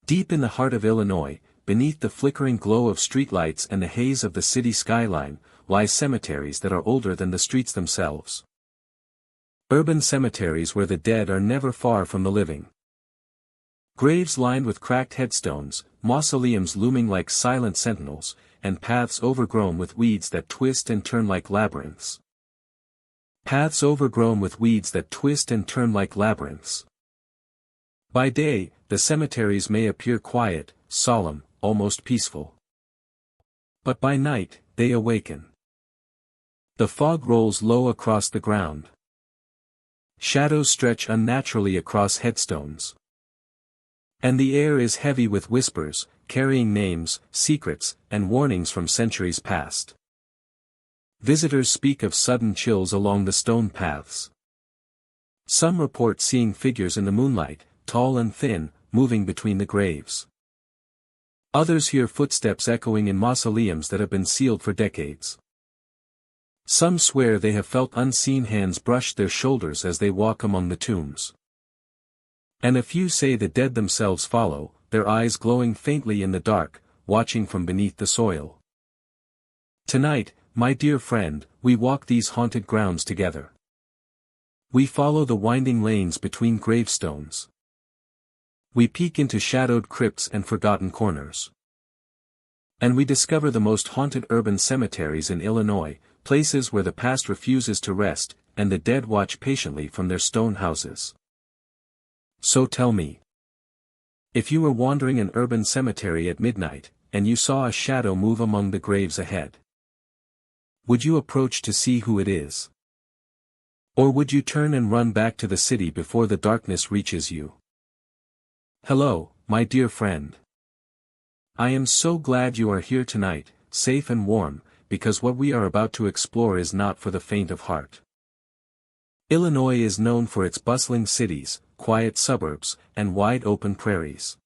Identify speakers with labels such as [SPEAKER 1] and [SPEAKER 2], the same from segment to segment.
[SPEAKER 1] Deep in the heart of Illinois, beneath the flickering glow of streetlights and the haze of the city skyline, lie cemeteries that are older than the streets themselves. Urban cemeteries where the dead are never far from the living. Graves lined with cracked headstones, mausoleums looming like silent sentinels, and paths overgrown with weeds that twist and turn like labyrinths. Paths overgrown with weeds that twist and turn like labyrinths. By day, the cemeteries may appear quiet, solemn, almost peaceful. But by night, they awaken. The fog rolls low across the ground. Shadows stretch unnaturally across headstones. And the air is heavy with whispers, carrying names, secrets, and warnings from centuries past. Visitors speak of sudden chills along the stone paths. Some report seeing figures in the moonlight, tall and thin, moving between the graves. Others hear footsteps echoing in mausoleums that have been sealed for decades. Some swear they have felt unseen hands brush their shoulders as they walk among the tombs. And a few say the dead themselves follow, their eyes glowing faintly in the dark, watching from beneath the soil. Tonight, my dear friend, we walk these haunted grounds together. We follow the winding lanes between gravestones. We peek into shadowed crypts and forgotten corners. And we discover the most haunted urban cemeteries in Illinois, places where the past refuses to rest, and the dead watch patiently from their stone houses. So tell me. If you were wandering an urban cemetery at midnight, and you saw a shadow move among the graves ahead, would you approach to see who it is? Or would you turn and run back to the city before the darkness reaches you? Hello, my dear friend. I am so glad you are here tonight, safe and warm, because what we are about to explore is not for the faint of heart. Illinois is known for its bustling cities, quiet suburbs, and wide-open prairies.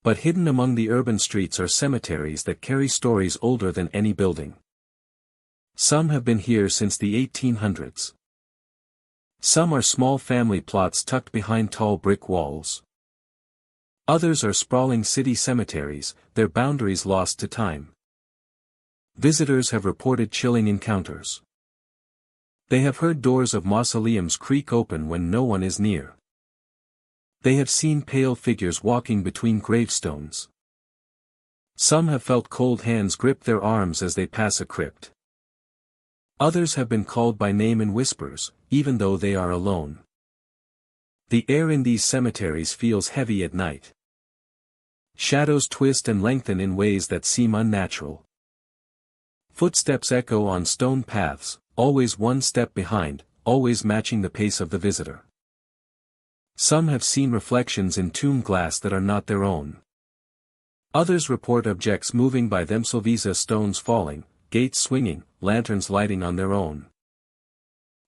[SPEAKER 1] But hidden among the urban streets are cemeteries that carry stories older than any building. Some have been here since the 1800s. Some are small family plots tucked behind tall brick walls. Others are sprawling city cemeteries, their boundaries lost to time. Visitors have reported chilling encounters. They have heard doors of mausoleums creak open when no one is near. They have seen pale figures walking between gravestones. Some have felt cold hands grip their arms as they pass a crypt. Others have been called by name in whispers, even though they are alone. The air in these cemeteries feels heavy at night. Shadows twist and lengthen in ways that seem unnatural. Footsteps echo on stone paths, always one step behind, always matching the pace of the visitor. Some have seen reflections in tomb glass that are not their own. Others report objects moving by themselves, stones falling, gates swinging, lanterns lighting on their own.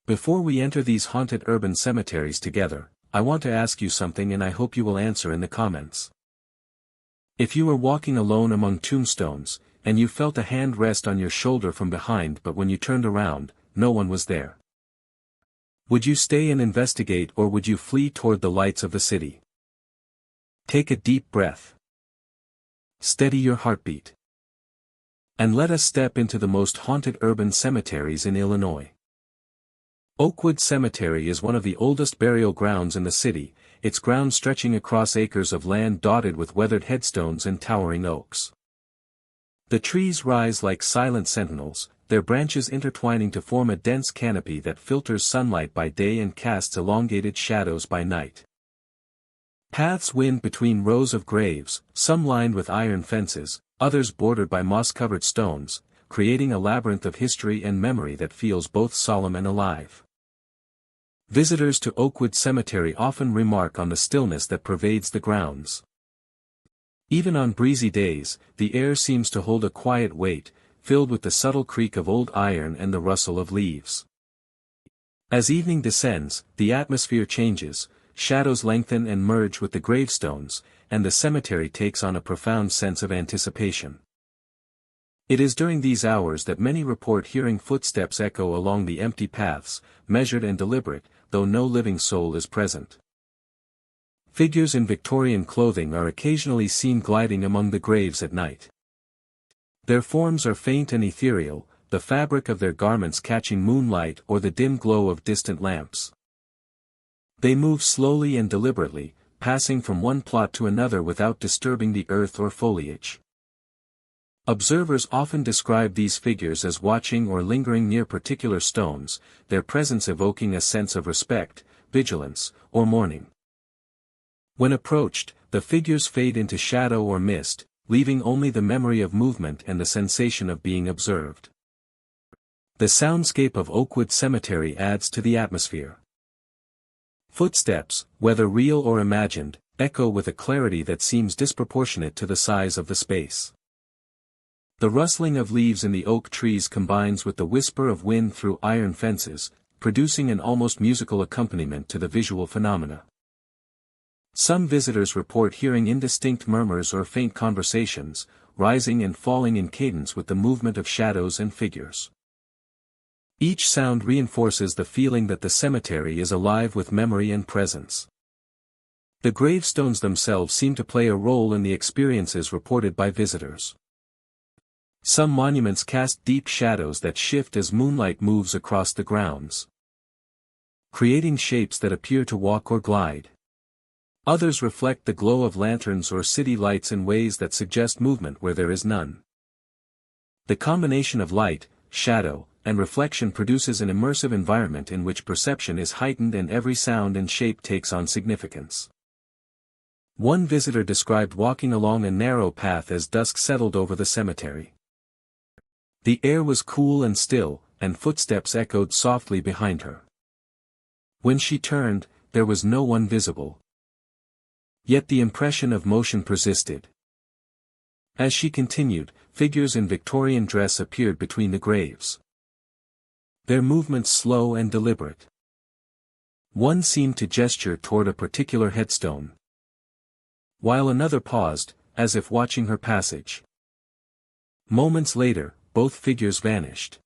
[SPEAKER 1] Before we enter these haunted urban cemeteries together, I want to ask you something, and I hope you will answer in the comments. If you were walking alone among tombstones, and you felt a hand rest on your shoulder from behind, but when you turned around, no one was there, would you stay and investigate, or would you flee toward the lights of the city? Take a deep breath. Steady your heartbeat. And let us step into the most haunted urban cemeteries in Illinois. Oakwood Cemetery is one of the oldest burial grounds in the city, its grounds stretching across acres of land dotted with weathered headstones and towering oaks. The trees rise like silent sentinels, their branches intertwining to form a dense canopy that filters sunlight by day and casts elongated shadows by night. Paths wind between rows of graves, some lined with iron fences, others bordered by moss-covered stones, creating a labyrinth of history and memory that feels both solemn and alive. Visitors to Oakwood Cemetery often remark on the stillness that pervades the grounds. Even on breezy days, the air seems to hold a quiet weight, filled with the subtle creak of old iron and the rustle of leaves. As evening descends, the atmosphere changes, shadows lengthen and merge with the gravestones, and the cemetery takes on a profound sense of anticipation. It is during these hours that many report hearing footsteps echo along the empty paths, measured and deliberate, though no living soul is present. Figures in Victorian clothing are occasionally seen gliding among the graves at night. Their forms are faint and ethereal, the fabric of their garments catching moonlight or the dim glow of distant lamps. They move slowly and deliberately, passing from one plot to another without disturbing the earth or foliage. Observers often describe these figures as watching or lingering near particular stones, their presence evoking a sense of respect, vigilance, or mourning. When approached, the figures fade into shadow or mist, leaving only the memory of movement and the sensation of being observed. The soundscape of Oakwood Cemetery adds to the atmosphere. Footsteps, whether real or imagined, echo with a clarity that seems disproportionate to the size of the space. The rustling of leaves in the oak trees combines with the whisper of wind through iron fences, producing an almost musical accompaniment to the visual phenomena. Some visitors report hearing indistinct murmurs or faint conversations, rising and falling in cadence with the movement of shadows and figures. Each sound reinforces the feeling that the cemetery is alive with memory and presence. The gravestones themselves seem to play a role in the experiences reported by visitors. Some monuments cast deep shadows that shift as moonlight moves across the grounds, creating shapes that appear to walk or glide. Others reflect the glow of lanterns or city lights in ways that suggest movement where there is none. The combination of light, shadow, and reflection produces an immersive environment in which perception is heightened and every sound and shape takes on significance. One visitor described walking along a narrow path as dusk settled over the cemetery. The air was cool and still, and footsteps echoed softly behind her. When she turned, there was no one visible. Yet the impression of motion persisted. As she continued, figures in Victorian dress appeared between the graves. Their movements slow and deliberate. One seemed to gesture toward a particular headstone, while another paused, as if watching her passage. Moments later, both figures vanished,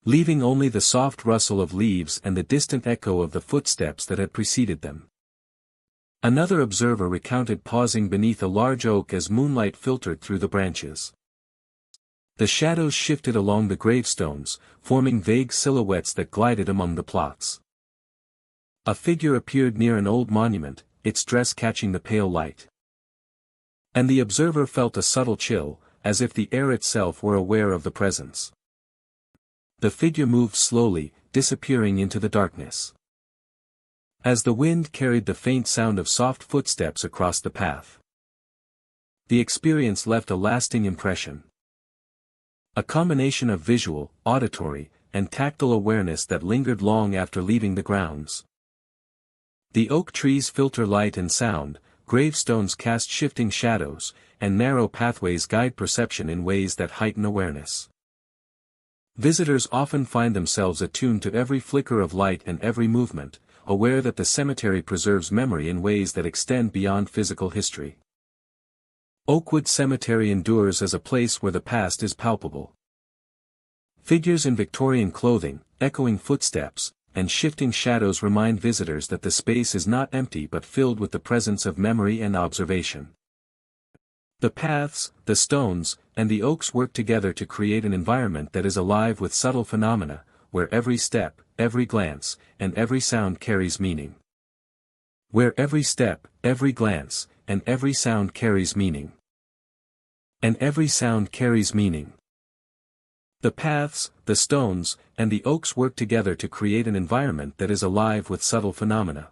[SPEAKER 1] leaving only the soft rustle of leaves and the distant echo of the footsteps that had preceded them. Another observer recounted pausing beneath a large oak as moonlight filtered through the branches. The shadows shifted along the gravestones, forming vague silhouettes that glided among the plots. A figure appeared near an old monument, its dress catching the pale light. And the observer felt a subtle chill, as if the air itself were aware of the presence. The figure moved slowly, disappearing into the darkness. As the wind carried the faint sound of soft footsteps across the path, the experience left a lasting impression. A combination of visual, auditory, and tactile awareness that lingered long after leaving the grounds. The oak trees filter light and sound, gravestones cast shifting shadows, and narrow pathways guide perception in ways that heighten awareness. Visitors often find themselves attuned to every flicker of light and every movement, aware that the cemetery preserves memory in ways that extend beyond physical history. Oakwood Cemetery endures as a place where the past is palpable. Figures in Victorian clothing, echoing footsteps, and shifting shadows remind visitors that the space is not empty but filled with the presence of memory and observation. The paths, the stones, and the oaks work together to create an environment that is alive with subtle phenomena, where every step, every glance, and every sound carries meaning. Where every step, every glance, and every sound carries meaning. And every sound carries meaning. The paths, the stones, and the oaks work together to create an environment that is alive with subtle phenomena.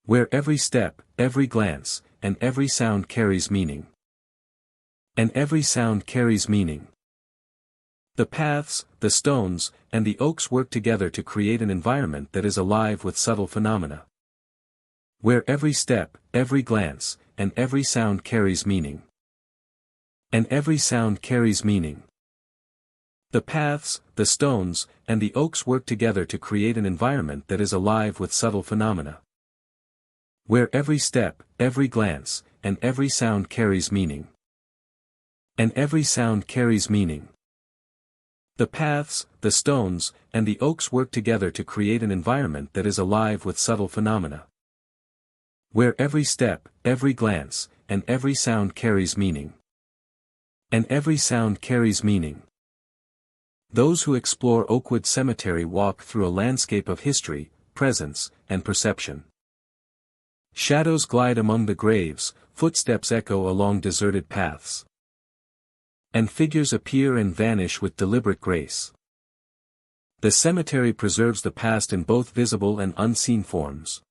[SPEAKER 1] Where every step, every glance, and every sound carries meaning. And every sound carries meaning. The paths, the stones, and the oaks work together to create an environment that is alive with subtle phenomena. Where every step, every glance, and every sound carries meaning. And every sound carries meaning. The paths, the stones, and the oaks work together to create an environment that is alive with subtle phenomena. Where every step, every glance, and every sound carries meaning. And every sound carries meaning. The paths, the stones, and the oaks work together to create an environment that is alive with subtle phenomena. Where every step, every glance, and every sound carries meaning. And every sound carries meaning. Those who explore Oakwood Cemetery walk through a landscape of history, presence, and perception. Shadows glide among the graves, footsteps echo along deserted paths. And figures appear and vanish with deliberate grace. The cemetery preserves the past in both visible and unseen forms,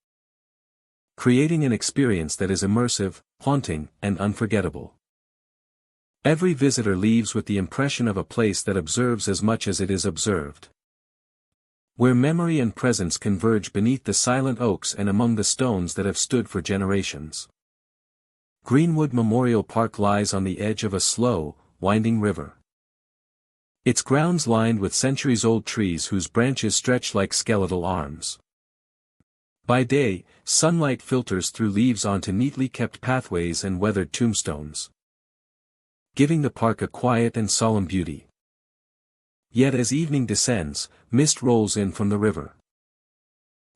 [SPEAKER 1] creating an experience that is immersive, haunting, and unforgettable. Every visitor leaves with the impression of a place that observes as much as it is observed. Where memory and presence converge beneath the silent oaks and among the stones that have stood for generations. Greenwood Memorial Park lies on the edge of a slow, winding river. Its grounds lined with centuries-old trees whose branches stretch like skeletal arms. By day, sunlight filters through leaves onto neatly kept pathways and weathered tombstones, giving the park a quiet and solemn beauty. Yet as evening descends, mist rolls in from the river,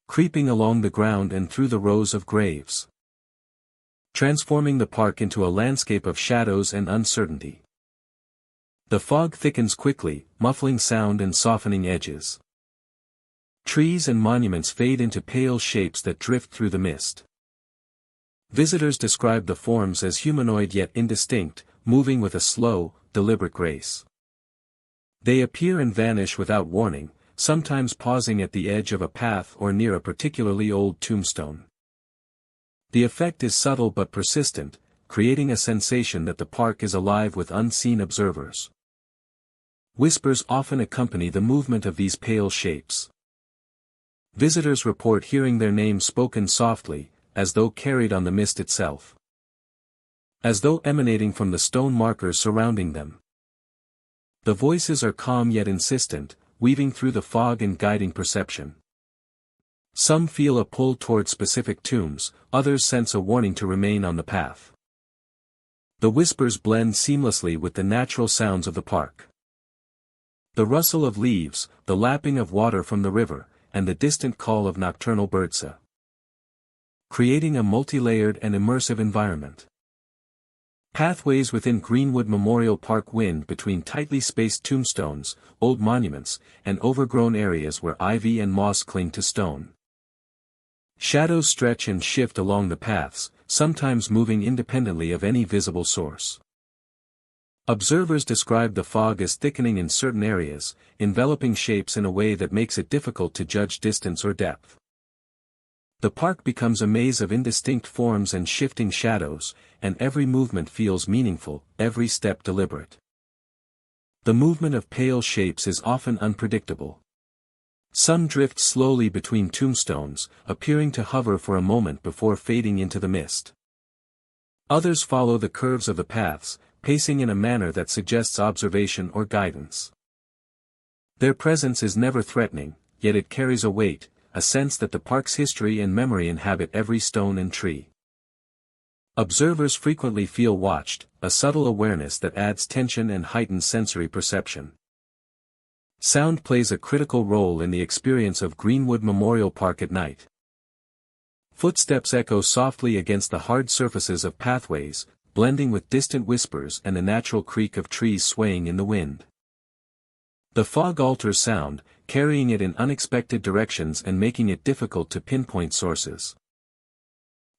[SPEAKER 1] creeping along the ground and through the rows of graves, transforming the park into a landscape of shadows and uncertainty. The fog thickens quickly, muffling sound and softening edges. Trees and monuments fade into pale shapes that drift through the mist. Visitors describe the forms as humanoid yet indistinct, moving with a slow, deliberate grace. They appear and vanish without warning, sometimes pausing at the edge of a path or near a particularly old tombstone. The effect is subtle but persistent, creating a sensation that the park is alive with unseen observers. Whispers often accompany the movement of these pale shapes. Visitors report hearing their names spoken softly, as though carried on the mist itself. As though emanating from the stone markers surrounding them. The voices are calm yet insistent, weaving through the fog and guiding perception. Some feel a pull toward specific tombs, others sense a warning to remain on the path. The whispers blend seamlessly with the natural sounds of the park. The rustle of leaves, the lapping of water from the river, and the distant call of nocturnal birds, creating a multi-layered and immersive environment. Pathways within Greenwood Memorial Park wind between tightly spaced tombstones, old monuments, and overgrown areas where ivy and moss cling to stone. Shadows stretch and shift along the paths, sometimes moving independently of any visible source. Observers describe the fog as thickening in certain areas, enveloping shapes in a way that makes it difficult to judge distance or depth. The park becomes a maze of indistinct forms and shifting shadows, and every movement feels meaningful, every step deliberate. The movement of pale shapes is often unpredictable. Some drift slowly between tombstones, appearing to hover for a moment before fading into the mist. Others follow the curves of the paths, pacing in a manner that suggests observation or guidance. Their presence is never threatening, yet it carries a weight, a sense that the park's history and memory inhabit every stone and tree. Observers frequently feel watched, a subtle awareness that adds tension and heightens sensory perception. Sound plays a critical role in the experience of Greenwood Memorial Park at night. Footsteps echo softly against the hard surfaces of pathways, blending with distant whispers and the natural creak of trees swaying in the wind. The fog alters sound, carrying it in unexpected directions and making it difficult to pinpoint sources.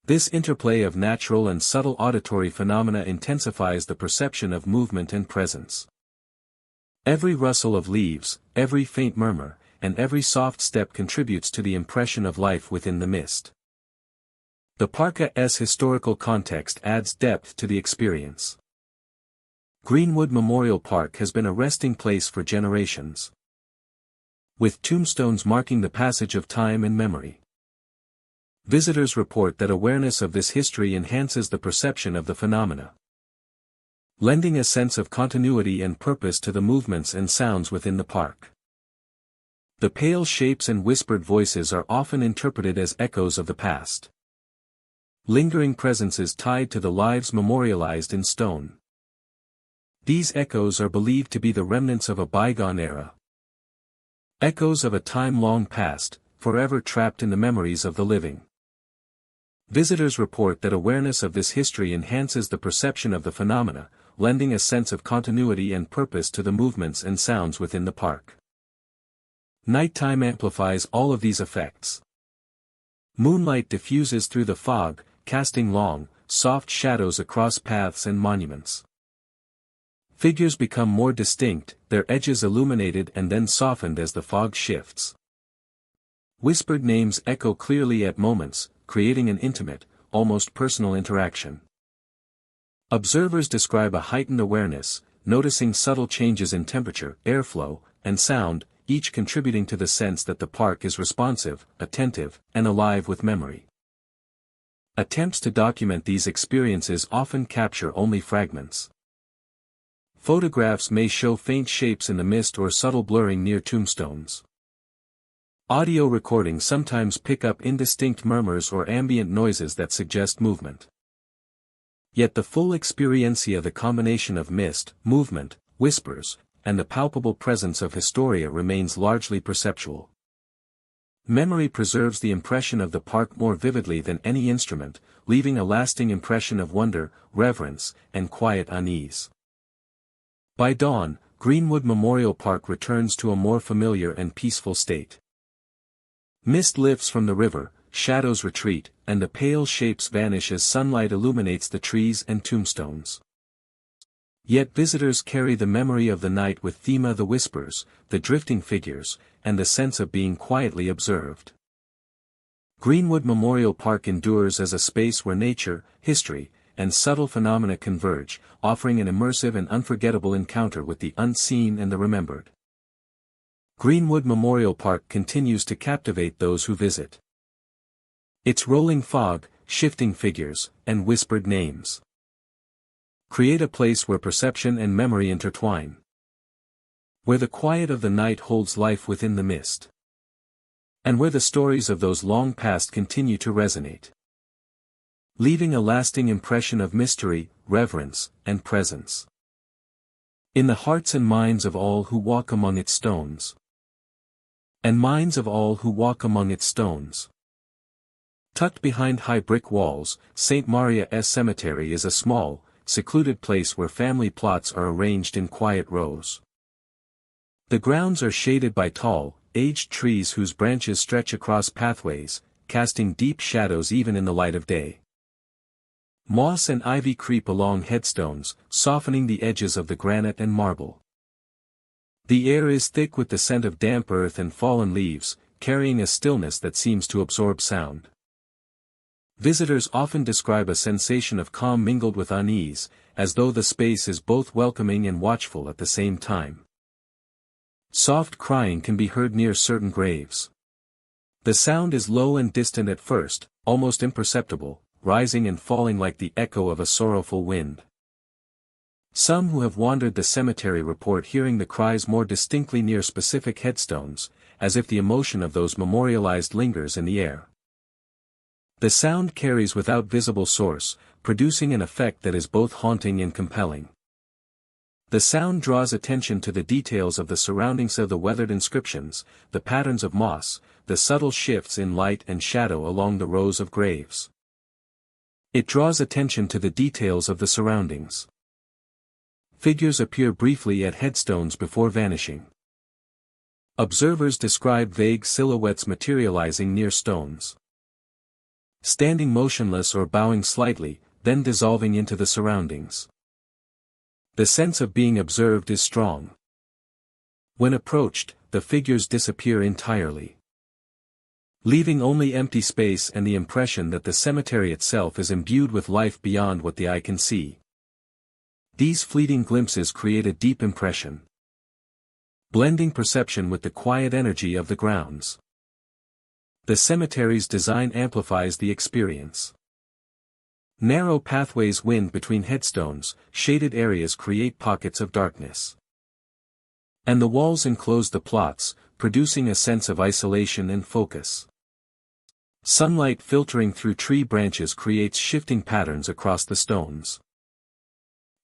[SPEAKER 1] This interplay of natural and subtle auditory phenomena intensifies the perception of movement and presence. Every rustle of leaves, every faint murmur, and every soft step contributes to the impression of life within the mist. The park's historical context adds depth to the experience. Greenwood Memorial Park has been a resting place for generations, with tombstones marking the passage of time and memory. Visitors report that awareness of this history enhances the perception of the phenomena, lending a sense of continuity and purpose to the movements and sounds within the park. The pale shapes and whispered voices are often interpreted as echoes of the past, lingering presences tied to the lives memorialized in stone. These echoes are believed to be the remnants of a bygone era, echoes of a time long past, forever trapped in the memories of the living. Visitors report that awareness of this history enhances the perception of the phenomena, lending a sense of continuity and purpose to the movements and sounds within the park. Nighttime amplifies all of these effects. Moonlight diffuses through the fog, casting long, soft shadows across paths and monuments. Figures become more distinct, their edges illuminated and then softened as the fog shifts. Whispered names echo clearly at moments, creating an intimate, almost personal interaction. Observers describe a heightened awareness, noticing subtle changes in temperature, airflow, and sound, each contributing to the sense that the park is responsive, attentive, and alive with memory. Attempts to document these experiences often capture only fragments. Photographs may show faint shapes in the mist or subtle blurring near tombstones. Audio recordings sometimes pick up indistinct murmurs or ambient noises that suggest movement. Yet the full experiencia, the combination of mist, movement, whispers, and the palpable presence of historia remains largely perceptual. Memory preserves the impression of the park more vividly than any instrument, leaving a lasting impression of wonder, reverence, and quiet unease. By dawn, Greenwood Memorial Park returns to a more familiar and peaceful state. Mist lifts from the river, shadows retreat, and the pale shapes vanish as sunlight illuminates the trees and tombstones. Yet visitors carry the memory of the night with the whispers, the drifting figures, and the sense of being quietly observed. Greenwood Memorial Park endures as a space where nature, history, and subtle phenomena converge, offering an immersive and unforgettable encounter with the unseen and the remembered. Greenwood Memorial Park continues to captivate those who visit. Its rolling fog, shifting figures, and whispered names create a place where perception and memory intertwine. Where the quiet of the night holds life within the mist. And where the stories of those long past continue to resonate. Leaving a lasting impression of mystery, reverence, and presence. In the hearts and minds of all who walk among its stones. And minds of all who walk among its stones. Tucked behind high brick walls, St. Maria's Cemetery is a small, secluded place where family plots are arranged in quiet rows. The grounds are shaded by tall, aged trees whose branches stretch across pathways, casting deep shadows even in the light of day. Moss and ivy creep along headstones, softening the edges of the granite and marble. The air is thick with the scent of damp earth and fallen leaves, carrying a stillness that seems to absorb sound. Visitors often describe a sensation of calm mingled with unease, as though the space is both welcoming and watchful at the same time. Soft crying can be heard near certain graves. The sound is low and distant at first, almost imperceptible, rising and falling like the echo of a sorrowful wind. Some who have wandered the cemetery report hearing the cries more distinctly near specific headstones, as if the emotion of those memorialized lingers in the air. The sound carries without visible source, producing an effect that is both haunting and compelling. The sound draws attention to the details of the surroundings of the weathered inscriptions, the patterns of moss, the subtle shifts in light and shadow along the rows of graves. It draws attention to the details of the surroundings. Figures appear briefly at headstones before vanishing. Observers describe vague silhouettes materializing near stones. Standing motionless or bowing slightly, then dissolving into the surroundings. The sense of being observed is strong. When approached, the figures disappear entirely. Leaving only empty space and the impression that the cemetery itself is imbued with life beyond what the eye can see. These fleeting glimpses create a deep impression. Blending perception with the quiet energy of the grounds. The cemetery's design amplifies the experience. Narrow pathways wind between headstones, shaded areas create pockets of darkness. And the walls enclose the plots, producing a sense of isolation and focus. Sunlight filtering through tree branches creates shifting patterns across the stones.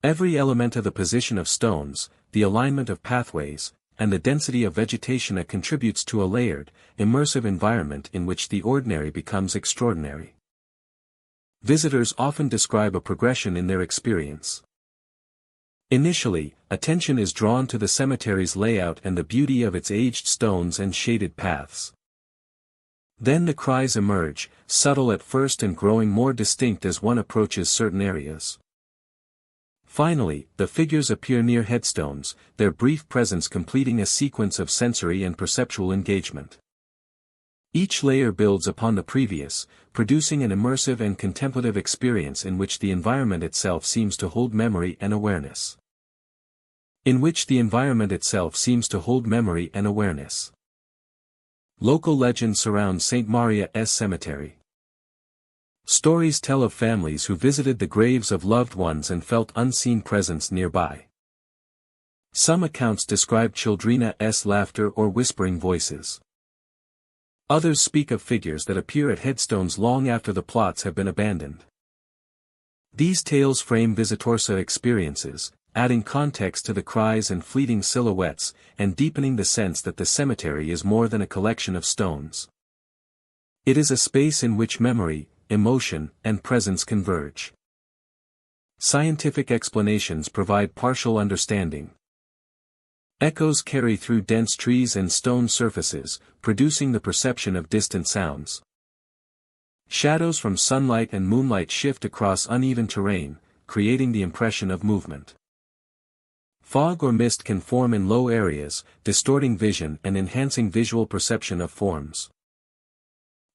[SPEAKER 1] Every element of the position of stones, the alignment of pathways, and the density of vegetation contributes to a layered, immersive environment in which the ordinary becomes extraordinary. Visitors often describe a progression in their experience. Initially, attention is drawn to the cemetery's layout and the beauty of its aged stones and shaded paths. Then the cries emerge, subtle at first and growing more distinct as one approaches certain areas. Finally, the figures appear near headstones, their brief presence completing a sequence of sensory and perceptual engagement. Each layer builds upon the previous, producing an immersive and contemplative experience in which the environment itself seems to hold memory and awareness. Local legend surrounds St. Maria's Cemetery. Stories tell of families who visited the graves of loved ones and felt unseen presence nearby. Some accounts describe children's laughter or whispering voices. Others speak of figures that appear at headstones long after the plots have been abandoned. These tales frame visitorsa experiences, adding context to the cries and fleeting silhouettes, and deepening the sense that the cemetery is more than a collection of stones. It is a space in which memory, emotion, and presence converge. Scientific explanations provide partial understanding. Echoes carry through dense trees and stone surfaces, producing the perception of distant sounds. Shadows from sunlight and moonlight shift across uneven terrain, creating the impression of movement. Fog or mist can form in low areas, distorting vision and enhancing visual perception of forms.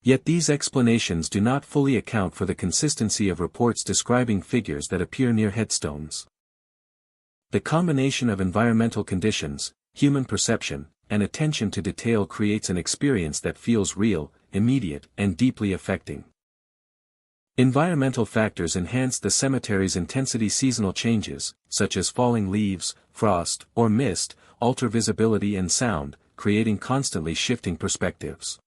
[SPEAKER 1] Yet these explanations do not fully account for the consistency of reports describing figures that appear near headstones. The combination of environmental conditions, human perception, and attention to detail creates an experience that feels real, immediate, and deeply affecting. Environmental factors enhance the cemetery's intensity. Seasonal changes, such as falling leaves, frost, or mist, alter visibility and sound, creating constantly shifting perspectives.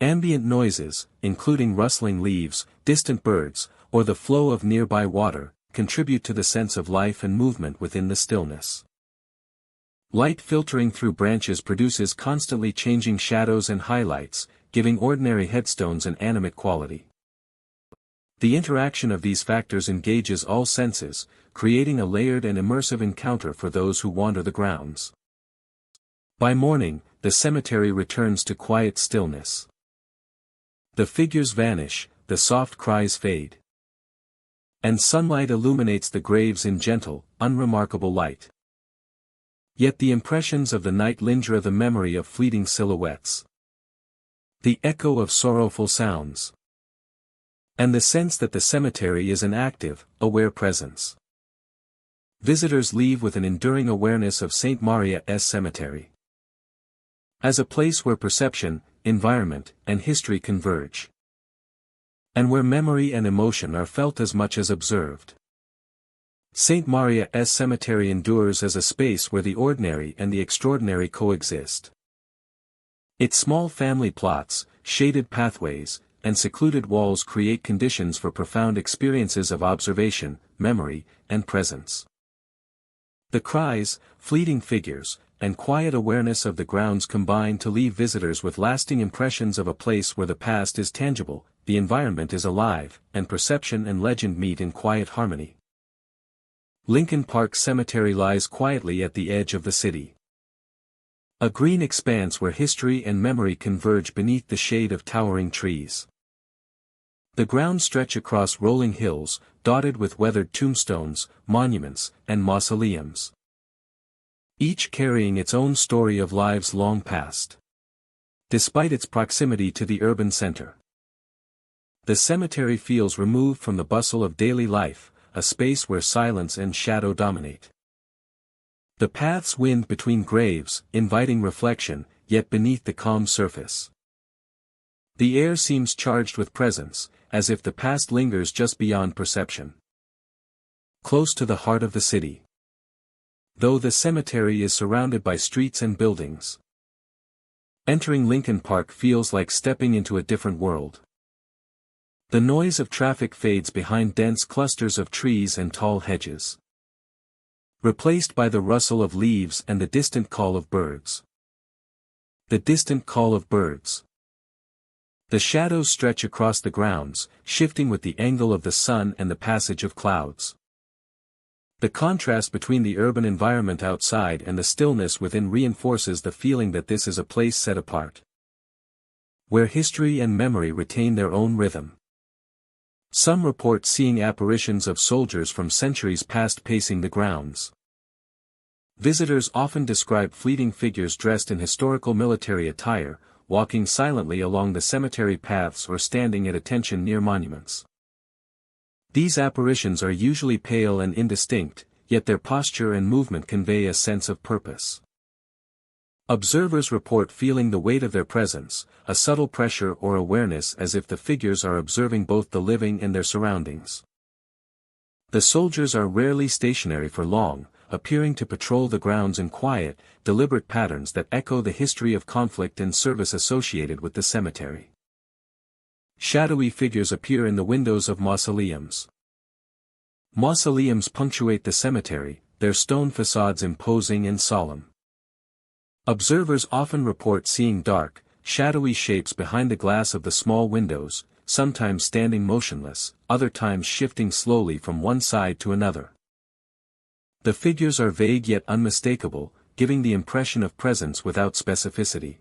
[SPEAKER 1] Ambient noises, including rustling leaves, distant birds, or the flow of nearby water, contribute to the sense of life and movement within the stillness. Light filtering through branches produces constantly changing shadows and highlights, giving ordinary headstones an animate quality. The interaction of these factors engages all senses, creating a layered and immersive encounter for those who wander the grounds. By morning, the cemetery returns to quiet stillness. The figures vanish, the soft cries fade. And sunlight illuminates the graves in gentle, unremarkable light. Yet the impressions of the night linger, the memory of fleeting silhouettes, the echo of sorrowful sounds, and the sense that the cemetery is an active, aware presence. Visitors leave with an enduring awareness of St. Maria's Cemetery as a place where perception, environment, and history converge, and where memory and emotion are felt as much as observed. St. Maria's Cemetery endures as a space where the ordinary and the extraordinary coexist. Its small family plots, shaded pathways, and secluded walls create conditions for profound experiences of observation, memory, and presence. The cries, fleeting figures, and quiet awareness of the grounds combine to leave visitors with lasting impressions of a place where the past is tangible, the environment is alive, and perception and legend meet in quiet harmony. Lincoln Park Cemetery lies quietly at the edge of the city. A green expanse where history and memory converge beneath the shade of towering trees. The grounds stretch across rolling hills, dotted with weathered tombstones, monuments, and mausoleums, each carrying its own story of lives long past. Despite its proximity to the urban center, the cemetery feels removed from the bustle of daily life, a space where silence and shadow dominate. The paths wind between graves, inviting reflection, yet beneath the calm surface, the air seems charged with presence, as if the past lingers just beyond perception. Close to the heart of the city, though the cemetery is surrounded by streets and buildings, entering Lincoln Park feels like stepping into a different world. The noise of traffic fades behind dense clusters of trees and tall hedges, replaced by the rustle of leaves and the distant call of birds. The distant call of birds. The shadows stretch across the grounds, shifting with the angle of the sun and the passage of clouds. The contrast between the urban environment outside and the stillness within reinforces the feeling that this is a place set apart, where history and memory retain their own rhythm. Some report seeing apparitions of soldiers from centuries past pacing the grounds. Visitors often describe fleeting figures dressed in historical military attire, walking silently along the cemetery paths or standing at attention near monuments. These apparitions are usually pale and indistinct, yet their posture and movement convey a sense of purpose. Observers report feeling the weight of their presence, a subtle pressure or awareness as if the figures are observing both the living and their surroundings. The soldiers are rarely stationary for long, appearing to patrol the grounds in quiet, deliberate patterns that echo the history of conflict and service associated with the cemetery. Shadowy figures appear in the windows of mausoleums. Mausoleums punctuate the cemetery, their stone facades imposing and solemn. Observers often report seeing dark, shadowy shapes behind the glass of the small windows, sometimes standing motionless, other times shifting slowly from one side to another. The figures are vague yet unmistakable, giving the impression of presence without specificity.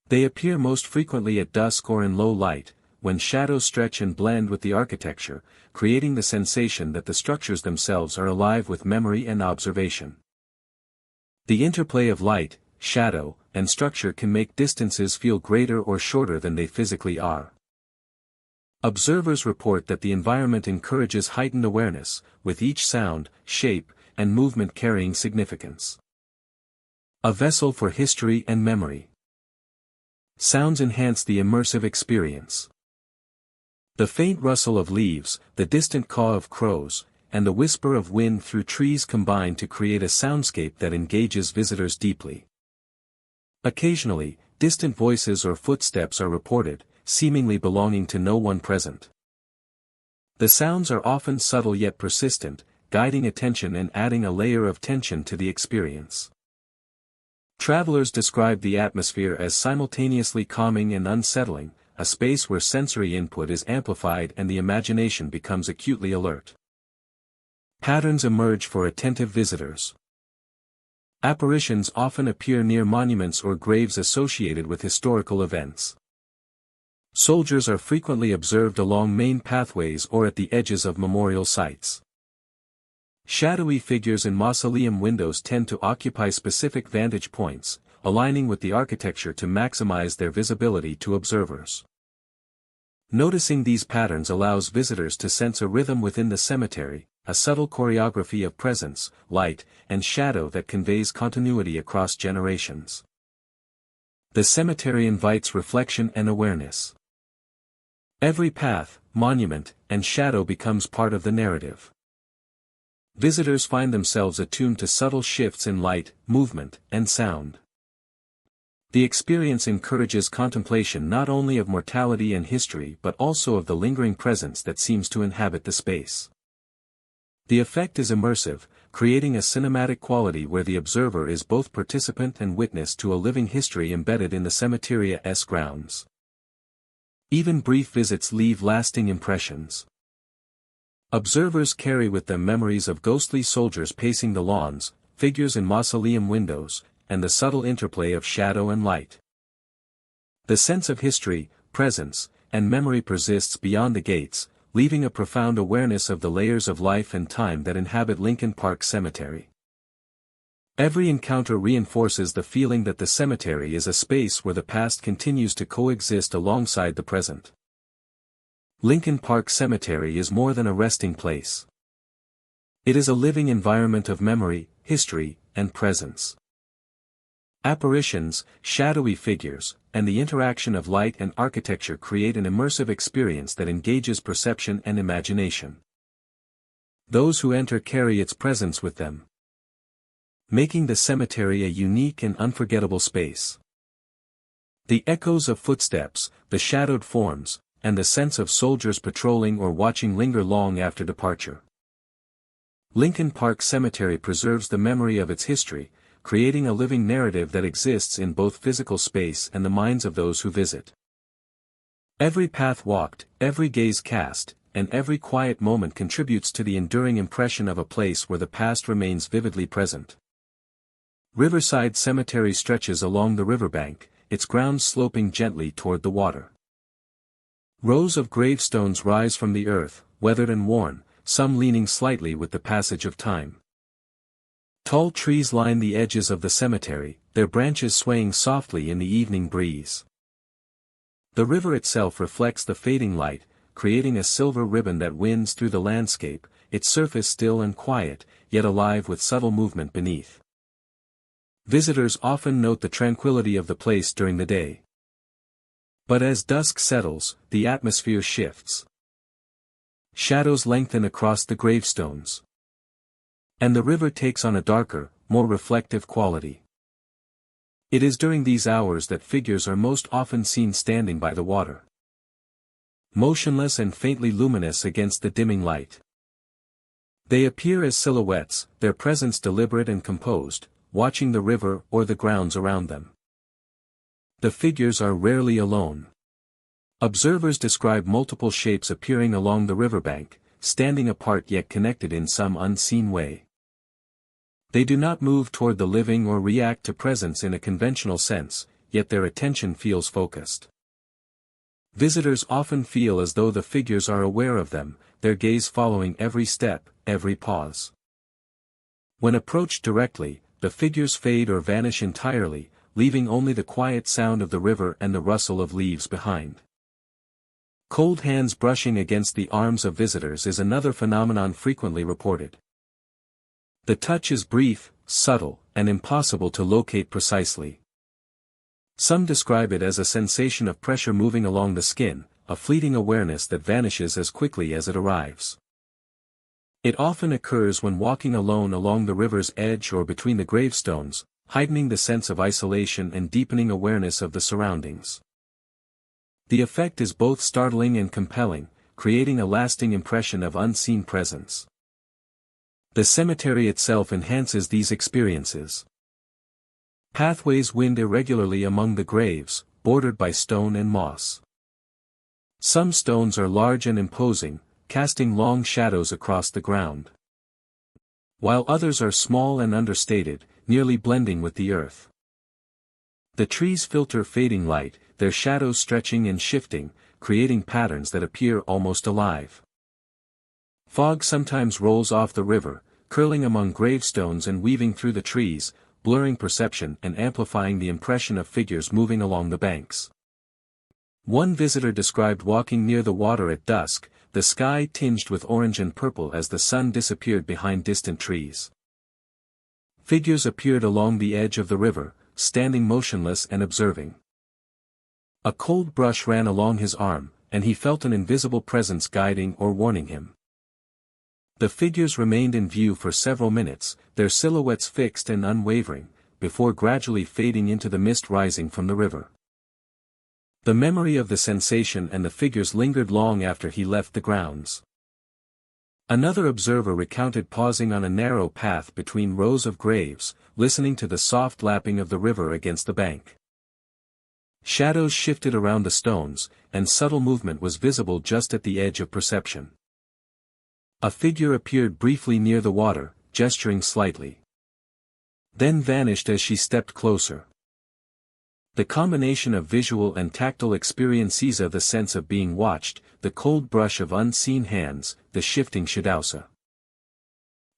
[SPEAKER 1] They appear most frequently at dusk or in low light, when shadows stretch and blend with the architecture, creating the sensation that the structures themselves are alive with memory and observation. The interplay of light, shadow, and structure can make distances feel greater or shorter than they physically are. Observers report that the environment encourages heightened awareness, with each sound, shape, and movement carrying significance. A vessel for history and memory. Sounds enhance the immersive experience. The faint rustle of leaves, the distant caw of crows, and the whisper of wind through trees combine to create a soundscape that engages visitors deeply. Occasionally, distant voices or footsteps are reported, seemingly belonging to no one present. The sounds are often subtle yet persistent, guiding attention and adding a layer of tension to the experience. Travelers describe the atmosphere as simultaneously calming and unsettling, a space where sensory input is amplified and the imagination becomes acutely alert. Patterns emerge for attentive visitors. Apparitions often appear near monuments or graves associated with historical events. Soldiers are frequently observed along main pathways or at the edges of memorial sites. Shadowy figures in mausoleum windows tend to occupy specific vantage points, aligning with the architecture to maximize their visibility to observers. Noticing these patterns allows visitors to sense a rhythm within the cemetery, a subtle choreography of presence, light, and shadow that conveys continuity across generations. The cemetery invites reflection and awareness. Every path, monument, and shadow becomes part of the narrative. Visitors find themselves attuned to subtle shifts in light, movement, and sound. The experience encourages contemplation not only of mortality and history but also of the lingering presence that seems to inhabit the space. The effect is immersive, creating a cinematic quality where the observer is both participant and witness to a living history embedded in the cemetery's grounds. Even brief visits leave lasting impressions. Observers carry with them memories of ghostly soldiers pacing the lawns, figures in mausoleum windows, and the subtle interplay of shadow and light. The sense of history, presence, and memory persists beyond the gates, leaving a profound awareness of the layers of life and time that inhabit Lincoln Park Cemetery. Every encounter reinforces the feeling that the cemetery is a space where the past continues to coexist alongside the present. Lincoln Park Cemetery is more than a resting place. It is a living environment of memory, history, and presence. Apparitions, shadowy figures, and the interaction of light and architecture create an immersive experience that engages perception and imagination. Those who enter carry its presence with them, making the cemetery a unique and unforgettable space. The echoes of footsteps, the shadowed forms, and the sense of soldiers patrolling or watching linger long after departure. Lincoln Park Cemetery preserves the memory of its history, creating a living narrative that exists in both physical space and the minds of those who visit. Every path walked, every gaze cast, and every quiet moment contributes to the enduring impression of a place where the past remains vividly present. Riverside Cemetery stretches along the riverbank, its grounds sloping gently toward the water. Rows of gravestones rise from the earth, weathered and worn, some leaning slightly with the passage of time. Tall trees line the edges of the cemetery, their branches swaying softly in the evening breeze. The river itself reflects the fading light, creating a silver ribbon that winds through the landscape, its surface still and quiet, yet alive with subtle movement beneath. Visitors often note the tranquility of the place during the day. But as dusk settles, the atmosphere shifts. Shadows lengthen across the gravestones. And the river takes on a darker, more reflective quality. It is during these hours that figures are most often seen standing by the water. Motionless and faintly luminous against the dimming light. They appear as silhouettes, their presence deliberate and composed, watching the river or the grounds around them. The figures are rarely alone. Observers describe multiple shapes appearing along the riverbank, standing apart yet connected in some unseen way. They do not move toward the living or react to presence in a conventional sense, yet their attention feels focused. Visitors often feel as though the figures are aware of them, their gaze following every step, every pause. When approached directly, the figures fade or vanish entirely, leaving only the quiet sound of the river and the rustle of leaves behind. Cold hands brushing against the arms of visitors is another phenomenon frequently reported. The touch is brief, subtle, and impossible to locate precisely. Some describe it as a sensation of pressure moving along the skin, a fleeting awareness that vanishes as quickly as it arrives. It often occurs when walking alone along the river's edge or between the gravestones, heightening the sense of isolation and deepening awareness of the surroundings. The effect is both startling and compelling, creating a lasting impression of unseen presence. The cemetery itself enhances these experiences. Pathways wind irregularly among the graves, bordered by stone and moss. Some stones are large and imposing, casting long shadows across the ground. While others are small and understated, nearly blending with the earth. The trees filter fading light, their shadows stretching and shifting, creating patterns that appear almost alive. Fog sometimes rolls off the river, curling among gravestones and weaving through the trees, blurring perception and amplifying the impression of figures moving along the banks. One visitor described walking near the water at dusk, the sky tinged with orange and purple as the sun disappeared behind distant trees. Figures appeared along the edge of the river, standing motionless and observing. A cold brush ran along his arm, and he felt an invisible presence guiding or warning him. The figures remained in view for several minutes, their silhouettes fixed and unwavering, before gradually fading into the mist rising from the river. The memory of the sensation and the figures lingered long after he left the grounds. Another observer recounted pausing on a narrow path between rows of graves, listening to the soft lapping of the river against the bank. Shadows shifted around the stones, and subtle movement was visible just at the edge of perception. A figure appeared briefly near the water, gesturing slightly. Then vanished as she stepped closer. The combination of visual and tactile experience sees the sense of being watched, the cold brush of unseen hands, the shifting shadowsa.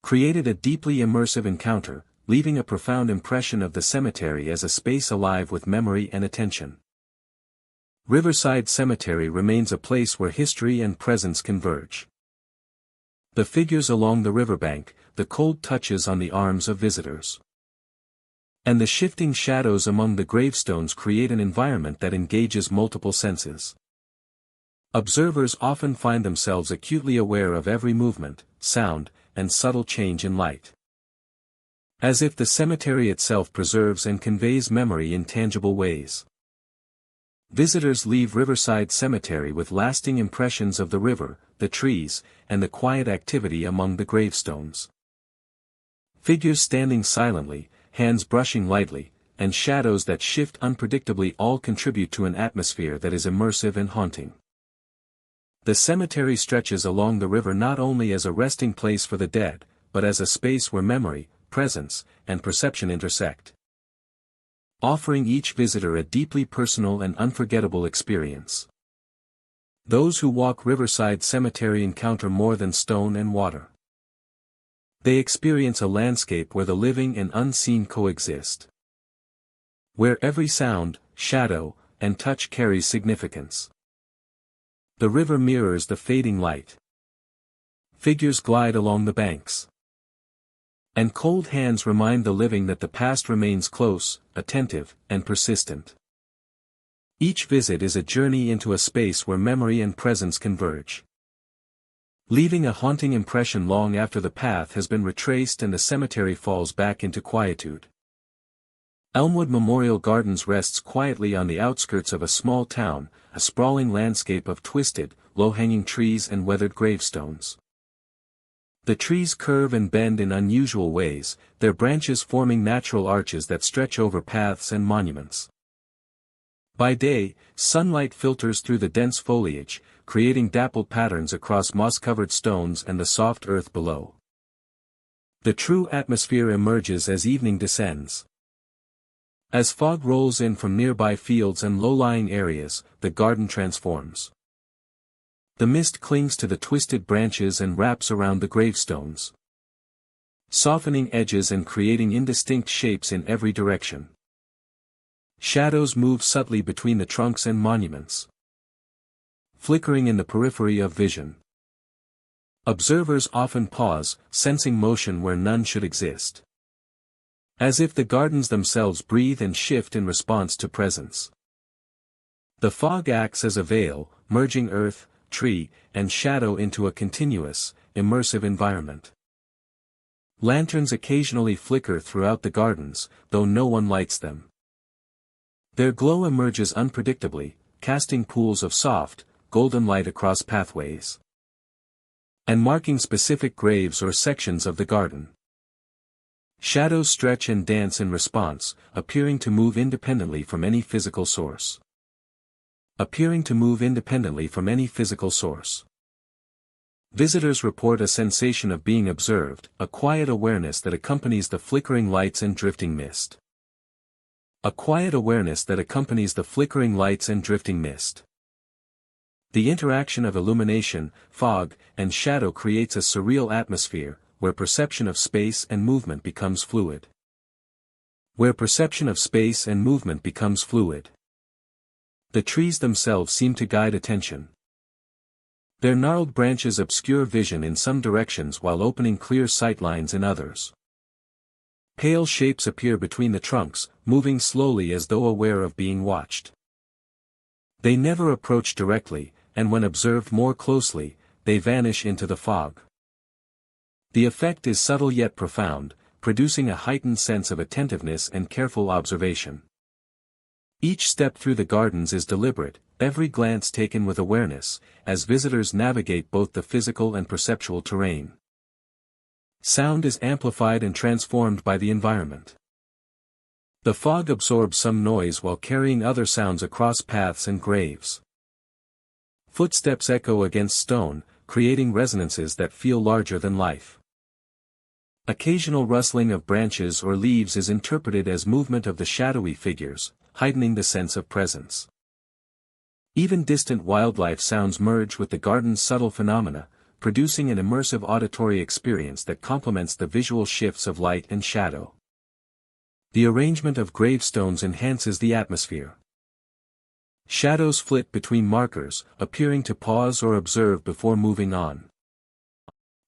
[SPEAKER 1] Created a deeply immersive encounter, leaving a profound impression of the cemetery as a space alive with memory and attention. Riverside Cemetery remains a place where history and presence converge. The figures along the riverbank, the cold touches on the arms of visitors, and the shifting shadows among the gravestones create an environment that engages multiple senses. Observers often find themselves acutely aware of every movement, sound, and subtle change in light. As if the cemetery itself preserves and conveys memory in tangible ways. Visitors leave Riverside Cemetery with lasting impressions of the river, the trees, and the quiet activity among the gravestones. Figures standing silently, hands brushing lightly, and shadows that shift unpredictably all contribute to an atmosphere that is immersive and haunting. The cemetery stretches along the river not only as a resting place for the dead, but as a space where memory, presence, and perception intersect, offering each visitor a deeply personal and unforgettable experience. Those who walk Riverside Cemetery encounter more than stone and water. They experience a landscape where the living and unseen coexist, where every sound, shadow, and touch carries significance. The river mirrors the fading light. Figures glide along the banks, and cold hands remind the living that the past remains close, attentive, and persistent. Each visit is a journey into a space where memory and presence converge, leaving a haunting impression long after the path has been retraced and the cemetery falls back into quietude. Elmwood Memorial Gardens rests quietly on the outskirts of a small town, a sprawling landscape of twisted, low-hanging trees and weathered gravestones. The trees curve and bend in unusual ways, their branches forming natural arches that stretch over paths and monuments. By day, sunlight filters through the dense foliage, creating dappled patterns across moss-covered stones and the soft earth below. The true atmosphere emerges as evening descends. As fog rolls in from nearby fields and low-lying areas, the garden transforms. The mist clings to the twisted branches and wraps around the gravestones, softening edges and creating indistinct shapes in every direction. Shadows move subtly between the trunks and monuments, flickering in the periphery of vision. Observers often pause, sensing motion where none should exist, as if the gardens themselves breathe and shift in response to presence. The fog acts as a veil, merging earth, tree, and shadow into a continuous, immersive environment. Lanterns occasionally flicker throughout the gardens, though no one lights them. Their glow emerges unpredictably, casting pools of soft, golden light across pathways, and marking specific graves or sections of the garden. Shadows stretch and dance in response, appearing to move independently from any physical source. Visitors report a sensation of being observed, a quiet awareness that accompanies the flickering lights and drifting mist. The interaction of illumination, fog, and shadow creates a surreal atmosphere, where perception of space and movement becomes fluid. The trees themselves seem to guide attention. Their gnarled branches obscure vision in some directions while opening clear sightlines in others. Pale shapes appear between the trunks, moving slowly as though aware of being watched. They never approach directly, and when observed more closely, they vanish into the fog. The effect is subtle yet profound, producing a heightened sense of attentiveness and careful observation. Each step through the gardens is deliberate, every glance taken with awareness, as visitors navigate both the physical and perceptual terrain. Sound is amplified and transformed by the environment. The fog absorbs some noise while carrying other sounds across paths and graves. Footsteps echo against stone, creating resonances that feel larger than life. Occasional rustling of branches or leaves is interpreted as movement of the shadowy figures, heightening the sense of presence. Even distant wildlife sounds merge with the garden's subtle phenomena, producing an immersive auditory experience that complements the visual shifts of light and shadow. The arrangement of gravestones enhances the atmosphere. Shadows flit between markers, appearing to pause or observe before moving on.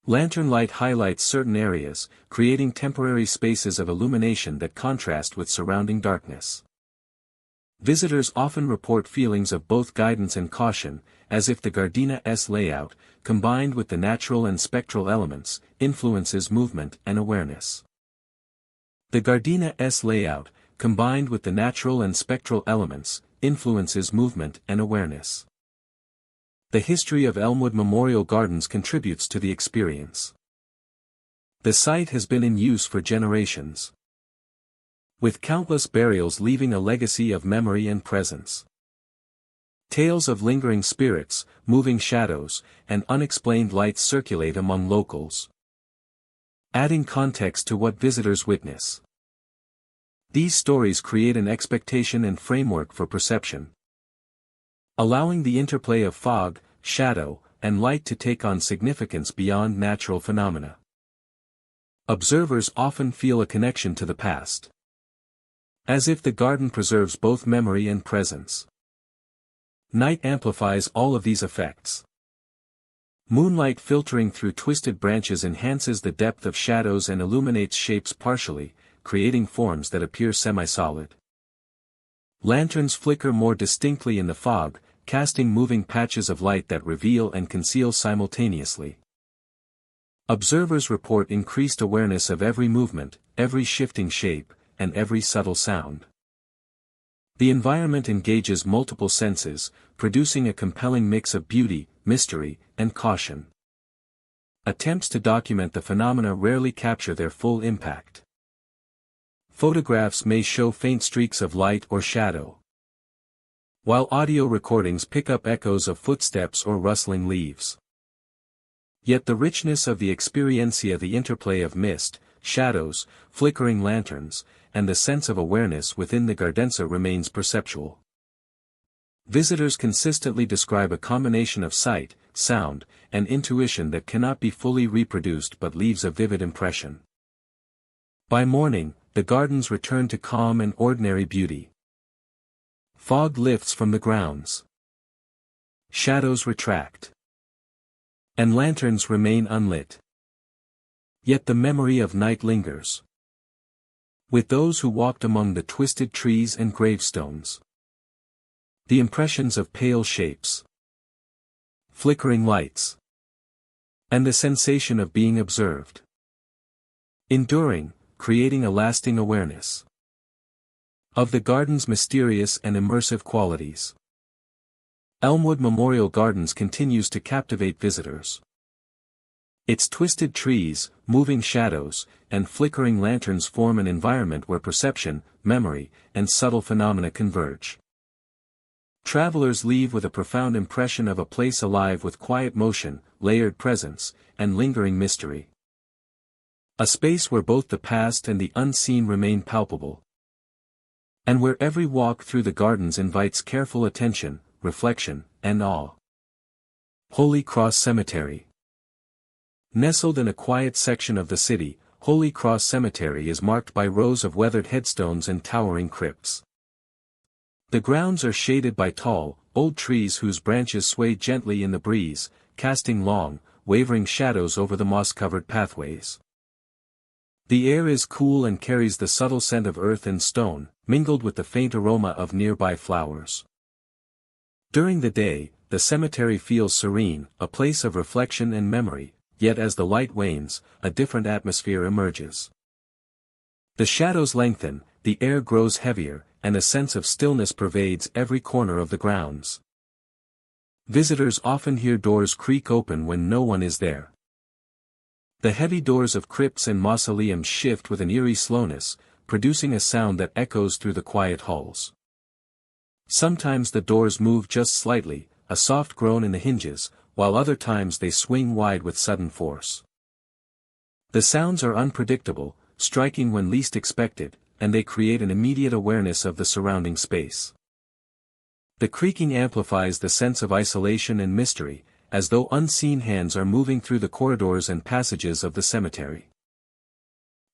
[SPEAKER 1] Lantern light highlights certain areas, creating temporary spaces of illumination that contrast with surrounding darkness. Visitors often report feelings of both guidance and caution, as if the Gardena-S layout, combined with the natural and spectral elements, influences movement and awareness. The Gardena-S layout, combined with the natural and spectral elements, influences movement and awareness. The history of Elmwood Memorial Gardens contributes to the experience. The site has been in use for generations. with countless burials leaving a legacy of memory and presence. Tales of lingering spirits, moving shadows, and unexplained lights circulate among locals, adding context to what visitors witness. These stories create an expectation and framework for perception, allowing the interplay of fog, shadow, and light to take on significance beyond natural phenomena. Observers often feel a connection to the past, as if the garden preserves both memory and presence. Night amplifies all of these effects. Moonlight filtering through twisted branches enhances the depth of shadows and illuminates shapes partially, creating forms that appear semi-solid. Lanterns flicker more distinctly in the fog, casting moving patches of light that reveal and conceal simultaneously. Observers report increased awareness of every movement, every shifting shape, and every subtle sound. The environment engages multiple senses, producing a compelling mix of beauty, mystery, and caution. Attempts to document the phenomena rarely capture their full impact. Photographs may show faint streaks of light or shadow, while audio recordings pick up echoes of footsteps or rustling leaves. Yet the richness of the experiencia, the interplay of mist, shadows, flickering lanterns, and the sense of awareness within the Gardenza remains perceptual. Visitors consistently describe a combination of sight, sound, and intuition that cannot be fully reproduced but leaves a vivid impression. By morning, the gardens return to calm and ordinary beauty. Fog lifts from the grounds. Shadows retract, and lanterns remain unlit. Yet the memory of night lingers, with those who walked among the twisted trees and gravestones. The impressions of pale shapes, flickering lights, and the sensation of being observed, enduring, creating a lasting awareness of the garden's mysterious and immersive qualities. Elmwood Memorial Gardens continues to captivate visitors. Its twisted trees, moving shadows, and flickering lanterns form an environment where perception, memory, and subtle phenomena converge. Travelers leave with a profound impression of a place alive with quiet motion, layered presence, and lingering mystery. A space where both the past and the unseen remain palpable, and where every walk through the gardens invites careful attention, reflection, and awe. Holy Cross Cemetery. Nestled in a quiet section of the city, Holy Cross Cemetery is marked by rows of weathered headstones and towering crypts. The grounds are shaded by tall, old trees whose branches sway gently in the breeze, casting long, wavering shadows over the moss-covered pathways. The air is cool and carries the subtle scent of earth and stone, mingled with the faint aroma of nearby flowers. During the day, the cemetery feels serene, a place of reflection and memory, yet as the light wanes, a different atmosphere emerges. The shadows lengthen, the air grows heavier, and a sense of stillness pervades every corner of the grounds. Visitors often hear doors creak open when no one is there. The heavy doors of crypts and mausoleums shift with an eerie slowness, producing a sound that echoes through the quiet halls. Sometimes the doors move just slightly, a soft groan in the hinges, while other times they swing wide with sudden force. The sounds are unpredictable, striking when least expected, and they create an immediate awareness of the surrounding space. The creaking amplifies the sense of isolation and mystery, as though unseen hands are moving through the corridors and passages of the cemetery.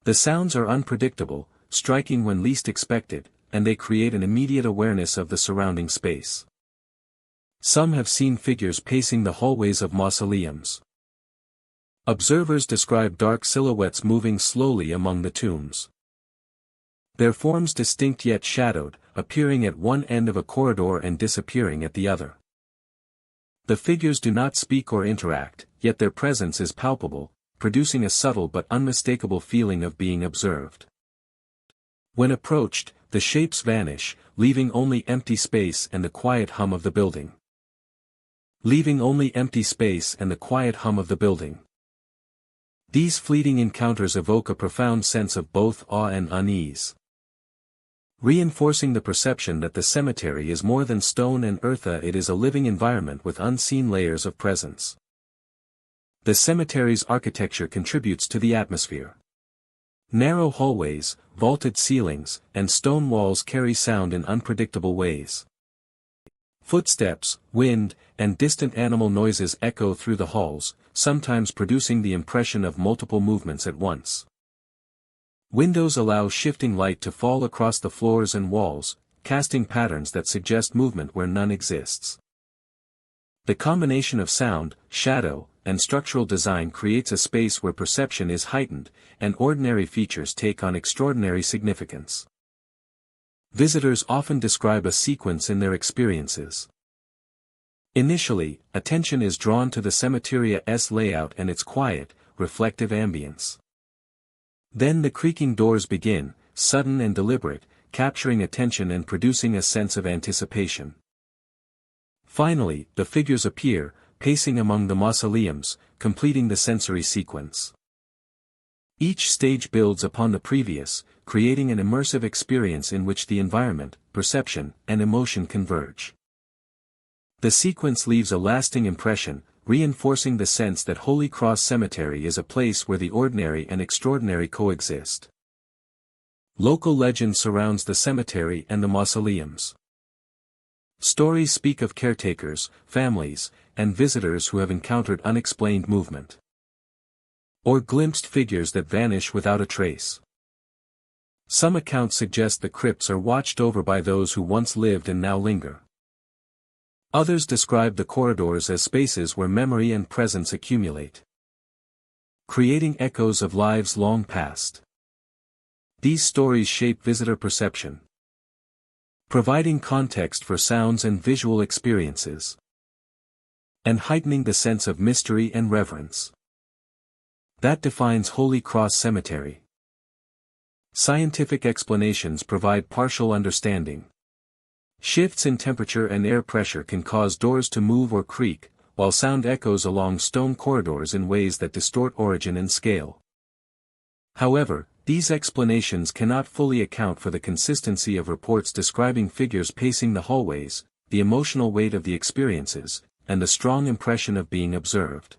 [SPEAKER 1] The sounds are unpredictable, striking when least expected, and they create an immediate awareness of the surrounding space. Some have seen figures pacing the hallways of mausoleums. Observers describe dark silhouettes moving slowly among the tombs. Their forms distinct yet shadowed, appearing at one end of a corridor and disappearing at the other. The figures do not speak or interact, yet their presence is palpable, producing a subtle but unmistakable feeling of being observed. When approached, the shapes vanish, leaving only empty space and the quiet hum of the building. These fleeting encounters evoke a profound sense of both awe and unease. reinforcing the perception that the cemetery is more than stone and earth, it is a living environment with unseen layers of presence. The cemetery's architecture contributes to the atmosphere. Narrow hallways, vaulted ceilings, and stone walls carry sound in unpredictable ways. Footsteps, wind, and distant animal noises echo through the halls, sometimes producing the impression of multiple movements at once. Windows allow shifting light to fall across the floors and walls, casting patterns that suggest movement where none exists. The combination of sound, shadow, and structural design creates a space where perception is heightened, and ordinary features take on extraordinary significance. Visitors often describe a sequence in their experiences. Initially, attention is drawn to the cemetery's layout and its quiet, reflective ambience. Then the creaking doors begin, sudden and deliberate, capturing attention and producing a sense of anticipation. Finally, the figures appear, pacing among the mausoleums, completing the sensory sequence. Each stage builds upon the previous, creating an immersive experience in which the environment, perception, and emotion converge. The sequence leaves a lasting impression, reinforcing the sense that Holy Cross Cemetery is a place where the ordinary and extraordinary coexist. Local legend surrounds the cemetery and the mausoleums. Stories speak of caretakers, families, and visitors who have encountered unexplained movement, or glimpsed figures that vanish without a trace. Some accounts suggest the crypts are watched over by those who once lived and now linger. Others describe the corridors as spaces where memory and presence accumulate, creating echoes of lives long past. These stories shape visitor perception, providing context for sounds and visual experiences, and heightening the sense of mystery and reverence that defines Holy Cross Cemetery. Scientific explanations provide partial understanding. Shifts in temperature and air pressure can cause doors to move or creak, while sound echoes along stone corridors in ways that distort origin and scale. However, these explanations cannot fully account for the consistency of reports describing figures pacing the hallways, the emotional weight of the experiences, and the strong impression of being observed.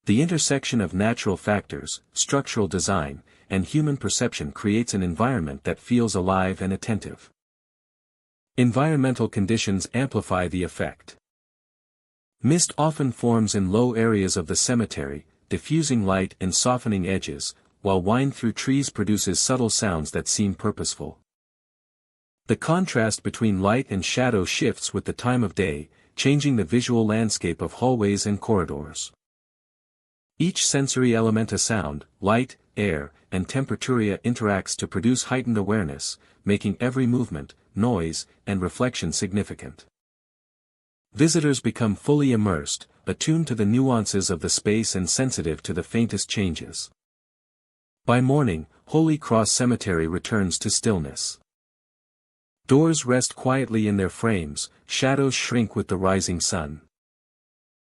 [SPEAKER 1] The intersection of natural factors, structural design, and human perception creates an environment that feels alive and attentive. Environmental conditions amplify the effect. Mist often forms in low areas of the cemetery, diffusing light and softening edges, while wind through trees produces subtle sounds that seem purposeful. The contrast between light and shadow shifts with the time of day, changing the visual landscape of hallways and corridors. Each sensory element of sound, light, air, and temperature interacts to produce heightened awareness, making every movement, noise, and reflection significant. Visitors become fully immersed, attuned to the nuances of the space and sensitive to the faintest changes. By morning, Holy Cross Cemetery returns to stillness. Doors rest quietly in their frames, shadows shrink with the rising sun.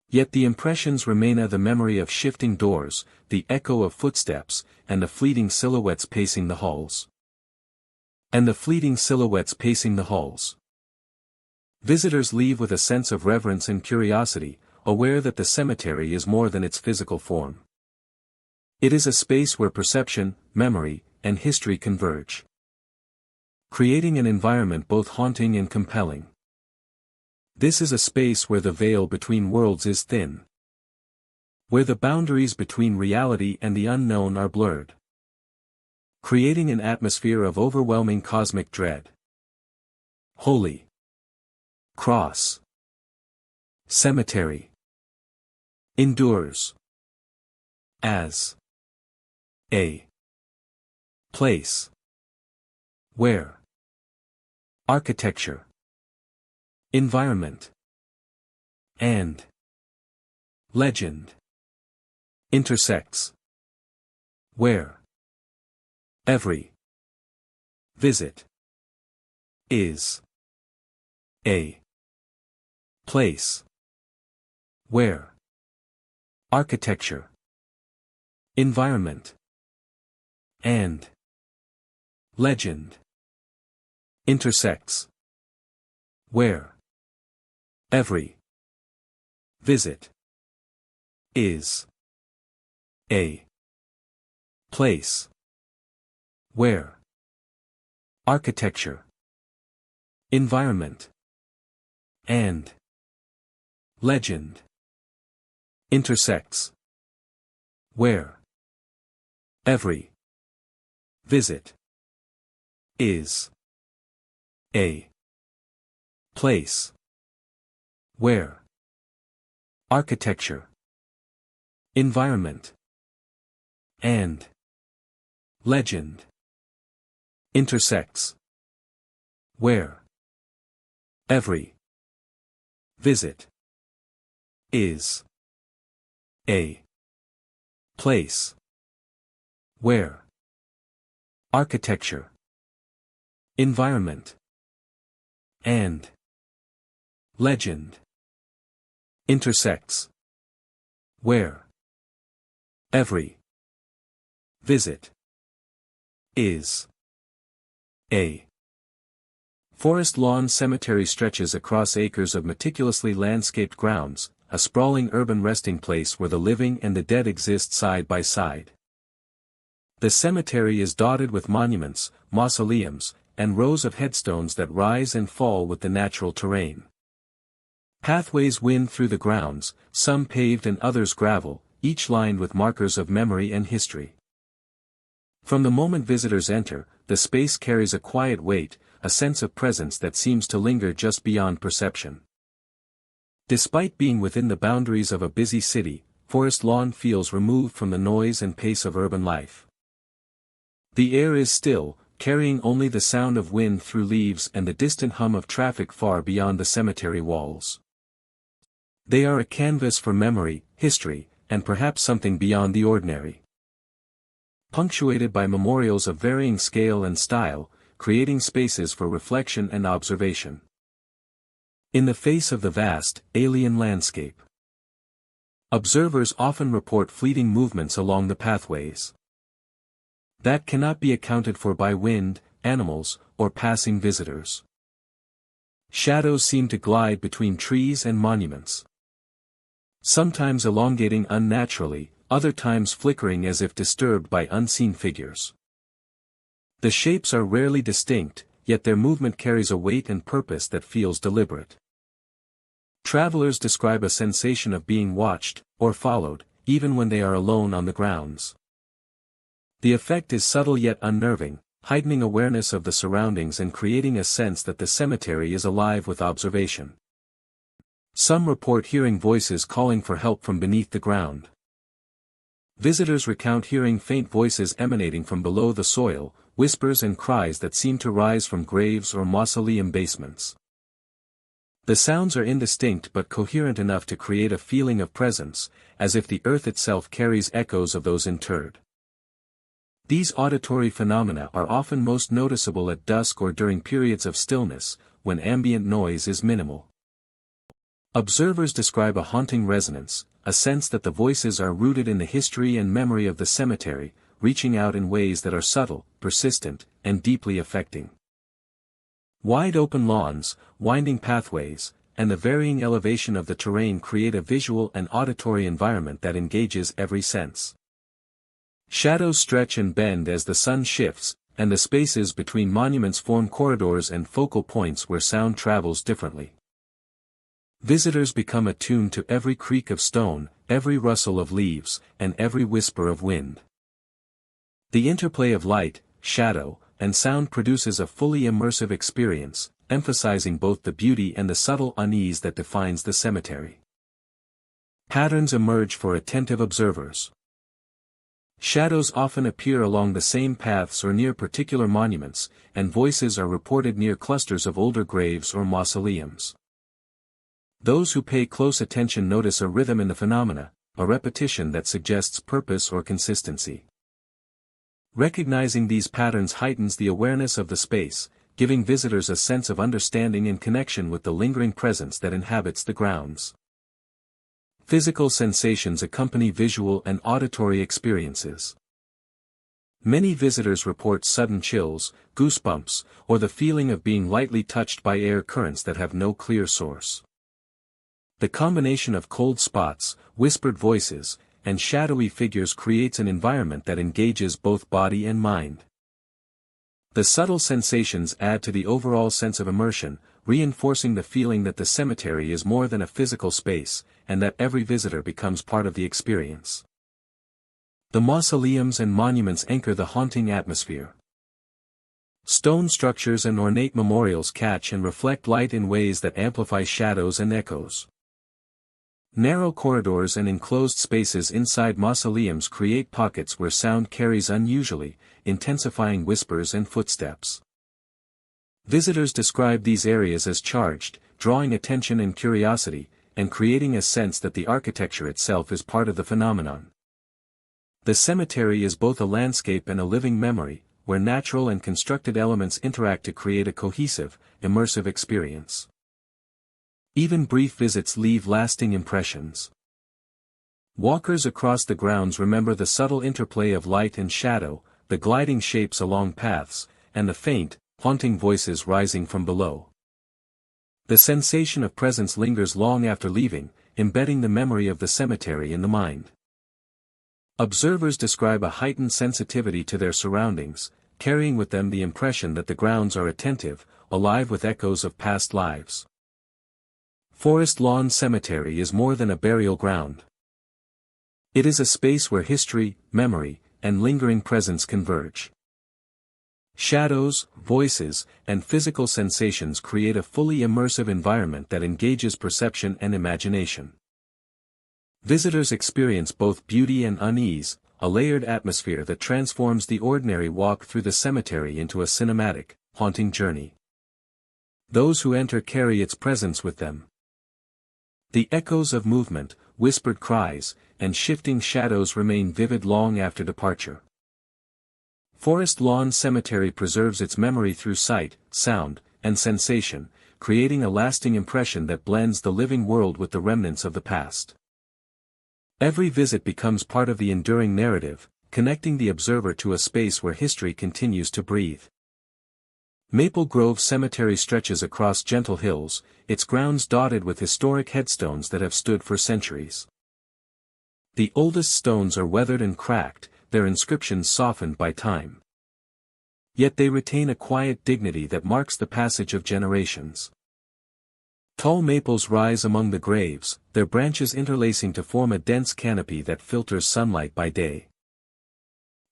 [SPEAKER 1] Yet the impressions remain of the memory of shifting doors, the echo of footsteps, and the fleeting silhouettes pacing the halls. Visitors leave with a sense of reverence and curiosity, aware that the cemetery is more than its physical form. It is a space where perception, memory, and history converge, creating an environment both haunting and compelling. This is a space where the veil between worlds is thin, where the boundaries between reality and the unknown are blurred, creating an atmosphere of overwhelming cosmic dread. Holy Cross Cemetery endures as a place where architecture, environment, and legend intersects, where every visit is a place where architecture, environment, and legend intersects, where every visit is a place where architecture, environment, and legend intersects, where every visit is a place where architecture, environment, and legend intersects, where every visit is a place where architecture, environment, and legend intersects, where every visit is a forest lawn. Cemetery stretches across acres of meticulously landscaped grounds, a sprawling urban resting place where the living and the dead exist side by side. The cemetery is dotted with monuments, mausoleums, and rows of headstones that rise and fall with the natural terrain. Pathways wind through the grounds, some paved and others gravel, each lined with markers of memory and history. From the moment visitors enter, the space carries a quiet weight, a sense of presence that seems to linger just beyond perception. Despite being within the boundaries of a busy city, Forest Lawn feels removed from the noise and pace of urban life. The air is still, carrying only the sound of wind through leaves and the distant hum of traffic far beyond the cemetery walls. They are a canvas for memory, history, and perhaps something beyond the ordinary. Punctuated by memorials of varying scale and style, creating spaces for reflection and observation. In the face of the vast, alien landscape, observers often report fleeting movements along the pathways that cannot be accounted for by wind, animals, or passing visitors. Shadows seem to glide between trees and monuments, sometimes elongating unnaturally, other times flickering as if disturbed by unseen figures. The shapes are rarely distinct, yet their movement carries a weight and purpose that feels deliberate. Travelers describe a sensation of being watched, or followed, even when they are alone on the grounds. The effect is subtle yet unnerving, heightening awareness of the surroundings and creating a sense that the cemetery is alive with observation. Some report hearing voices calling for help from beneath the ground. Visitors recount hearing faint voices emanating from below the soil, whispers and cries that seem to rise from graves or mausoleum basements. The sounds are indistinct but coherent enough to create a feeling of presence, as if the earth itself carries echoes of those interred. These auditory phenomena are often most noticeable at dusk or during periods of stillness, when ambient noise is minimal. Observers describe a haunting resonance, a sense that the voices are rooted in the history and memory of the cemetery, reaching out in ways that are subtle, persistent, and deeply affecting. Wide open lawns, winding pathways, and the varying elevation of the terrain create a visual and auditory environment that engages every sense. Shadows stretch and bend as the sun shifts, and the spaces between monuments form corridors and focal points where sound travels differently. Visitors become attuned to every creak of stone, every rustle of leaves, and every whisper of wind. The interplay of light, shadow, and sound produces a fully immersive experience, emphasizing both the beauty and the subtle unease that defines the cemetery. Patterns emerge for attentive observers. Shadows often appear along the same paths or near particular monuments, and voices are reported near clusters of older graves or mausoleums. Those who pay close attention notice a rhythm in the phenomena, a repetition that suggests purpose or consistency. Recognizing these patterns heightens the awareness of the space, giving visitors a sense of understanding and connection with the lingering presence that inhabits the grounds. Physical sensations accompany visual and auditory experiences. Many visitors report sudden chills, goosebumps, or the feeling of being lightly touched by air currents that have no clear source. The combination of cold spots, whispered voices, and shadowy figures creates an environment that engages both body and mind. The subtle sensations add to the overall sense of immersion, reinforcing the feeling that the cemetery is more than a physical space, and that every visitor becomes part of the experience. The mausoleums and monuments anchor the haunting atmosphere. Stone structures and ornate memorials catch and reflect light in ways that amplify shadows and echoes. Narrow corridors and enclosed spaces inside mausoleums create pockets where sound carries unusually, intensifying whispers and footsteps. Visitors describe these areas as charged, drawing attention and curiosity, and creating a sense that the architecture itself is part of the phenomenon. The cemetery is both a landscape and a living memory, where natural and constructed elements interact to create a cohesive, immersive experience. Even brief visits leave lasting impressions. Walkers across the grounds remember the subtle interplay of light and shadow, the gliding shapes along paths, and the faint, haunting voices rising from below. The sensation of presence lingers long after leaving, embedding the memory of the cemetery in the mind. Observers describe a heightened sensitivity to their surroundings, carrying with them the impression that the grounds are attentive, alive with echoes of past lives. Forest Lawn Cemetery is more than a burial ground. It is a space where history, memory, and lingering presence converge. Shadows, voices, and physical sensations create a fully immersive environment that engages perception and imagination. Visitors experience both beauty and unease, a layered atmosphere that transforms the ordinary walk through the cemetery into a cinematic, haunting journey. Those who enter carry its presence with them. The echoes of movement, whispered cries, and shifting shadows remain vivid long after departure. Forest Lawn Cemetery preserves its memory through sight, sound, and sensation, creating a lasting impression that blends the living world with the remnants of the past. Every visit becomes part of the enduring narrative, connecting the observer to a space where history continues to breathe. Maple Grove Cemetery stretches across gentle hills, its grounds dotted with historic headstones that have stood for centuries. The oldest stones are weathered and cracked, their inscriptions softened by time. Yet they retain a quiet dignity that marks the passage of generations. Tall maples rise among the graves, their branches interlacing to form a dense canopy that filters sunlight by day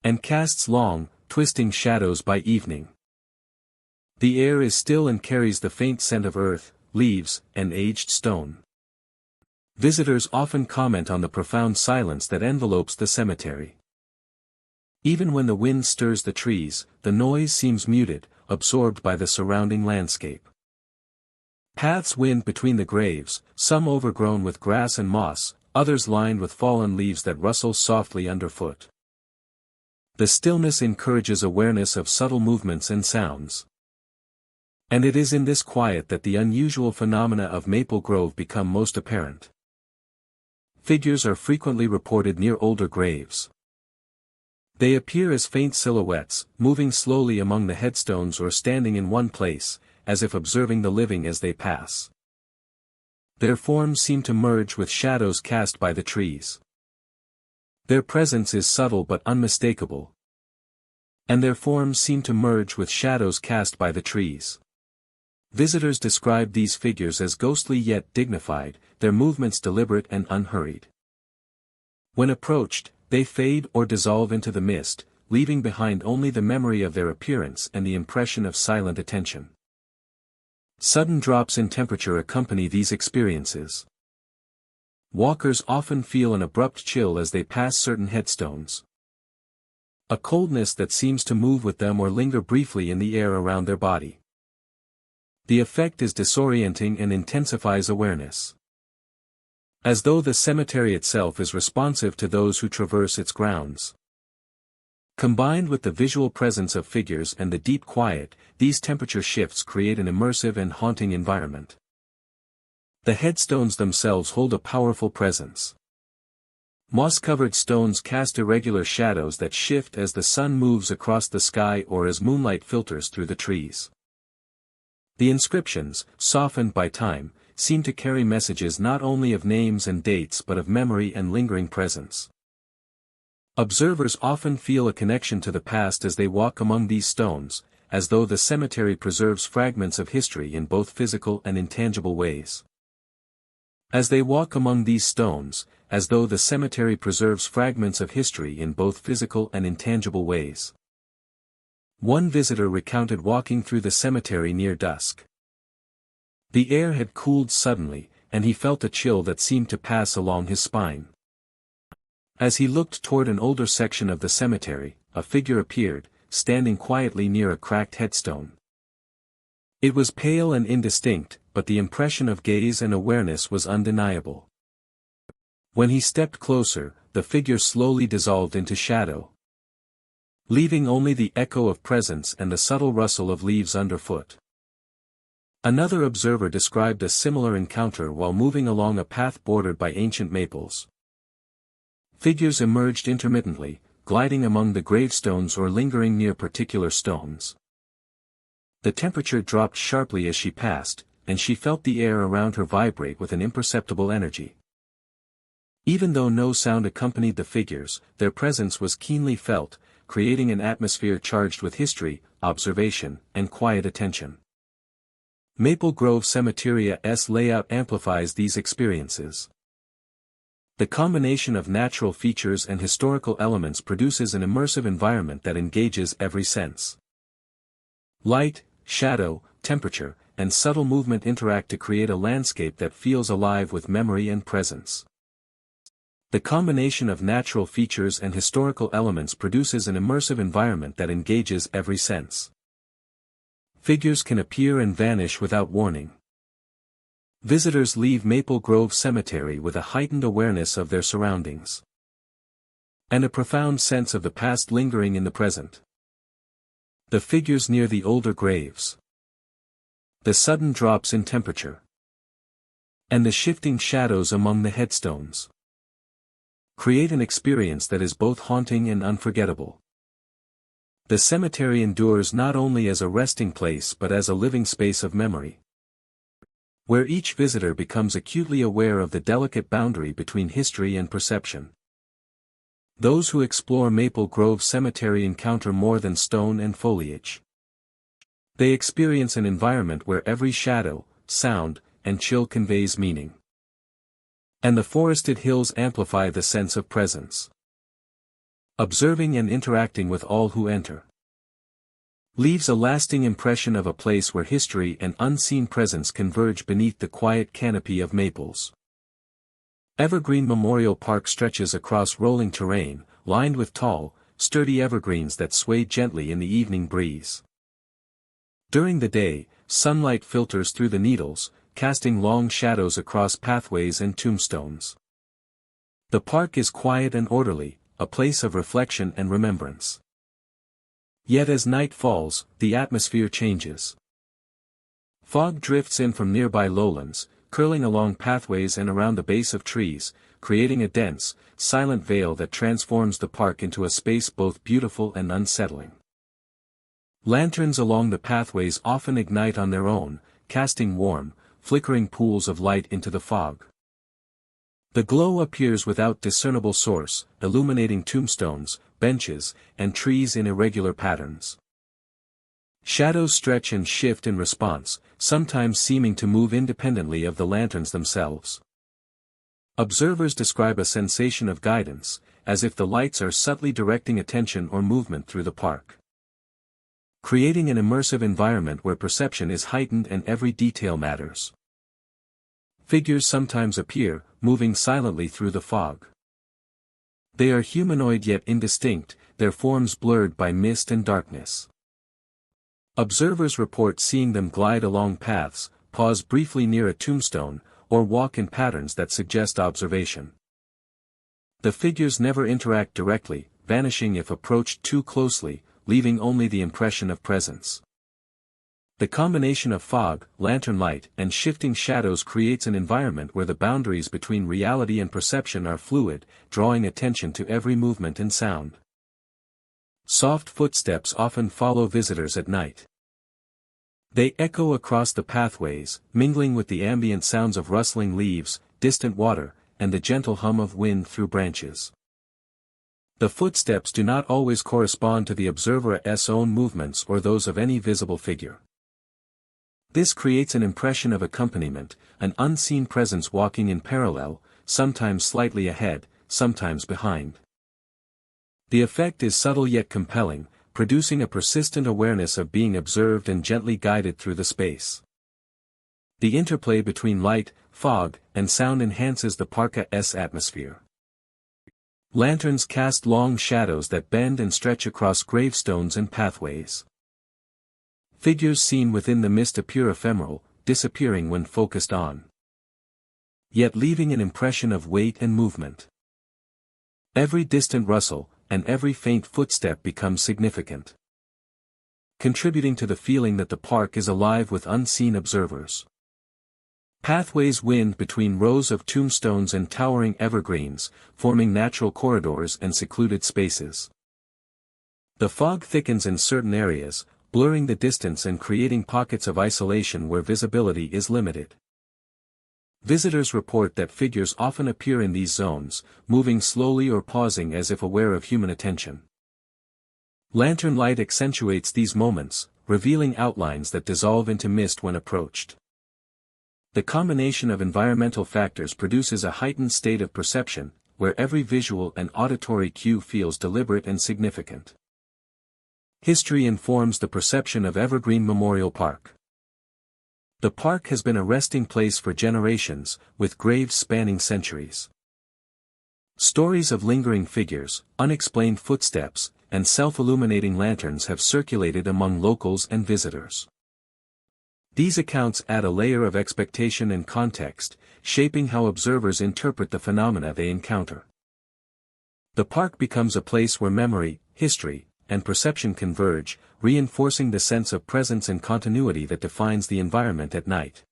[SPEAKER 1] and casts long, twisting shadows by evening. The air is still and carries the faint scent of earth, leaves, and aged stone. Visitors often comment on the profound silence that envelopes the cemetery. Even when the wind stirs the trees, the noise seems muted, absorbed by the surrounding landscape. Paths wind between the graves, some overgrown with grass and moss, others lined with fallen leaves that rustle softly underfoot. The stillness encourages awareness of subtle movements and sounds. And it is in this quiet that the unusual phenomena of Maple Grove become most apparent. Figures are frequently reported near older graves. They appear as faint silhouettes, moving slowly among the headstones or standing in one place, as if observing the living as they pass. Their forms seem to merge with shadows cast by the trees. Their presence is subtle but unmistakable. And their forms seem to merge with shadows cast by the trees. Visitors describe these figures as ghostly yet dignified, their movements deliberate and unhurried. When approached, they fade or dissolve into the mist, leaving behind only the memory of their appearance and the impression of silent attention. Sudden drops in temperature accompany these experiences. Walkers often feel an abrupt chill as they pass certain headstones. A coldness that seems to move with them or linger briefly in the air around their body. The effect is disorienting and intensifies awareness. As though the cemetery itself is responsive to those who traverse its grounds. Combined with the visual presence of figures and the deep quiet, these temperature shifts create an immersive and haunting environment. The headstones themselves hold a powerful presence. Moss-covered stones cast irregular shadows that shift as the sun moves across the sky or as moonlight filters through the trees. The inscriptions, softened by time, seem to carry messages not only of names and dates but of memory and lingering presence. Observers often feel a connection to the past as they walk among these stones, as though the cemetery preserves fragments of history in both physical and intangible ways. As they walk among these stones, as though the cemetery preserves fragments of history in both physical and intangible ways. One visitor recounted walking through the cemetery near dusk. The air had cooled suddenly, and he felt a chill that seemed to pass along his spine. As he looked toward an older section of the cemetery, a figure appeared, standing quietly near a cracked headstone. It was pale and indistinct, but the impression of gaze and awareness was undeniable. When he stepped closer, the figure slowly dissolved into shadow, leaving only the echo of presence and the subtle rustle of leaves underfoot. Another observer described a similar encounter while moving along a path bordered by ancient maples. Figures emerged intermittently, gliding among the gravestones or lingering near particular stones. The temperature dropped sharply as she passed, and she felt the air around her vibrate with an imperceptible energy. Even though no sound accompanied the figures, their presence was keenly felt, creating an atmosphere charged with history, observation, and quiet attention. Maple Grove Cemetery's layout amplifies these experiences. The combination of natural features and historical elements produces an immersive environment that engages every sense. Light, shadow, temperature, and subtle movement interact to create a landscape that feels alive with memory and presence. The combination of natural features and historical elements produces an immersive environment that engages every sense. Figures can appear and vanish without warning. Visitors leave Maple Grove Cemetery with a heightened awareness of their surroundings, and a profound sense of the past lingering in the present. The figures near the older graves, the sudden drops in temperature, and the shifting shadows among the headstones create an experience that is both haunting and unforgettable. The cemetery endures not only as a resting place but as a living space of memory, where each visitor becomes acutely aware of the delicate boundary between history and perception. Those who explore Maple Grove Cemetery encounter more than stone and foliage. They experience an environment where every shadow, sound, and chill conveys meaning. And the forested hills amplify the sense of presence. Observing and interacting with all who enter leaves a lasting impression of a place where history and unseen presence converge beneath the quiet canopy of maples. Evergreen Memorial Park stretches across rolling terrain, lined with tall, sturdy evergreens that sway gently in the evening breeze. During the day, sunlight filters through the needles, casting long shadows across pathways and tombstones. The park is quiet and orderly, a place of reflection and remembrance. Yet as night falls, the atmosphere changes. Fog drifts in from nearby lowlands, curling along pathways and around the base of trees, creating a dense, silent veil that transforms the park into a space both beautiful and unsettling. Lanterns along the pathways often ignite on their own, casting warm, flickering pools of light into the fog. The glow appears without discernible source, illuminating tombstones, benches, and trees in irregular patterns. Shadows stretch and shift in response, sometimes seeming to move independently of the lanterns themselves. Observers describe a sensation of guidance, as if the lights are subtly directing attention or movement through the park, creating an immersive environment where perception is heightened and every detail matters. Figures sometimes appear, moving silently through the fog. They are humanoid yet indistinct, their forms blurred by mist and darkness. Observers report seeing them glide along paths, pause briefly near a tombstone, or walk in patterns that suggest observation. The figures never interact directly, vanishing if approached too closely, leaving only the impression of presence. The combination of fog, lantern light, and shifting shadows creates an environment where the boundaries between reality and perception are fluid, drawing attention to every movement and sound. Soft footsteps often follow visitors at night. They echo across the pathways, mingling with the ambient sounds of rustling leaves, distant water, and the gentle hum of wind through branches. The footsteps do not always correspond to the observer's own movements or those of any visible figure. This creates an impression of accompaniment, an unseen presence walking in parallel, sometimes slightly ahead, sometimes behind. The effect is subtle yet compelling, producing a persistent awareness of being observed and gently guided through the space. The interplay between light, fog, and sound enhances the park's atmosphere. Lanterns cast long shadows that bend and stretch across gravestones and pathways. Figures seen within the mist appear ephemeral, disappearing when focused on, yet leaving an impression of weight and movement. Every distant rustle, and every faint footstep becomes significant, contributing to the feeling that the park is alive with unseen observers. Pathways wind between rows of tombstones and towering evergreens, forming natural corridors and secluded spaces. The fog thickens in certain areas, blurring the distance and creating pockets of isolation where visibility is limited. Visitors report that figures often appear in these zones, moving slowly or pausing as if aware of human attention. Lantern light accentuates these moments, revealing outlines that dissolve into mist when approached. The combination of environmental factors produces a heightened state of perception, where every visual and auditory cue feels deliberate and significant. History informs the perception of Evergreen Memorial Park. The park has been a resting place for generations, with graves spanning centuries. Stories of lingering figures, unexplained footsteps, and self-illuminating lanterns have circulated among locals and visitors. These accounts add a layer of expectation and context, shaping how observers interpret the phenomena they encounter. The park becomes a place where memory, history, and perception converge, reinforcing the sense of presence and continuity that defines the environment at night.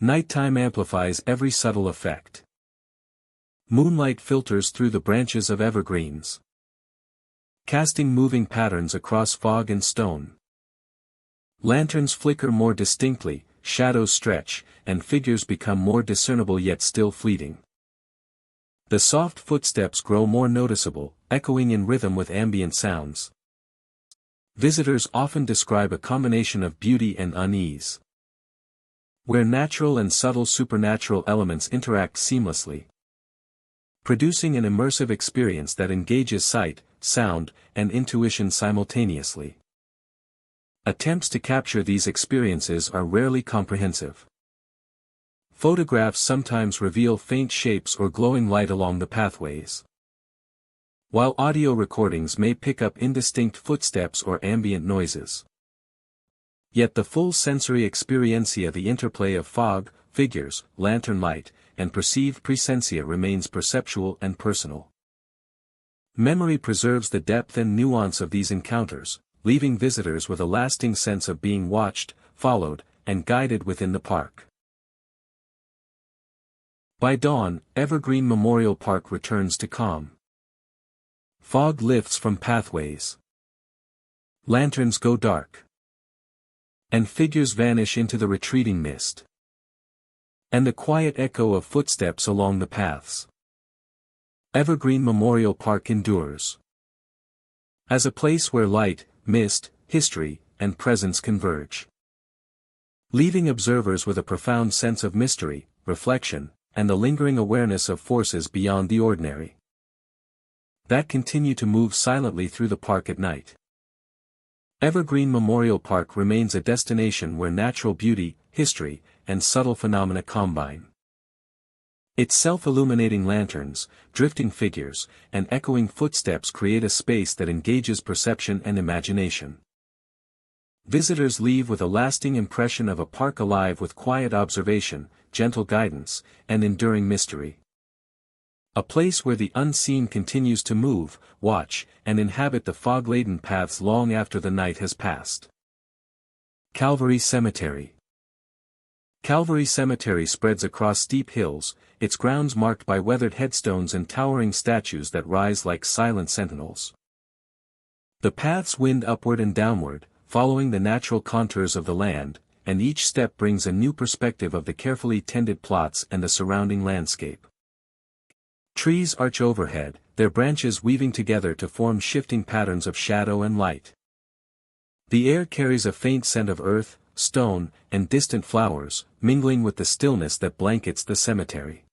[SPEAKER 1] Nighttime amplifies every subtle effect. Moonlight filters through the branches of evergreens, casting moving patterns across fog and stone. Lanterns flicker more distinctly, shadows stretch, and figures become more discernible yet still fleeting. The soft footsteps grow more noticeable, echoing in rhythm with ambient sounds. Visitors often describe a combination of beauty and unease, where natural and subtle supernatural elements interact seamlessly, producing an immersive experience that engages sight, sound, and intuition simultaneously. Attempts to capture these experiences are rarely comprehensive. Photographs sometimes reveal faint shapes or glowing light along the pathways, while audio recordings may pick up indistinct footsteps or ambient noises. Yet the full sensory experiencia, the interplay of fog, figures, lantern light, and perceived presencia remains perceptual and personal. Memory preserves the depth and nuance of these encounters, leaving visitors with a lasting sense of being watched, followed, and guided within the park. By dawn, Evergreen Memorial Park returns to calm. Fog lifts from pathways. Lanterns go dark, and figures vanish into the retreating mist. And the quiet echo of footsteps along the paths. Evergreen Memorial Park endures as a place where light, mist, history, and presence converge, leaving observers with a profound sense of mystery, reflection, and the lingering awareness of forces beyond the ordinary that continue to move silently through the park at night. Evergreen Memorial Park remains a destination where natural beauty, history, and subtle phenomena combine. Its self-illuminating lanterns, drifting figures, and echoing footsteps create a space that engages perception and imagination. Visitors leave with a lasting impression of a park alive with quiet observation, gentle guidance, and enduring mystery. A place where the unseen continues to move, watch, and inhabit the fog-laden paths long after the night has passed. Calvary Cemetery. Calvary Cemetery spreads across steep hills, its grounds marked by weathered headstones and towering statues that rise like silent sentinels. The paths wind upward and downward, following the natural contours of the land, and each step brings a new perspective of the carefully tended plots and the surrounding landscape. Trees arch overhead, their branches weaving together to form shifting patterns of shadow and light. The air carries a faint scent of earth, stone, and distant flowers, mingling with the stillness that blankets the cemetery.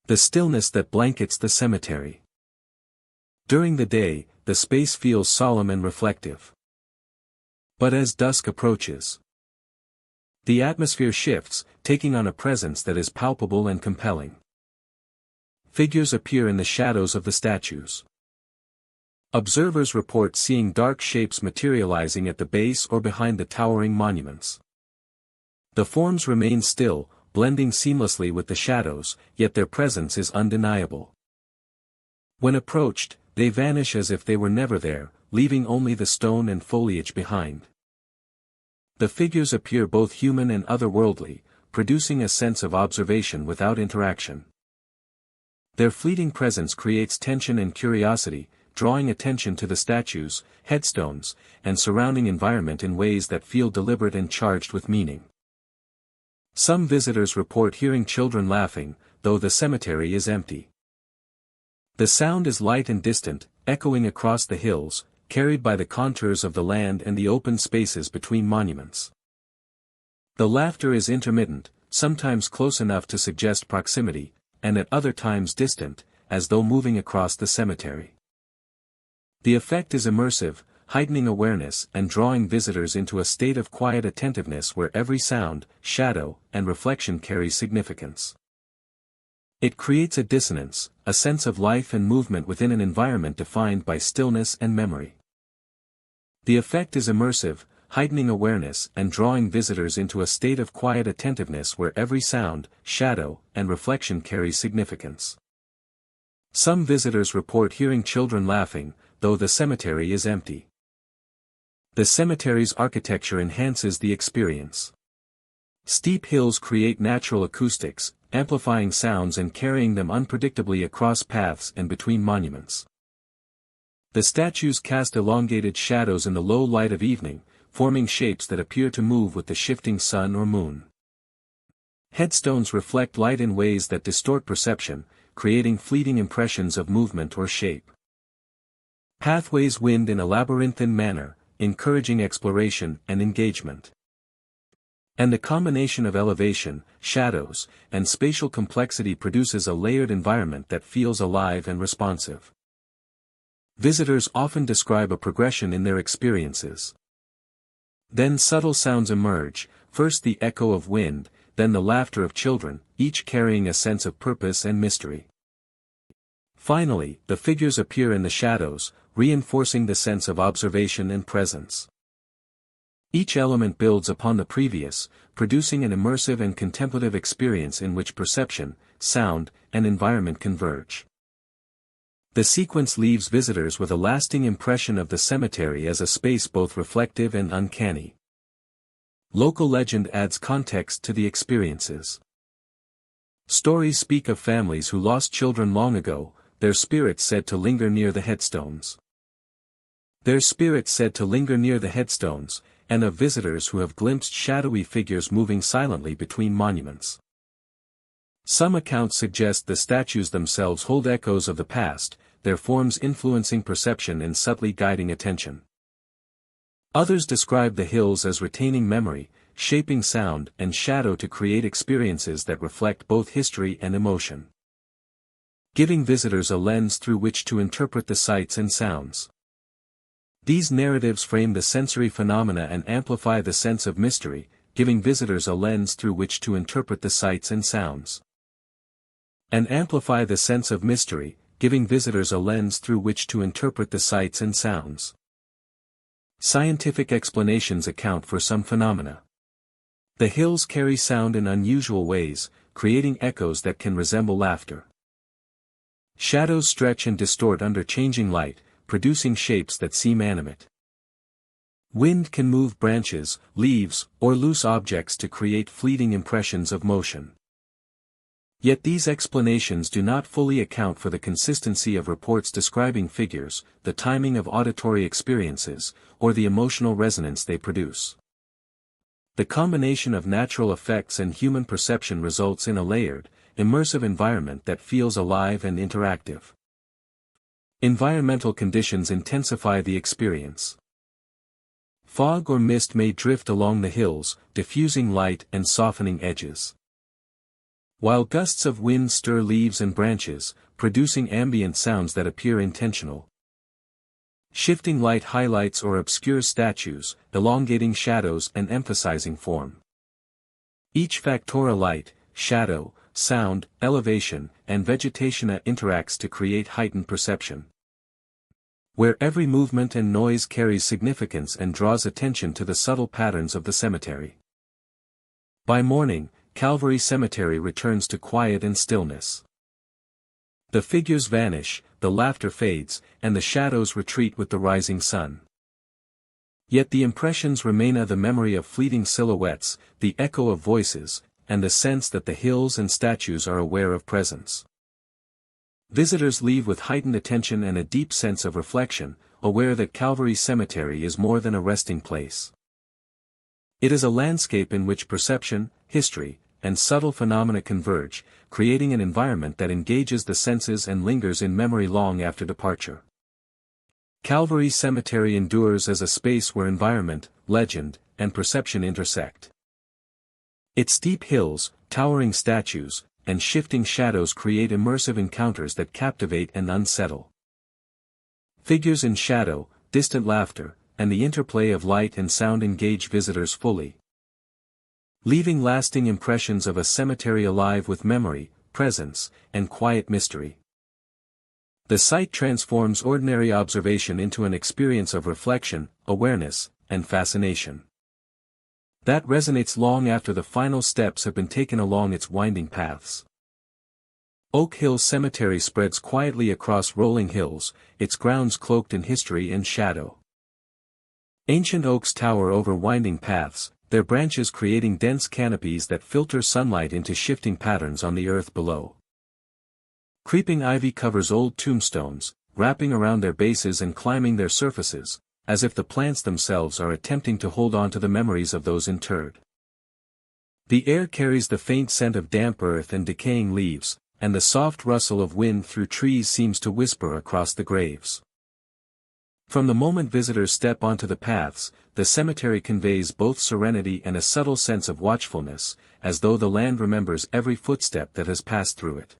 [SPEAKER 1] The stillness that blankets the cemetery. During the day, the space feels solemn and reflective. But as dusk approaches, the atmosphere shifts, taking on a presence that is palpable and compelling. Figures appear in the shadows of the statues. Observers report seeing dark shapes materializing at the base or behind the towering monuments. The forms remain still, blending seamlessly with the shadows, yet their presence is undeniable. When approached, they vanish as if they were never there, leaving only the stone and foliage behind. The figures appear both human and otherworldly, producing a sense of observation without interaction. Their fleeting presence creates tension and curiosity, drawing attention to the statues, headstones, and surrounding environment in ways that feel deliberate and charged with meaning. Some visitors report hearing children laughing, though the cemetery is empty. The sound is light and distant, echoing across the hills, carried by the contours of the land and the open spaces between monuments. The laughter is intermittent, sometimes close enough to suggest proximity, and at other times distant, as though moving across the cemetery. The effect is immersive, heightening awareness and drawing visitors into a state of quiet attentiveness where every sound, shadow, and reflection carries significance. It creates a dissonance, a sense of life and movement within an environment defined by stillness and memory. The effect is immersive, heightening awareness and drawing visitors into a state of quiet attentiveness where every sound, shadow, and reflection carries significance. Some visitors report hearing children laughing, though the cemetery is empty. The cemetery's architecture enhances the experience. Steep hills create natural acoustics, amplifying sounds and carrying them unpredictably across paths and between monuments. The statues cast elongated shadows in the low light of evening, forming shapes that appear to move with the shifting sun or moon. Headstones reflect light in ways that distort perception, creating fleeting impressions of movement or shape. Pathways wind in a labyrinthine manner, encouraging exploration and engagement. And the combination of elevation, shadows, and spatial complexity produces a layered environment that feels alive and responsive. Visitors often describe a progression in their experiences. Then subtle sounds emerge, first the echo of wind, then the laughter of children, each carrying a sense of purpose and mystery. Finally, the figures appear in the shadows, reinforcing the sense of observation and presence. Each element builds upon the previous, producing an immersive and contemplative experience in which perception, sound, and environment converge. The sequence leaves visitors with a lasting impression of the cemetery as a space both reflective and uncanny. Local legend adds context to the experiences. Stories speak of families who lost children long ago, their spirits said to linger near the headstones. And of visitors who have glimpsed shadowy figures moving silently between monuments. Some accounts suggest the statues themselves hold echoes of the past, their forms influencing perception and subtly guiding attention. Others describe the hills as retaining memory, shaping sound and shadow to create experiences that reflect both history and emotion, giving visitors a lens through which to interpret the sights and sounds. These narratives frame the sensory phenomena and amplify the sense of mystery, giving visitors a lens through which to interpret the sights and sounds. Scientific explanations account for some phenomena. The hills carry sound in unusual ways, creating echoes that can resemble laughter. Shadows stretch and distort under changing light, producing shapes that seem animate. Wind can move branches, leaves, or loose objects to create fleeting impressions of motion. Yet these explanations do not fully account for the consistency of reports describing figures, the timing of auditory experiences, or the emotional resonance they produce. The combination of natural effects and human perception results in a layered, immersive environment that feels alive and interactive. Environmental conditions intensify the experience. Fog or mist may drift along the hills, diffusing light and softening edges. While gusts of wind stir leaves and branches, producing ambient sounds that appear intentional. Shifting light highlights or obscures statues, elongating shadows and emphasizing form. Each factor, light, shadow, sound, elevation, and vegetation interacts to create heightened perception. Where every movement and noise carries significance and draws attention to the subtle patterns of the cemetery. By morning, Calvary Cemetery returns to quiet and stillness. The figures vanish, the laughter fades, and the shadows retreat with the rising sun. Yet the impressions remain, the memory of fleeting silhouettes, the echo of voices, and the sense that the hills and statues are aware of presence. Visitors leave with heightened attention and a deep sense of reflection, aware that Calvary Cemetery is more than a resting place. It is a landscape in which perception, history, and subtle phenomena converge, creating an environment that engages the senses and lingers in memory long after departure. Calvary Cemetery endures as a space where environment, legend, and perception intersect. Its steep hills, towering statues, and shifting shadows create immersive encounters that captivate and unsettle. Figures in shadow, distant laughter, and the interplay of light and sound engage visitors fully, leaving lasting impressions of a cemetery alive with memory, presence, and quiet mystery. The site transforms ordinary observation into an experience of reflection, awareness, and fascination that resonates long after the final steps have been taken along its winding paths. Oak Hill Cemetery spreads quietly across rolling hills, its grounds cloaked in history and shadow. Ancient oaks tower over winding paths, their branches creating dense canopies that filter sunlight into shifting patterns on the earth below. Creeping ivy covers old tombstones, wrapping around their bases and climbing their surfaces, as if the plants themselves are attempting to hold on to the memories of those interred. The air carries the faint scent of damp earth and decaying leaves, and the soft rustle of wind through trees seems to whisper across the graves. From the moment visitors step onto the paths, the cemetery conveys both serenity and a subtle sense of watchfulness, as though the land remembers every footstep that has passed through it.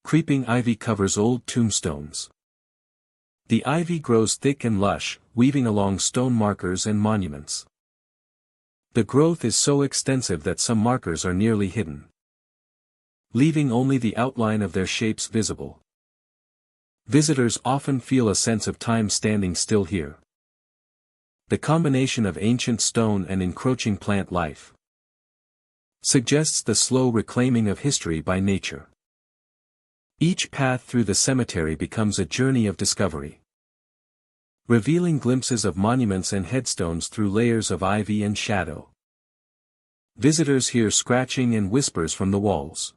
[SPEAKER 1] Creeping ivy covers old tombstones. The ivy grows thick and lush, weaving along stone markers and monuments. The growth is so extensive that some markers are nearly hidden, leaving only the outline of their shapes visible. Visitors often feel a sense of time standing still here. The combination of ancient stone and encroaching plant life suggests the slow reclaiming of history by nature. Each path through the cemetery becomes a journey of discovery, revealing glimpses of monuments and headstones through layers of ivy and shadow. Visitors hear scratching and whispers from the walls.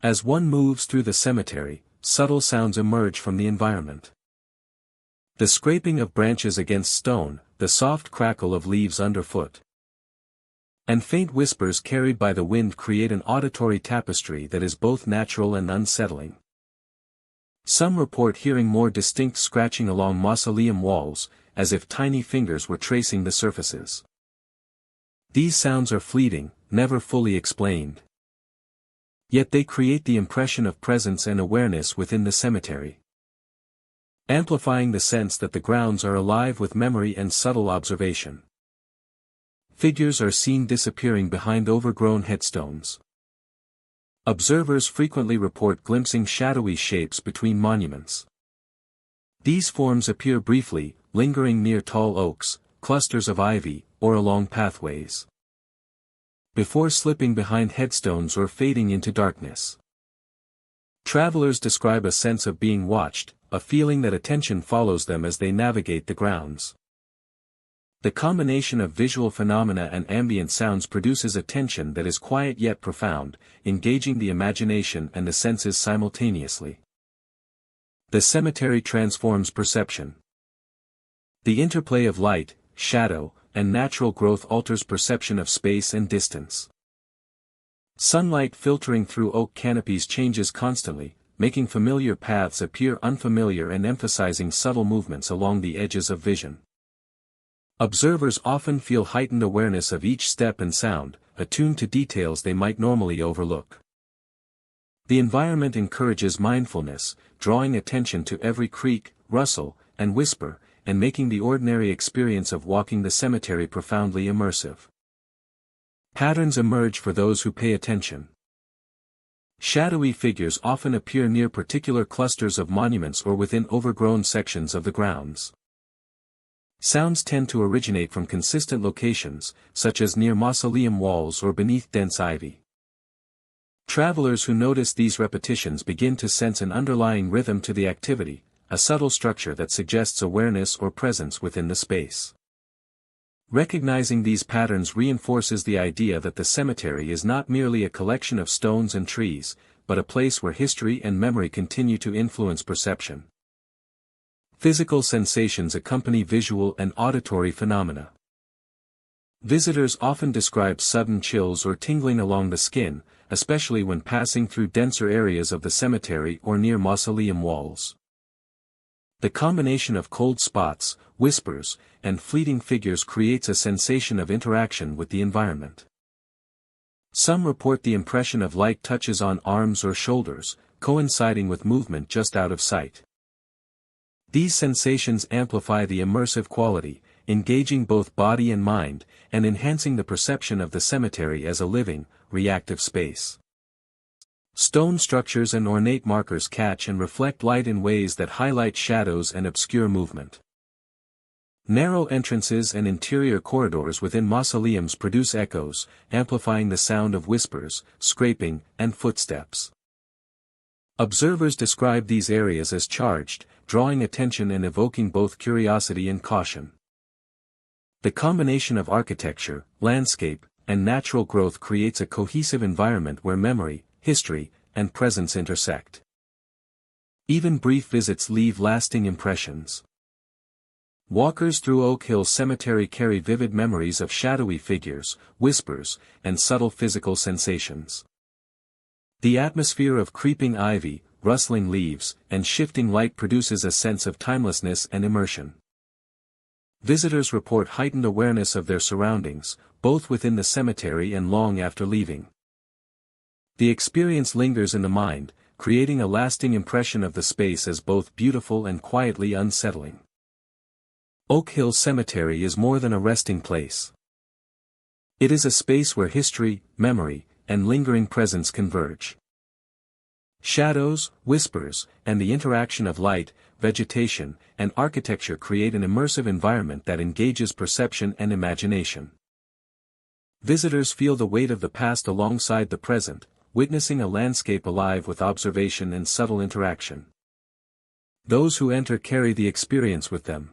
[SPEAKER 1] As one moves through the cemetery, subtle sounds emerge from the environment. The scraping of branches against stone, the soft crackle of leaves underfoot, and faint whispers carried by the wind create an auditory tapestry that is both natural and unsettling. Some report hearing more distinct scratching along mausoleum walls, as if tiny fingers were tracing the surfaces. These sounds are fleeting, never fully explained. Yet they create the impression of presence and awareness within the cemetery, amplifying the sense that the grounds are alive with memory and subtle observation. Figures are seen disappearing behind overgrown headstones. Observers frequently report glimpsing shadowy shapes between monuments. These forms appear briefly, lingering near tall oaks, clusters of ivy, or along pathways, before slipping behind headstones or fading into darkness. Travelers describe a sense of being watched, a feeling that attention follows them as they navigate the grounds. The combination of visual phenomena and ambient sounds produces a tension that is quiet yet profound, engaging the imagination and the senses simultaneously. The cemetery transforms perception. The interplay of light, shadow, and natural growth alters perception of space and distance. Sunlight filtering through oak canopies changes constantly, making familiar paths appear unfamiliar and emphasizing subtle movements along the edges of vision. Observers often feel heightened awareness of each step and sound, attuned to details they might normally overlook. The environment encourages mindfulness, drawing attention to every creak, rustle, and whisper, and making the ordinary experience of walking the cemetery profoundly immersive. Patterns emerge for those who pay attention. Shadowy figures often appear near particular clusters of monuments or within overgrown sections of the grounds. Sounds tend to originate from consistent locations, such as near mausoleum walls or beneath dense ivy. Travelers who notice these repetitions begin to sense an underlying rhythm to the activity, a subtle structure that suggests awareness or presence within the space. Recognizing these patterns reinforces the idea that the cemetery is not merely a collection of stones and trees, but a place where history and memory continue to influence perception. Physical sensations accompany visual and auditory phenomena. Visitors often describe sudden chills or tingling along the skin, especially when passing through denser areas of the cemetery or near mausoleum walls. The combination of cold spots, whispers, and fleeting figures creates a sensation of interaction with the environment. Some report the impression of light touches on arms or shoulders, coinciding with movement just out of sight. These sensations amplify the immersive quality, engaging both body and mind, and enhancing the perception of the cemetery as a living, reactive space. Stone structures and ornate markers catch and reflect light in ways that highlight shadows and obscure movement. Narrow entrances and interior corridors within mausoleums produce echoes, amplifying the sound of whispers, scraping, and footsteps. Observers describe these areas as charged, drawing attention and evoking both curiosity and caution. The combination of architecture, landscape, and natural growth creates a cohesive environment where memory, history, and presence intersect. Even brief visits leave lasting impressions. Walkers through Oak Hill Cemetery carry vivid memories of shadowy figures, whispers, and subtle physical sensations. The atmosphere of creeping ivy, rustling leaves, and shifting light produces a sense of timelessness and immersion. Visitors report heightened awareness of their surroundings, both within the cemetery and long after leaving. The experience lingers in the mind, creating a lasting impression of the space as both beautiful and quietly unsettling. Oak Hill Cemetery is more than a resting place. It is a space where history, memory, and lingering presence converge. Shadows, whispers, and the interaction of light, vegetation, and architecture create an immersive environment that engages perception and imagination. Visitors feel the weight of the past alongside the present, witnessing a landscape alive with observation and subtle interaction. Those who enter carry the experience with them.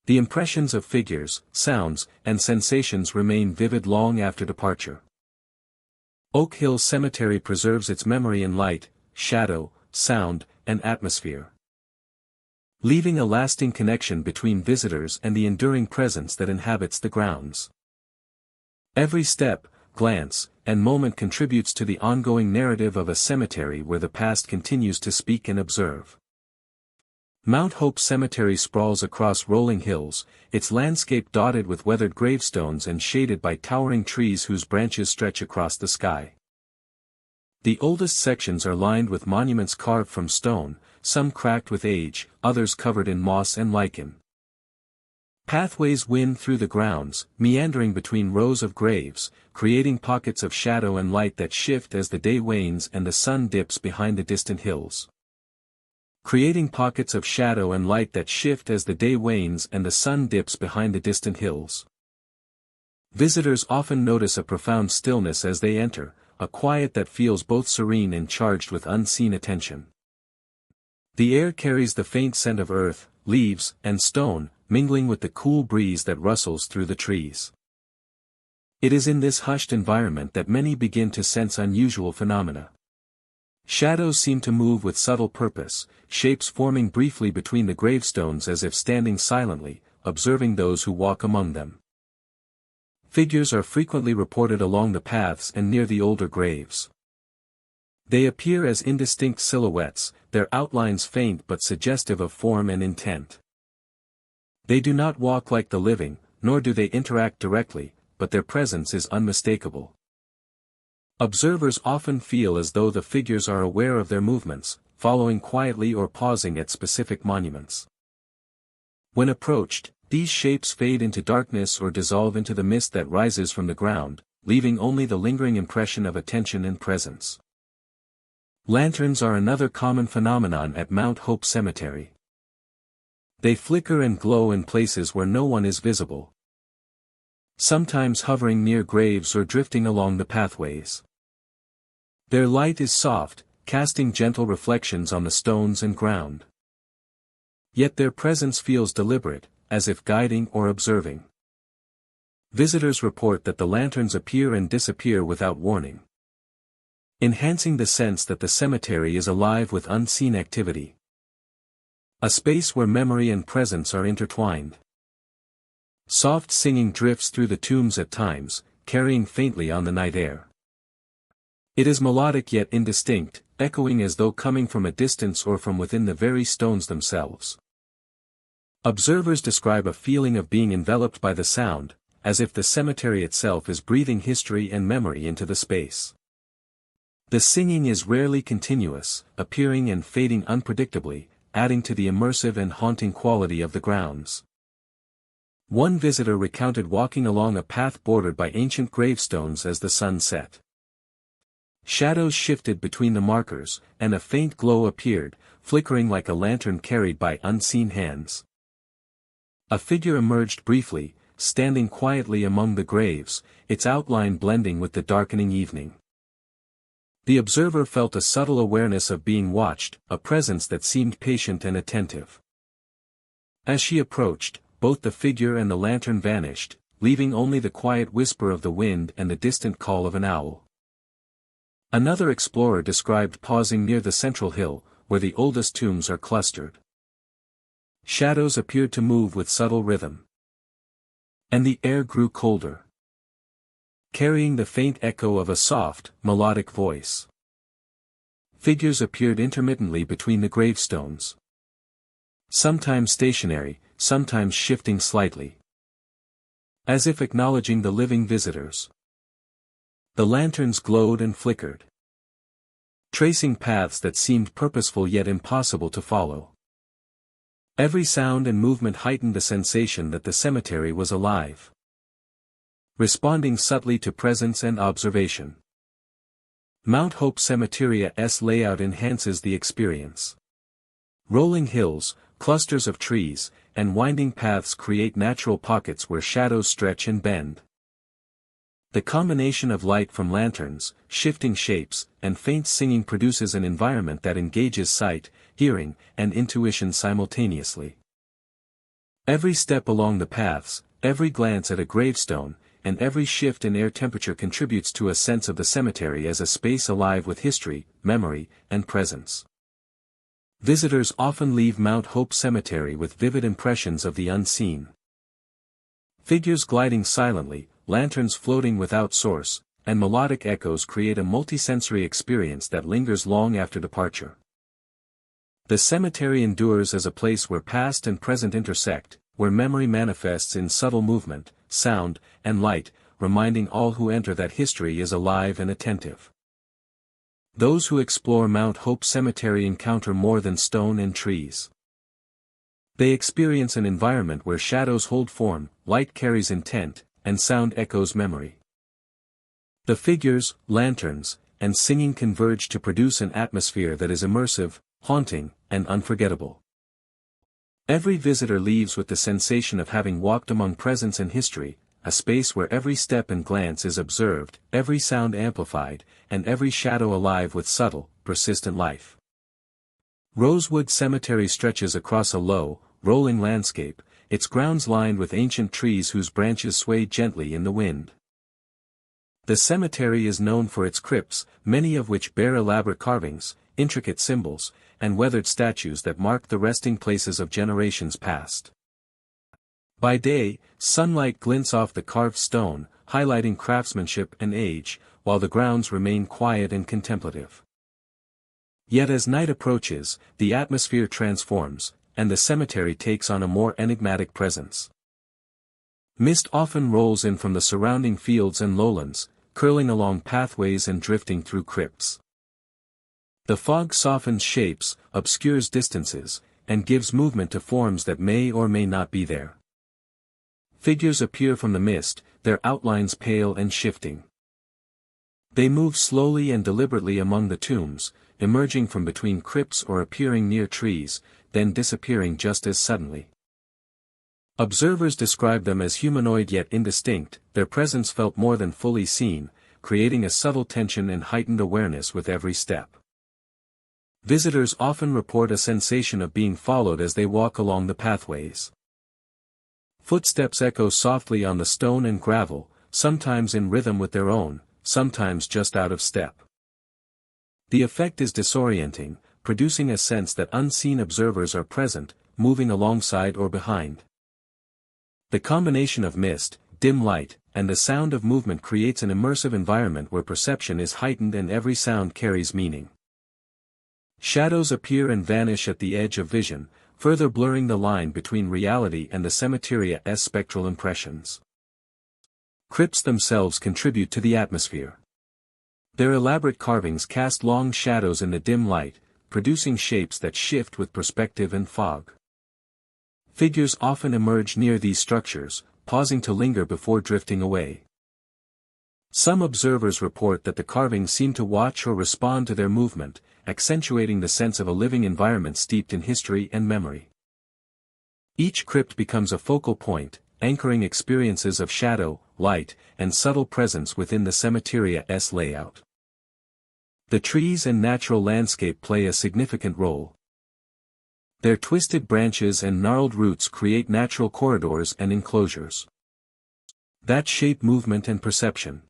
[SPEAKER 1] The impressions of figures, sounds, and sensations remain vivid long after departure. Oak Hill Cemetery preserves its memory in light, shadow, sound, and atmosphere, leaving a lasting connection between visitors and the enduring presence that inhabits the grounds. Every step, glance, and moment contributes to the ongoing narrative of a cemetery where the past continues to speak and observe. Mount Hope Cemetery sprawls across rolling hills, its landscape dotted with weathered gravestones and shaded by towering trees whose branches stretch across the sky. The oldest sections are lined with monuments carved from stone, some cracked with age, others covered in moss and lichen. Pathways wind through the grounds, meandering between rows of graves, creating pockets of shadow and light that shift as the day wanes and the sun dips behind the distant hills. Creating pockets of shadow and light that shift as the day wanes and the sun dips behind the distant hills. Visitors often notice a profound stillness as they enter, a quiet that feels both serene and charged with unseen attention. The air carries the faint scent of earth, leaves, and stone, mingling with the cool breeze that rustles through the trees. It is in this hushed environment that many begin to sense unusual phenomena. Shadows seem to move with subtle purpose, shapes forming briefly between the gravestones as if standing silently, observing those who walk among them. Figures are frequently reported along the paths and near the older graves. They appear as indistinct silhouettes, their outlines faint but suggestive of form and intent. They do not walk like the living, nor do they interact directly, but their presence is unmistakable. Observers often feel as though the figures are aware of their movements, following quietly or pausing at specific monuments. When approached, these shapes fade into darkness or dissolve into the mist that rises from the ground, leaving only the lingering impression of attention and presence. Lanterns are another common phenomenon at Mount Hope Cemetery. They flicker and glow in places where no one is visible, sometimes hovering near graves or drifting along the pathways. Their light is soft, casting gentle reflections on the stones and ground. Yet their presence feels deliberate, as if guiding or observing. Visitors report that the lanterns appear and disappear without warning, enhancing the sense that the cemetery is alive with unseen activity. A space where memory and presence are intertwined. Soft singing drifts through the tombs at times, carrying faintly on the night air. It is melodic yet indistinct, echoing as though coming from a distance or from within the very stones themselves. Observers describe a feeling of being enveloped by the sound, as if the cemetery itself is breathing history and memory into the space. The singing is rarely continuous, appearing and fading unpredictably, adding to the immersive and haunting quality of the grounds. One visitor recounted walking along a path bordered by ancient gravestones as the sun set. Shadows shifted between the markers, and a faint glow appeared, flickering like a lantern carried by unseen hands. A figure emerged briefly, standing quietly among the graves, its outline blending with the darkening evening. The observer felt a subtle awareness of being watched, a presence that seemed patient and attentive. As she approached, both the figure and the lantern vanished, leaving only the quiet whisper of the wind and the distant call of an owl. Another explorer described pausing near the central hill, where the oldest tombs are clustered. Shadows appeared to move with subtle rhythm. And the air grew colder, carrying the faint echo of a soft, melodic voice. Figures appeared intermittently between the gravestones. Sometimes stationary, sometimes shifting slightly, as if acknowledging the living visitors. The lanterns glowed and flickered, tracing paths that seemed purposeful yet impossible to follow. Every sound and movement heightened the sensation that the cemetery was alive, responding subtly to presence and observation. Mount Hope Cemetery's layout enhances the experience. Rolling hills, clusters of trees, and winding paths create natural pockets where shadows stretch and bend. The combination of light from lanterns, shifting shapes, and faint singing produces an environment that engages sight, hearing, and intuition simultaneously. Every step along the paths, every glance at a gravestone, and every shift in air temperature contributes to a sense of the cemetery as a space alive with history, memory, and presence. Visitors often leave Mount Hope Cemetery with vivid impressions of the unseen. Figures gliding silently, lanterns floating without source, and melodic echoes create a multisensory experience that lingers long after departure. The cemetery endures as a place where past and present intersect, where memory manifests in subtle movement, sound, and light, reminding all who enter that history is alive and attentive. Those who explore Mount Hope Cemetery encounter more than stone and trees. They experience an environment where shadows hold form, light carries intent, and sound echoes memory. The figures, lanterns, and singing converge to produce an atmosphere that is immersive, haunting, and unforgettable. Every visitor leaves with the sensation of having walked among presence and history, a space where every step and glance is observed, every sound amplified, and every shadow alive with subtle, persistent life. Rosewood Cemetery stretches across a low, rolling landscape, its grounds lined with ancient trees whose branches sway gently in the wind. The cemetery is known for its crypts, many of which bear elaborate carvings, intricate symbols, and weathered statues that mark the resting places of generations past. By day, sunlight glints off the carved stone, highlighting craftsmanship and age, while the grounds remain quiet and contemplative. Yet as night approaches, the atmosphere transforms, and the cemetery takes on a more enigmatic presence. Mist often rolls in from the surrounding fields and lowlands, curling along pathways and drifting through crypts. The fog softens shapes, obscures distances, and gives movement to forms that may or may not be there. Figures appear from the mist, their outlines pale and shifting. They move slowly and deliberately among the tombs, emerging from between crypts or appearing near trees, then disappearing just as suddenly. Observers describe them as humanoid yet indistinct, their presence felt more than fully seen, creating a subtle tension and heightened awareness with every step. Visitors often report a sensation of being followed as they walk along the pathways. Footsteps echo softly on the stone and gravel, sometimes in rhythm with their own, sometimes just out of step. The effect is disorienting, producing a sense that unseen observers are present, moving alongside or behind. The combination of mist, dim light, and the sound of movement creates an immersive environment where perception is heightened and every sound carries meaning. Shadows appear and vanish at the edge of vision, further blurring the line between reality and the cemetery's spectral impressions. Crypts themselves contribute to the atmosphere. Their elaborate carvings cast long shadows in the dim light, producing shapes that shift with perspective and fog. Figures often emerge near these structures, pausing to linger before drifting away. Some observers report that the carvings seem to watch or respond to their movement, accentuating the sense of a living environment steeped in history and memory. Each crypt becomes a focal point, anchoring experiences of shadow, light, and subtle presence within the cemetery's layout. The trees and natural landscape play a significant role. Their twisted branches and gnarled roots create natural corridors and enclosures that shape movement and perception.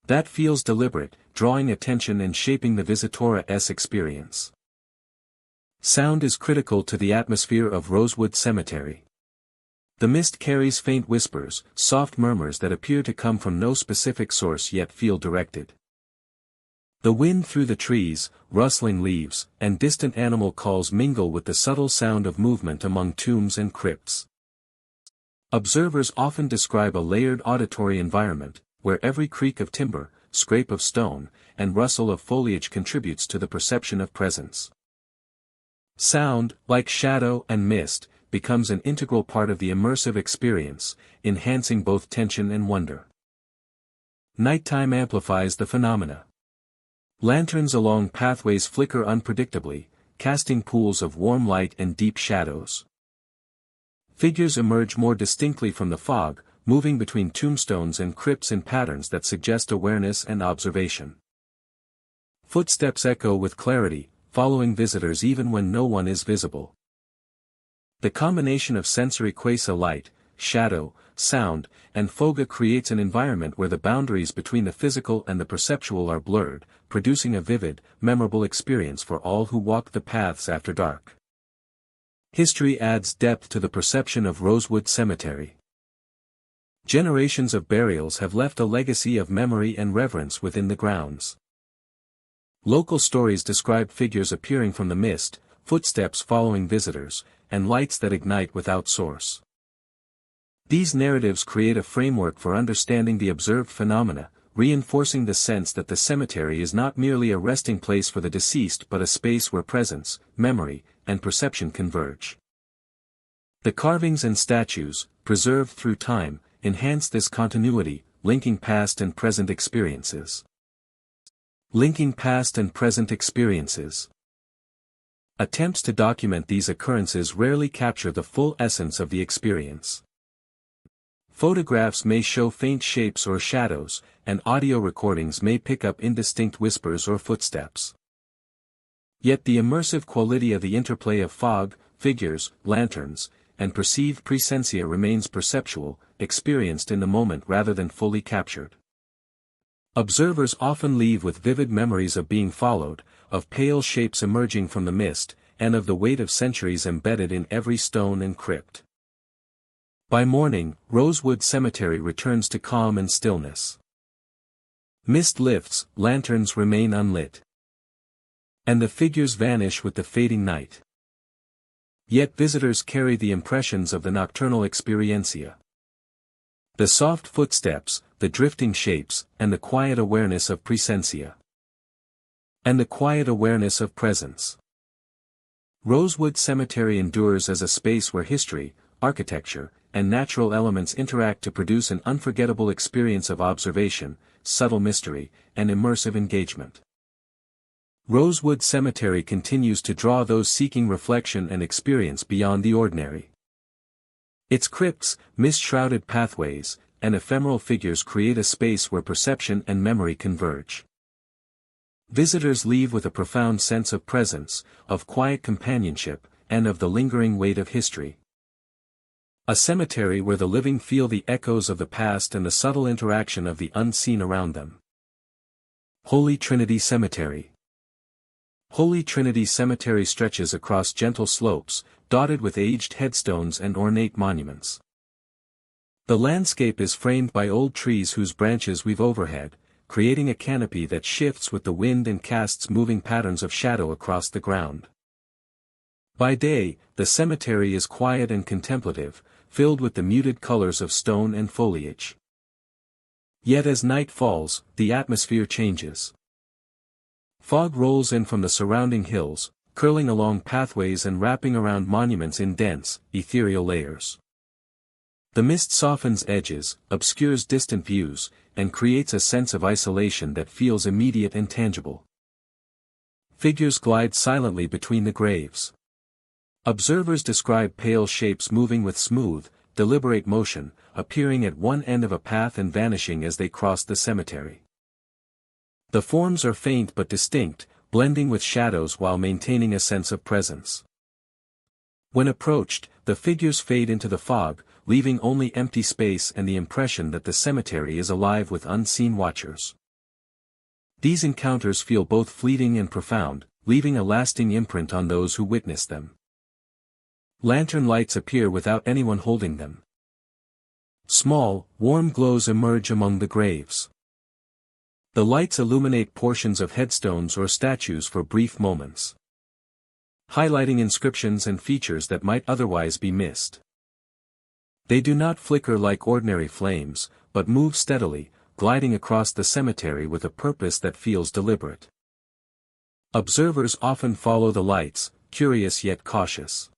[SPEAKER 1] That feels deliberate, drawing attention and shaping the visitor's experience. Sound is critical to the atmosphere of Rosewood Cemetery. The mist carries faint whispers, soft murmurs that appear to come from no specific source yet feel directed. The wind through the trees, rustling leaves, and distant animal calls mingle with the subtle sound of movement among tombs and crypts. Observers often describe a layered auditory environment, where every creak of timber, scrape of stone, and rustle of foliage contributes to the perception of presence. Sound, like shadow and mist, becomes an integral part of the immersive experience, enhancing both tension and wonder. Nighttime amplifies the phenomena. Lanterns along pathways flicker unpredictably, casting pools of warm light and deep shadows. Figures emerge more distinctly from the fog, moving between tombstones and crypts in patterns that suggest awareness and observation. Footsteps echo with clarity, following visitors even when no one is visible. The combination of sensory quasi light, shadow, sound, and fog creates an environment where the boundaries between the physical and the perceptual are blurred, producing a vivid, memorable experience for all who walk the paths after dark. History adds depth to the perception of Rosewood Cemetery. Generations of burials have left a legacy of memory and reverence within the grounds. Local stories describe figures appearing from the mist, footsteps following visitors, and lights that ignite without source. These narratives create a framework for understanding the observed phenomena, reinforcing the sense that the cemetery is not merely a resting place for the deceased but a space where presence, memory, and perception converge. The carvings and statues, preserved through time, enhance this continuity, linking past and present experiences. Linking past and present experiences. Attempts to document these occurrences rarely capture the full essence of the experience. Photographs may show faint shapes or shadows, and audio recordings may pick up indistinct whispers or footsteps. Yet the immersive quality of the interplay of fog, figures, lanterns, and perceived presentia remains perceptual, experienced in the moment rather than fully captured. Observers often leave with vivid memories of being followed, of pale shapes emerging from the mist, and of the weight of centuries embedded in every stone and crypt. By morning, Rosewood Cemetery returns to calm and stillness. Mist lifts, lanterns remain unlit. And the figures vanish with the fading night. Yet visitors carry the impressions of the nocturnal experiencia. The soft footsteps, the drifting shapes, and the quiet awareness of presentia. And the quiet awareness of presence. Rosewood Cemetery endures as a space where history, architecture, and natural elements interact to produce an unforgettable experience of observation, subtle mystery, and immersive engagement. Rosewood Cemetery continues to draw those seeking reflection and experience beyond the ordinary. Its crypts, mist-shrouded pathways, and ephemeral figures create a space where perception and memory converge. Visitors leave with a profound sense of presence, of quiet companionship, and of the lingering weight of history. A cemetery where the living feel the echoes of the past and the subtle interaction of the unseen around them. Holy Trinity Cemetery. Holy Trinity Cemetery stretches across gentle slopes, dotted with aged headstones and ornate monuments. The landscape is framed by old trees whose branches weave overhead, creating a canopy that shifts with the wind and casts moving patterns of shadow across the ground. By day, the cemetery is quiet and contemplative, filled with the muted colors of stone and foliage. Yet as night falls, the atmosphere changes. Fog rolls in from the surrounding hills, curling along pathways and wrapping around monuments in dense, ethereal layers. The mist softens edges, obscures distant views, and creates a sense of isolation that feels immediate and tangible. Figures glide silently between the graves. Observers describe pale shapes moving with smooth, deliberate motion, appearing at one end of a path and vanishing as they cross the cemetery. The forms are faint but distinct, blending with shadows while maintaining a sense of presence. When approached, the figures fade into the fog, leaving only empty space and the impression that the cemetery is alive with unseen watchers. These encounters feel both fleeting and profound, leaving a lasting imprint on those who witness them. Lantern lights appear without anyone holding them. Small, warm glows emerge among the graves. The lights illuminate portions of headstones or statues for brief moments, highlighting inscriptions and features that might otherwise be missed. They do not flicker like ordinary flames, but move steadily, gliding across the cemetery with a purpose that feels deliberate. Observers often follow the lights, curious yet cautious,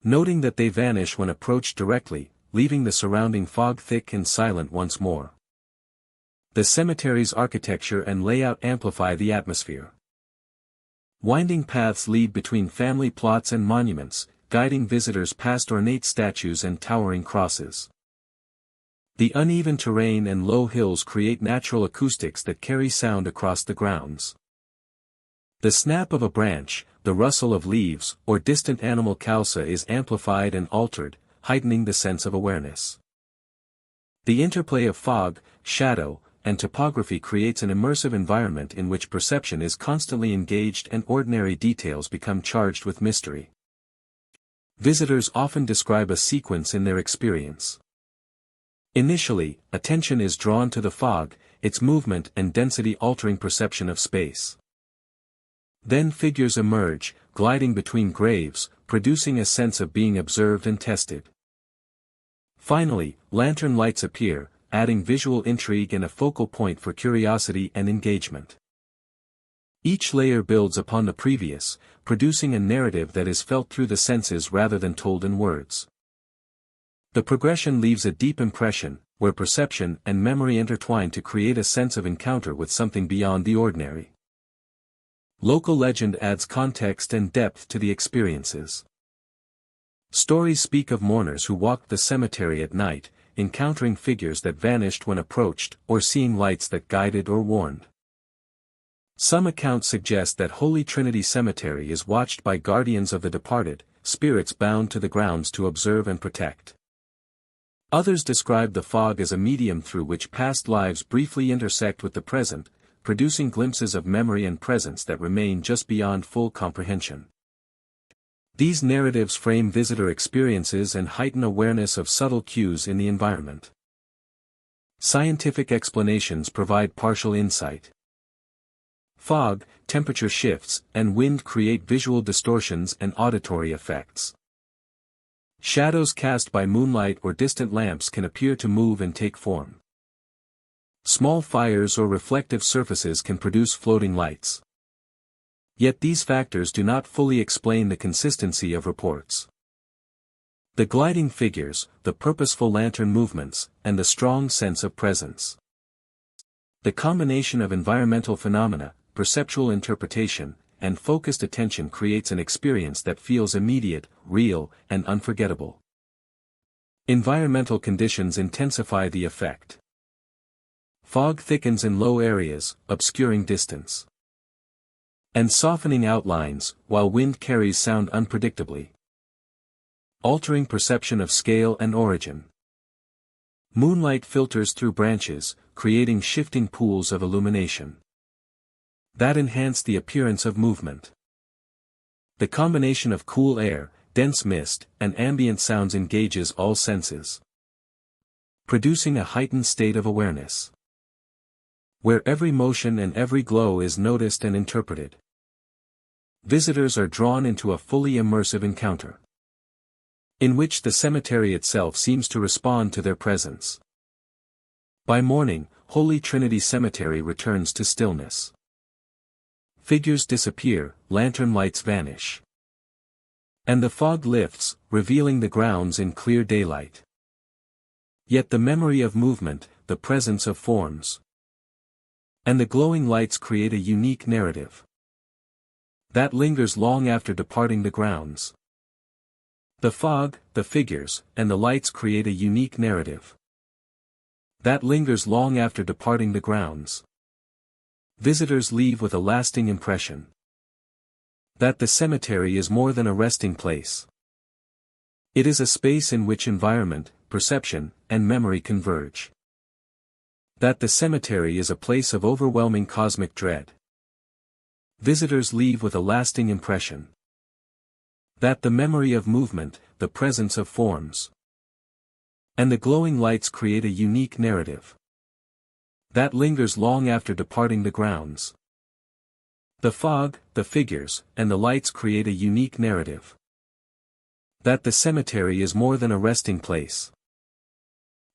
[SPEAKER 1] noting that they vanish when approached directly, leaving the surrounding fog thick and silent once more. The cemetery's architecture and layout amplify the atmosphere. Winding paths lead between family plots and monuments, guiding visitors past ornate statues and towering crosses. The uneven terrain and low hills create natural acoustics that carry sound across the grounds. The snap of a branch, the rustle of leaves, or distant animal calsa is amplified and altered, heightening the sense of awareness. The interplay of fog, shadow, and topography creates an immersive environment in which perception is constantly engaged and ordinary details become charged with mystery. Visitors often describe a sequence in their experience. Initially, attention is drawn to the fog, its movement and density altering perception of space. Then figures emerge, gliding between graves, producing a sense of being observed and tested. Finally, lantern lights appear, adding visual intrigue and a focal point for curiosity and engagement. Each layer builds upon the previous, producing a narrative that is felt through the senses rather than told in words. The progression leaves a deep impression, where perception and memory intertwine to create a sense of encounter with something beyond the ordinary. Local legend adds context and depth to the experiences. Stories speak of mourners who walked the cemetery at night, encountering figures that vanished when approached or seeing lights that guided or warned. Some accounts suggest that Holy Trinity Cemetery is watched by guardians of the departed, spirits bound to the grounds to observe and protect. Others describe the fog as a medium through which past lives briefly intersect with the present, producing glimpses of memory and presence that remain just beyond full comprehension. These narratives frame visitor experiences and heighten awareness of subtle cues in the environment. Scientific explanations provide partial insight. Fog, temperature shifts, and wind create visual distortions and auditory effects. Shadows cast by moonlight or distant lamps can appear to move and take form. Small fires or reflective surfaces can produce floating lights. Yet these factors do not fully explain the consistency of reports. The gliding figures, the purposeful lantern movements, and the strong sense of presence. The combination of environmental phenomena, perceptual interpretation, and focused attention creates an experience that feels immediate, real, and unforgettable. Environmental conditions intensify the effect. Fog thickens in low areas, obscuring distance and softening outlines, while wind carries sound unpredictably, altering perception of scale and origin. Moonlight filters through branches, creating shifting pools of illumination that enhance the appearance of movement. The combination of cool air, dense mist, and ambient sounds engages all senses, producing a heightened state of awareness, where every motion and every glow is noticed and interpreted. Visitors are drawn into a fully immersive encounter, in which the cemetery itself seems to respond to their presence. By morning, Holy Trinity Cemetery returns to stillness. Figures disappear, lantern lights vanish, and the fog lifts, revealing the grounds in clear daylight. Yet the memory of movement, the presence of forms, and the glowing lights create a unique narrative that lingers long after departing the grounds. The fog, the figures, and the lights create a unique narrative that lingers long after departing the grounds. Visitors leave with a lasting impression that the cemetery is more than a resting place. It is a space in which environment, perception, and memory converge. That the cemetery is a place of overwhelming cosmic dread. Visitors leave with a lasting impression that the memory of movement, the presence of forms, and the glowing lights create a unique narrative that lingers long after departing the grounds. The fog, the figures, and the lights create a unique narrative that the cemetery is more than a resting place.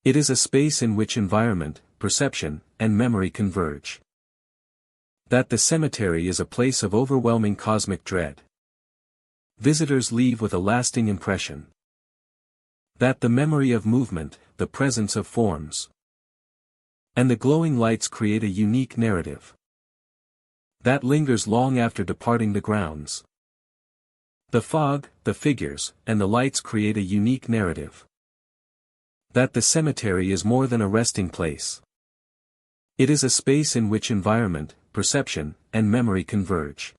[SPEAKER 1] It is a space in which environment, perception, and memory converge. That the cemetery is a place of overwhelming cosmic dread. Visitors leave with a lasting impression that the memory of movement, the presence of forms, and the glowing lights create a unique narrative that lingers long after departing the grounds. The fog, the figures, and the lights create a unique narrative that the cemetery is more than a resting place. It is a space in which environment, perception, and memory converge.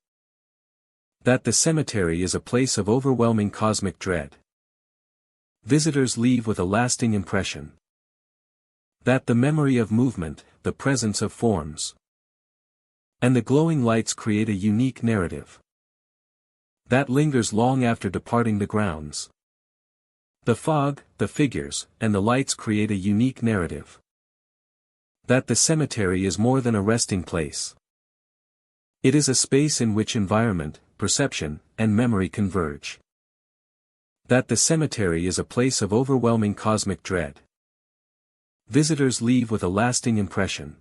[SPEAKER 1] That the cemetery is a place of overwhelming cosmic dread. Visitors leave with a lasting impression that the memory of movement, the presence of forms, and the glowing lights create a unique narrative that lingers long after departing the grounds. The fog, the figures, and the lights create a unique narrative that the cemetery is more than a resting place. It is a space in which environment, perception, and memory converge. That the cemetery is a place of overwhelming cosmic dread. Visitors leave with a lasting impression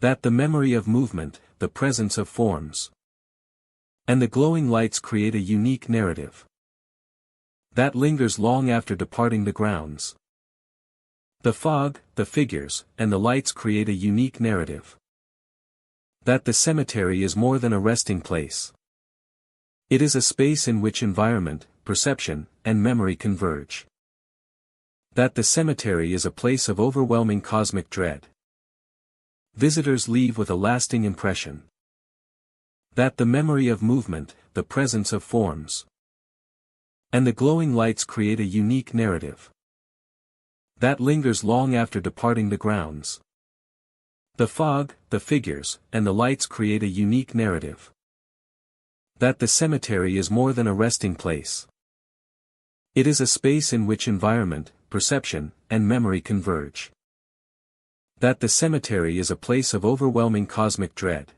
[SPEAKER 1] that the memory of movement, the presence of forms, and the glowing lights create a unique narrative that lingers long after departing the grounds. The fog, the figures, and the lights create a unique narrative that the cemetery is more than a resting place. It is a space in which environment, perception, and memory converge. That the cemetery is a place of overwhelming cosmic dread. visitors leave with a lasting impression. That the memory of movement, the presence of forms, and the glowing lights create a unique narrative that lingers long after departing the grounds. The fog, the figures, and the lights create a unique narrative that the cemetery is more than a resting place. It is a space in which environment, perception, and memory converge. That the cemetery is a place of overwhelming cosmic dread.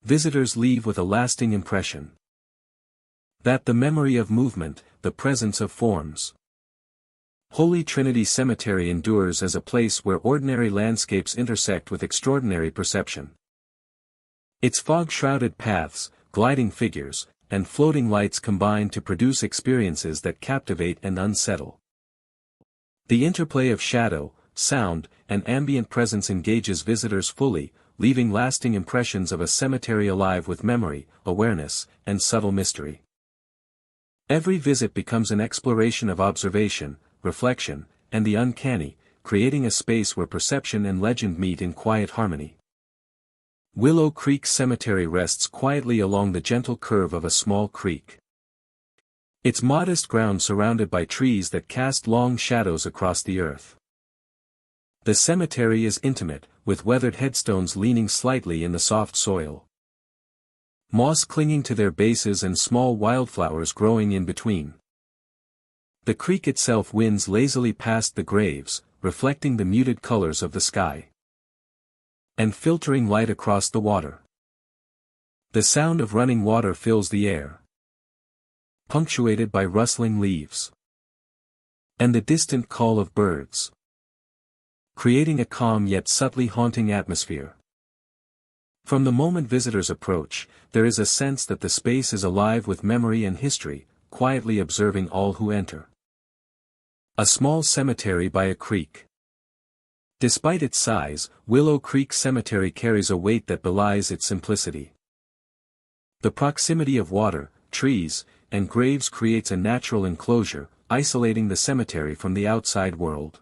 [SPEAKER 1] Visitors leave with a lasting impression. That the memory of movement, the presence of forms. Holy Trinity Cemetery endures as a place where ordinary landscapes intersect with extraordinary perception. Its fog-shrouded paths, gliding figures, and floating lights combine to produce experiences that captivate and unsettle. The interplay of shadow, sound, and ambient presence engages visitors fully, leaving lasting impressions of a cemetery alive with memory, awareness, and subtle mystery. Every visit becomes an exploration of observation, reflection, and the uncanny, creating a space where perception and legend meet in quiet harmony. Willow Creek Cemetery rests quietly along the gentle curve of a small creek. Its modest ground surrounded by trees that cast long shadows across the earth. The cemetery is intimate, with weathered headstones leaning slightly in the soft soil. Moss clinging to their bases and small wildflowers growing in between. The creek itself winds lazily past the graves, reflecting the muted colors of the sky and filtering light across the water. The sound of running water fills the air, punctuated by rustling leaves and the distant call of birds, creating a calm yet subtly haunting atmosphere. From the moment visitors approach, there is a sense that the space is alive with memory and history, quietly observing all who enter. A small cemetery by a creek. Despite its size, Willow Creek Cemetery carries a weight that belies its simplicity. The proximity of water, trees, and graves creates a natural enclosure, isolating the cemetery from the outside world.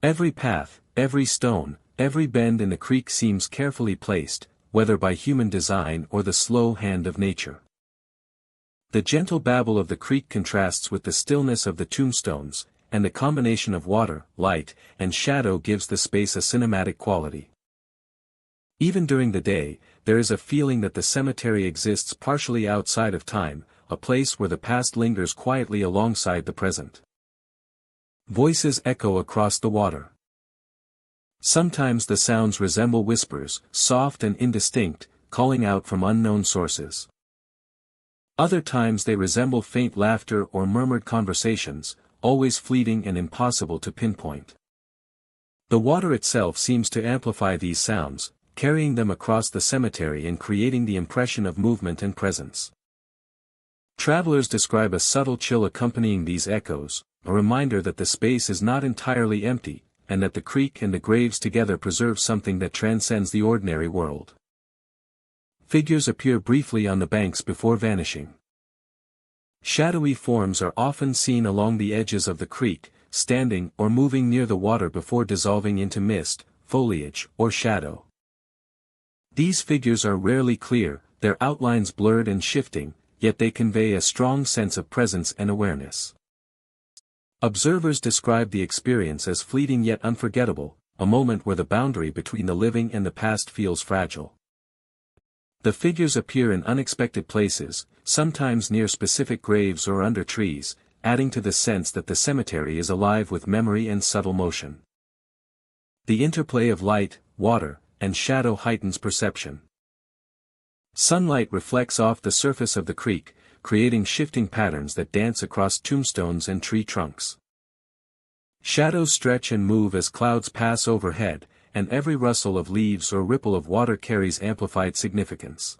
[SPEAKER 1] Every path, every stone, every bend in the creek seems carefully placed, whether by human design or the slow hand of nature. The gentle babble of the creek contrasts with the stillness of the tombstones, and the combination of water, light, and shadow gives the space a cinematic quality. Even during the day, there is a feeling that the cemetery exists partially outside of time, a place where the past lingers quietly alongside the present. Voices echo across the water. Sometimes the sounds resemble whispers, soft and indistinct, calling out from unknown sources. Other times they resemble faint laughter or murmured conversations, always fleeting and impossible to pinpoint. The water itself seems to amplify these sounds, carrying them across the cemetery and creating the impression of movement and presence. Travelers describe a subtle chill accompanying these echoes, a reminder that the space is not entirely empty, and that the creek and the graves together preserve something that transcends the ordinary world. Figures appear briefly on the banks before vanishing. Shadowy forms are often seen along the edges of the creek, standing or moving near the water before dissolving into mist, foliage, or shadow. These figures are rarely clear, their outlines blurred and shifting, yet they convey a strong sense of presence and awareness. Observers describe the experience as fleeting yet unforgettable, a moment where the boundary between the living and the past feels fragile. The figures appear in unexpected places, sometimes near specific graves or under trees, adding to the sense that the cemetery is alive with memory and subtle motion. The interplay of light, water, and shadow heightens perception. Sunlight reflects off the surface of the creek, creating shifting patterns that dance across tombstones and tree trunks. Shadows stretch and move as clouds pass overhead, and every rustle of leaves or ripple of water carries amplified significance.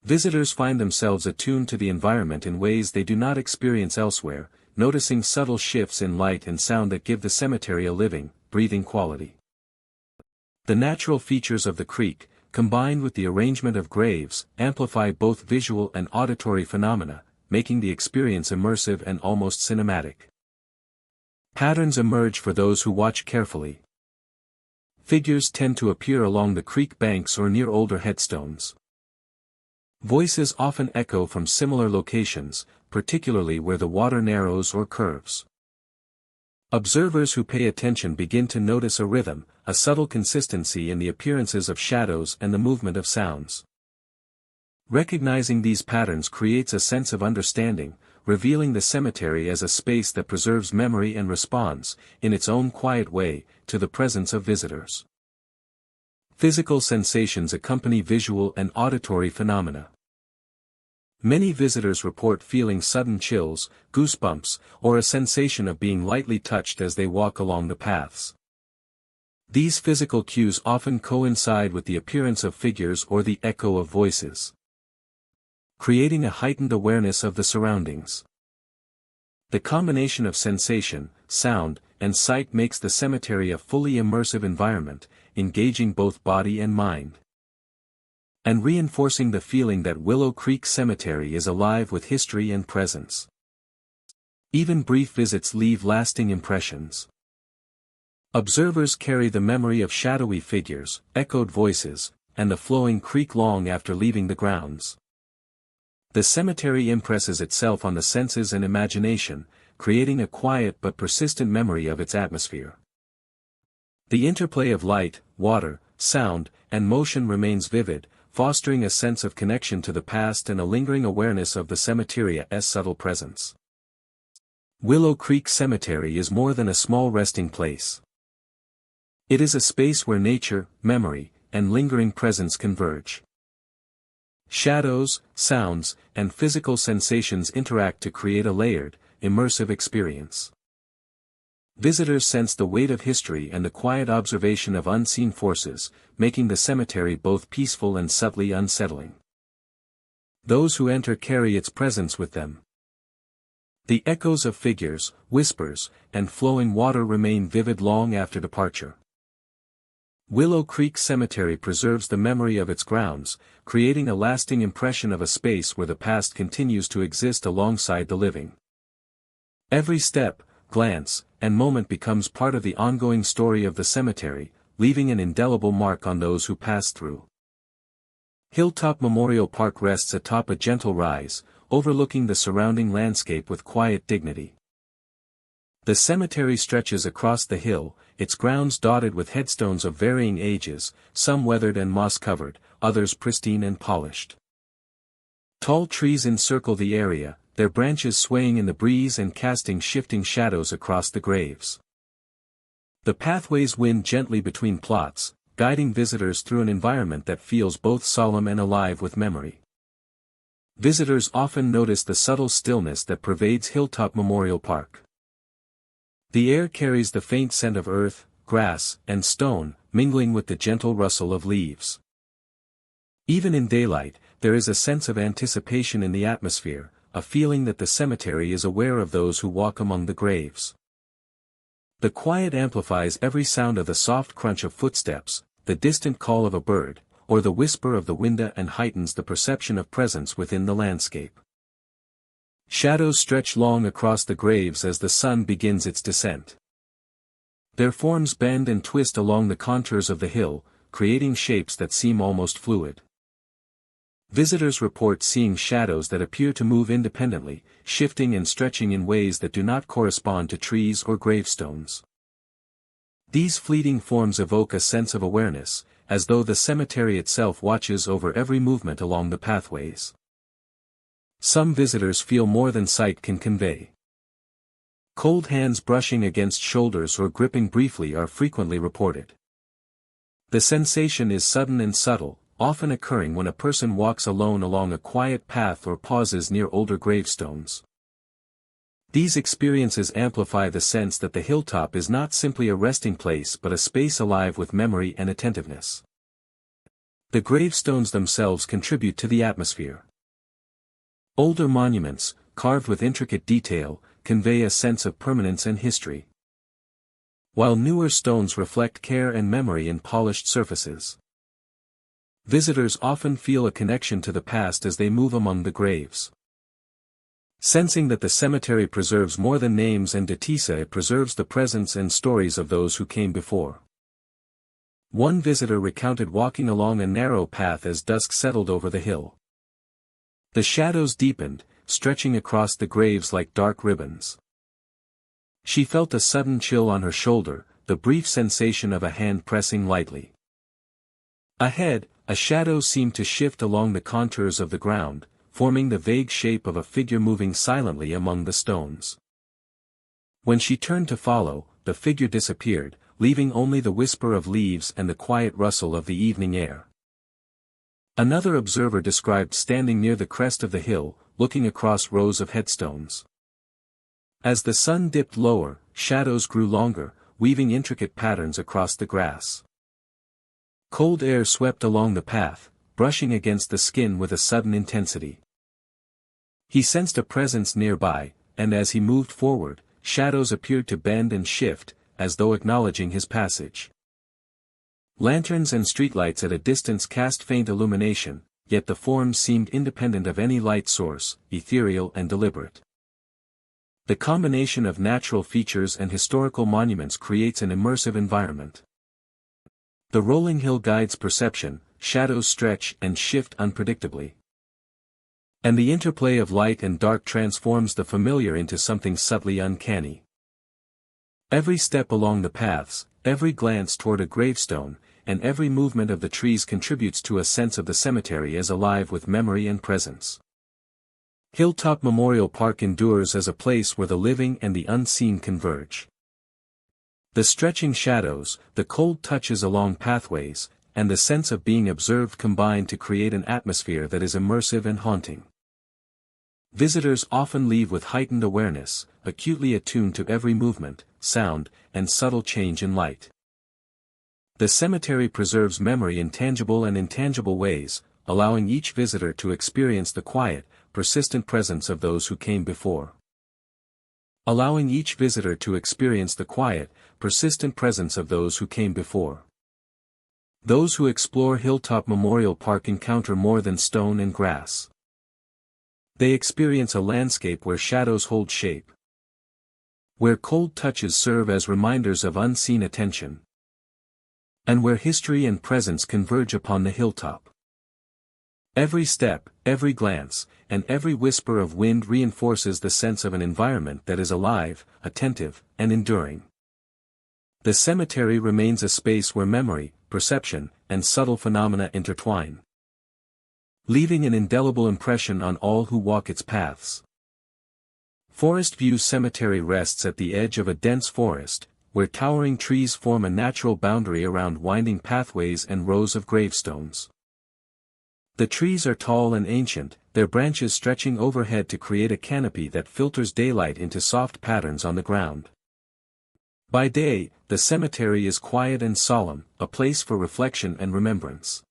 [SPEAKER 1] Visitors find themselves attuned to the environment in ways they do not experience elsewhere, noticing subtle shifts in light and sound that give the cemetery a living, breathing quality. The natural features of the creek, combined with the arrangement of graves, amplify both visual and auditory phenomena, making the experience immersive and almost cinematic. Patterns emerge for those who watch carefully. Figures tend to appear along the creek banks or near older headstones. Voices often echo from similar locations, particularly where the water narrows or curves. Observers who pay attention begin to notice a rhythm, a subtle consistency in the appearances of shadows and the movement of sounds. Recognizing these patterns creates a sense of understanding, revealing the cemetery as a space that preserves memory and responds, in its own quiet way, to the presence of visitors. Physical sensations accompany visual and auditory phenomena. Many visitors report feeling sudden chills, goosebumps, or a sensation of being lightly touched as they walk along the paths. These physical cues often coincide with the appearance of figures or the echo of voices, creating a heightened awareness of the surroundings. The combination of sensation, sound, and sight makes the cemetery a fully immersive environment, engaging both body and mind, and reinforcing the feeling that Willow Creek Cemetery is alive with history and presence. Even brief visits leave lasting impressions. Observers carry the memory of shadowy figures, echoed voices, and the flowing creek long after leaving the grounds. The cemetery impresses itself on the senses and imagination, creating a quiet but persistent memory of its atmosphere. The interplay of light, water, sound, and motion remains vivid, fostering a sense of connection to the past and a lingering awareness of the cemetery's subtle presence. Willow Creek Cemetery is more than a small resting place. It is a space where nature, memory, and lingering presence converge. Shadows, sounds, and physical sensations interact to create a layered, immersive experience. Visitors sense the weight of history and the quiet observation of unseen forces, making the cemetery both peaceful and subtly unsettling. Those who enter carry its presence with them. The echoes of figures, whispers, and flowing water remain vivid long after departure. Willow Creek Cemetery preserves the memory of its grounds, creating a lasting impression of a space where the past continues to exist alongside the living. Every step, glance, and moment becomes part of the ongoing story of the cemetery, leaving an indelible mark on those who pass through. Hilltop Memorial Park rests atop a gentle rise, overlooking the surrounding landscape with quiet dignity. The cemetery stretches across the hill, its grounds dotted with headstones of varying ages, some weathered and moss-covered, others pristine and polished. Tall trees encircle the area, their branches swaying in the breeze and casting shifting shadows across the graves. The pathways wind gently between plots, guiding visitors through an environment that feels both solemn and alive with memory. Visitors often notice the subtle stillness that pervades Hilltop Memorial Park. The air carries the faint scent of earth, grass, and stone, mingling with the gentle rustle of leaves. Even in daylight, there is a sense of anticipation in the atmosphere, a feeling that the cemetery is aware of those who walk among the graves. The quiet amplifies every sound of the soft crunch of footsteps, the distant call of a bird, or the whisper of the wind, and heightens the perception of presence within the landscape. Shadows stretch long across the graves as the sun begins its descent. Their forms bend and twist along the contours of the hill, creating shapes that seem almost fluid. Visitors report seeing shadows that appear to move independently, shifting and stretching in ways that do not correspond to trees or gravestones. These fleeting forms evoke a sense of awareness, as though the cemetery itself watches over every movement along the pathways. Some visitors feel more than sight can convey. Cold hands brushing against shoulders or gripping briefly are frequently reported. The sensation is sudden and subtle, often occurring when a person walks alone along a quiet path or pauses near older gravestones. These experiences amplify the sense that the hilltop is not simply a resting place but a space alive with memory and attentiveness. The gravestones themselves contribute to the atmosphere. Older monuments, carved with intricate detail, convey a sense of permanence and history, while newer stones reflect care and memory in polished surfaces. Visitors often feel a connection to the past as they move among the graves. Sensing that the cemetery preserves more than names and dates, it preserves the presence and stories of those who came before. One visitor recounted walking along a narrow path as dusk settled over the hill. The shadows deepened, stretching across the graves like dark ribbons. She felt a sudden chill on her shoulder, the brief sensation of a hand pressing lightly. Ahead, a shadow seemed to shift along the contours of the ground, forming the vague shape of a figure moving silently among the stones. When she turned to follow, the figure disappeared, leaving only the whisper of leaves and the quiet rustle of the evening air. Another observer described standing near the crest of the hill, looking across rows of headstones. As the sun dipped lower, shadows grew longer, weaving intricate patterns across the grass. Cold air swept along the path, brushing against the skin with a sudden intensity. He sensed a presence nearby, and as he moved forward, shadows appeared to bend and shift, as though acknowledging his passage. Lanterns and streetlights at a distance cast faint illumination, yet the forms seemed independent of any light source, ethereal and deliberate. The combination of natural features and historical monuments creates an immersive environment. The rolling hill guides perception, shadows stretch and shift unpredictably. And the interplay of light and dark transforms the familiar into something subtly uncanny. Every step along the paths, every glance toward a gravestone, and every movement of the trees contributes to a sense of the cemetery as alive with memory and presence. Hilltop Memorial Park endures as a place where the living and the unseen converge. The stretching shadows, the cold touches along pathways, and the sense of being observed combine to create an atmosphere that is immersive and haunting. Visitors often leave with heightened awareness, acutely attuned to every movement, sound, and subtle change in light. The cemetery preserves memory in tangible and intangible ways, allowing each visitor to experience the quiet, persistent presence of those who came before. Allowing each visitor to experience the quiet, persistent presence of those who came before. Those who explore Hilltop Memorial Park encounter more than stone and grass. They experience a landscape where shadows hold shape, where cold touches serve as reminders of unseen attention, and where history and presence converge upon the hilltop. Every step, every glance, and every whisper of wind reinforces the sense of an environment that is alive, attentive, and enduring. The cemetery remains a space where memory, perception, and subtle phenomena intertwine, leaving an indelible impression on all who walk its paths. Forest View Cemetery rests at the edge of a dense forest, where towering trees form a natural boundary around winding pathways and rows of gravestones. The trees are tall and ancient, their branches stretching overhead to create a canopy that filters daylight into soft patterns on the ground. By day, the cemetery is quiet and solemn, a place for reflection and remembrance.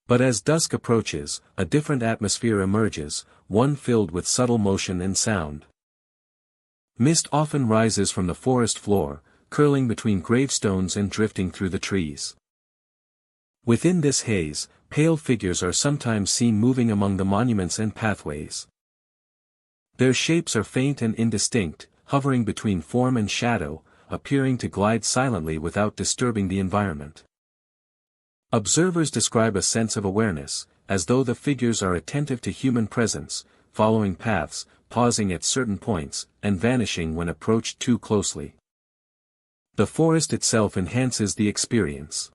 [SPEAKER 1] But as dusk approaches, a different atmosphere emerges, one filled with subtle motion and sound. Mist often rises from the forest floor, curling between gravestones and drifting through the trees. Within this haze, pale figures are sometimes seen moving among the monuments and pathways. Their shapes are faint and indistinct, hovering between form and shadow, appearing to glide silently without disturbing the environment. Observers describe a sense of awareness, as though the figures are attentive to human presence, following paths, pausing at certain points, and vanishing when approached too closely. The forest itself enhances the experience.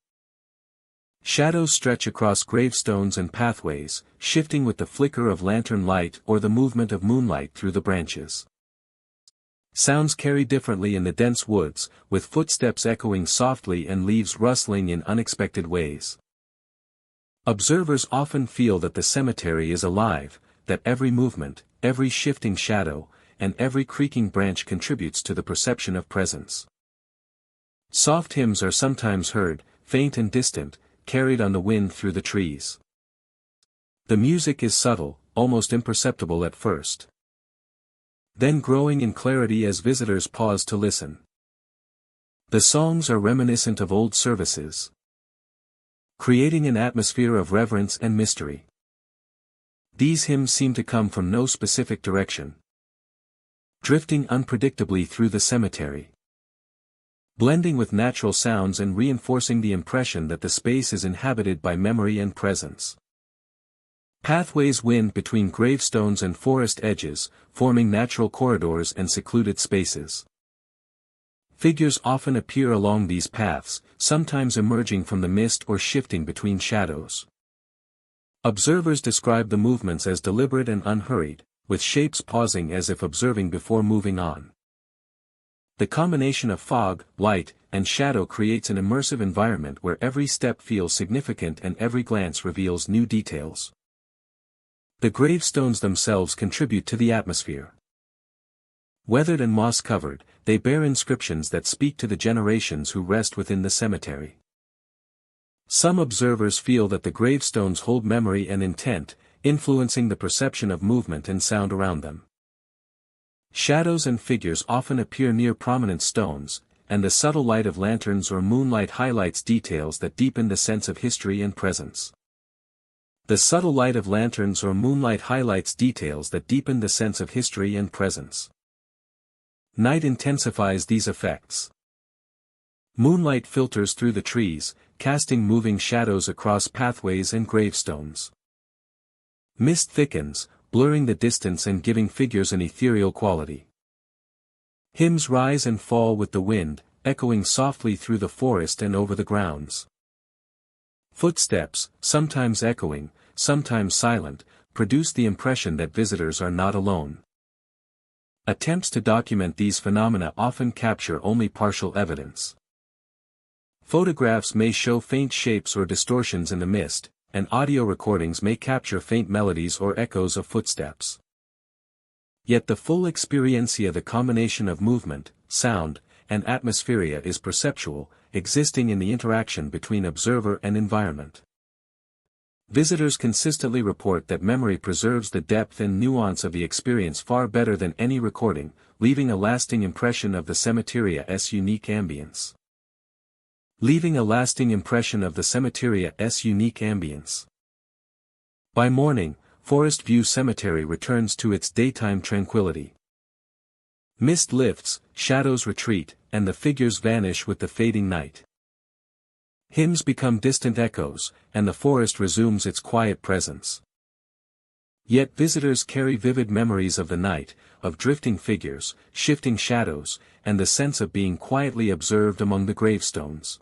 [SPEAKER 1] Shadows stretch across gravestones and pathways, shifting with the flicker of lantern light or the movement of moonlight through the branches. Sounds carry differently in the dense woods, with footsteps echoing softly and leaves rustling in unexpected ways. Observers often feel that the cemetery is alive, that every movement, every shifting shadow, and every creaking branch contributes to the perception of presence. Soft hymns are sometimes heard, faint and distant, carried on the wind through the trees. The music is subtle, almost imperceptible at first, then growing in clarity as visitors pause to listen. The songs are reminiscent of old services, creating an atmosphere of reverence and mystery. These hymns seem to come from no specific direction, drifting unpredictably through the cemetery. blending with natural sounds and reinforcing the impression that the space is inhabited by memory and presence. Pathways wind between gravestones and forest edges, forming natural corridors and secluded spaces. Figures often appear along these paths, sometimes emerging from the mist or shifting between shadows. Observers describe the movements as deliberate and unhurried, with shapes pausing as if observing before moving on. The combination of fog, light, and shadow creates an immersive environment where every step feels significant and every glance reveals new details. The gravestones themselves contribute to the atmosphere. Weathered and moss-covered, they bear inscriptions that speak to the generations who rest within the cemetery. Some observers feel that the gravestones hold memory and intent, influencing the perception of movement and sound around them. Shadows and figures often appear near prominent stones, and the subtle light of lanterns or moonlight highlights details that deepen the sense of history and presence. The subtle light of lanterns or moonlight highlights details that deepen the sense of history and presence. Night intensifies these effects. Moonlight filters through the trees, casting moving shadows across pathways and gravestones. Mist thickens, blurring the distance and giving figures an ethereal quality. Hymns rise and fall with the wind, echoing softly through the forest and over the grounds. Footsteps, sometimes echoing, sometimes silent, produce the impression that visitors are not alone. Attempts to document these phenomena often capture only partial evidence. Photographs may show faint shapes or distortions in the mist, and audio recordings may capture faint melodies or echoes of footsteps. Yet the full experiencia, the combination of movement, sound, and atmosphere is perceptual, existing in the interaction between observer and environment. Visitors consistently report that memory preserves the depth and nuance of the experience far better than any recording, leaving a lasting impression of the cemeteria's unique ambience. By morning, Forest View Cemetery returns to its daytime tranquility. Mist lifts, shadows retreat, and the figures vanish with the fading night. Hymns become distant echoes, and the forest resumes its quiet presence. Yet visitors carry vivid memories of the night, of drifting figures, shifting shadows, and the sense of being quietly observed among the gravestones.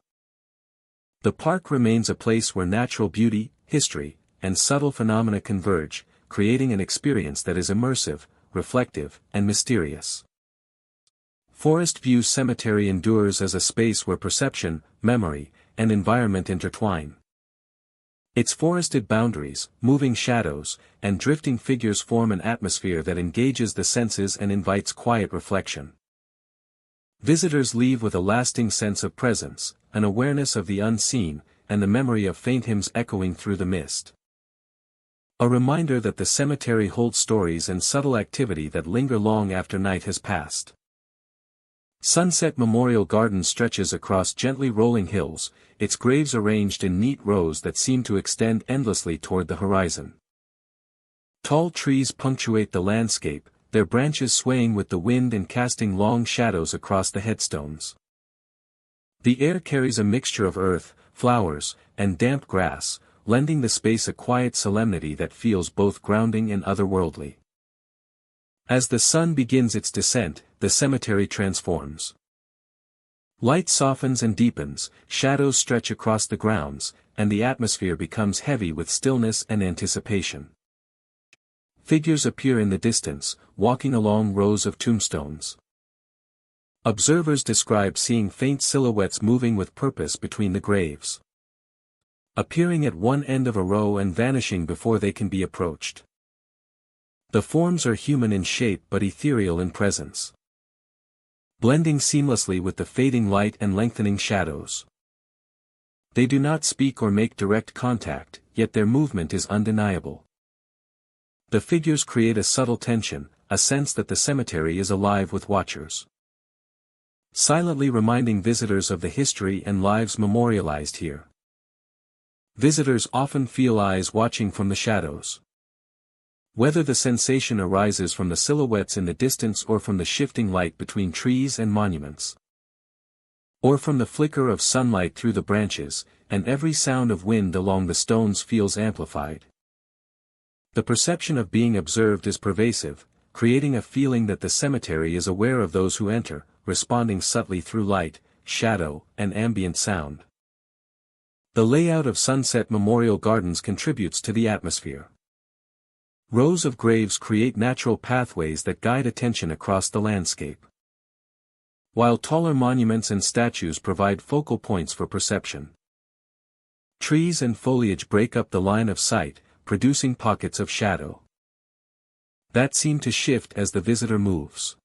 [SPEAKER 1] The park remains a place where natural beauty, history, and subtle phenomena converge, creating an experience that is immersive, reflective, and mysterious. Forest View Cemetery endures as a space where perception, memory, and environment intertwine. Its forested boundaries, moving shadows, and drifting figures form an atmosphere that engages the senses and invites quiet reflection. Visitors leave with a lasting sense of presence, an awareness of the unseen, and the memory of faint hymns echoing through the mist. A reminder that the cemetery holds stories and subtle activity that linger long after night has passed. Sunset Memorial Garden stretches across gently rolling hills, its graves arranged in neat rows that seem to extend endlessly toward the horizon. Tall trees punctuate the landscape, their branches swaying with the wind and casting long shadows across the headstones. The air carries a mixture of earth, flowers, and damp grass, lending the space a quiet solemnity that feels both grounding and otherworldly. As the sun begins its descent, the cemetery transforms. Light softens and deepens, shadows stretch across the grounds, and the atmosphere becomes heavy with stillness and anticipation. Figures appear in the distance, walking along rows of tombstones. Observers describe seeing faint silhouettes moving with purpose between the graves. Appearing at one end of a row and vanishing before they can be approached. The forms are human in shape but ethereal in presence. Blending seamlessly with the fading light and lengthening shadows. They do not speak or make direct contact, yet their movement is undeniable. The figures create a subtle tension, a sense that the cemetery is alive with watchers. Silently reminding visitors of the history and lives memorialized here. Visitors often feel eyes watching from the shadows. Whether the sensation arises from the silhouettes in the distance or from the shifting light between trees and monuments. or from the flicker of sunlight through the branches, and every sound of wind along the stones feels amplified. The perception of being observed is pervasive, creating a feeling that the cemetery is aware of those who enter, responding subtly through light, shadow, and ambient sound. The layout of Sunset Memorial Gardens contributes to the atmosphere. Rows of graves create natural pathways that guide attention across the landscape, while taller monuments and statues provide focal points for perception. Trees and foliage break up the line of sight, producing pockets of shadow that seem to shift as the visitor moves.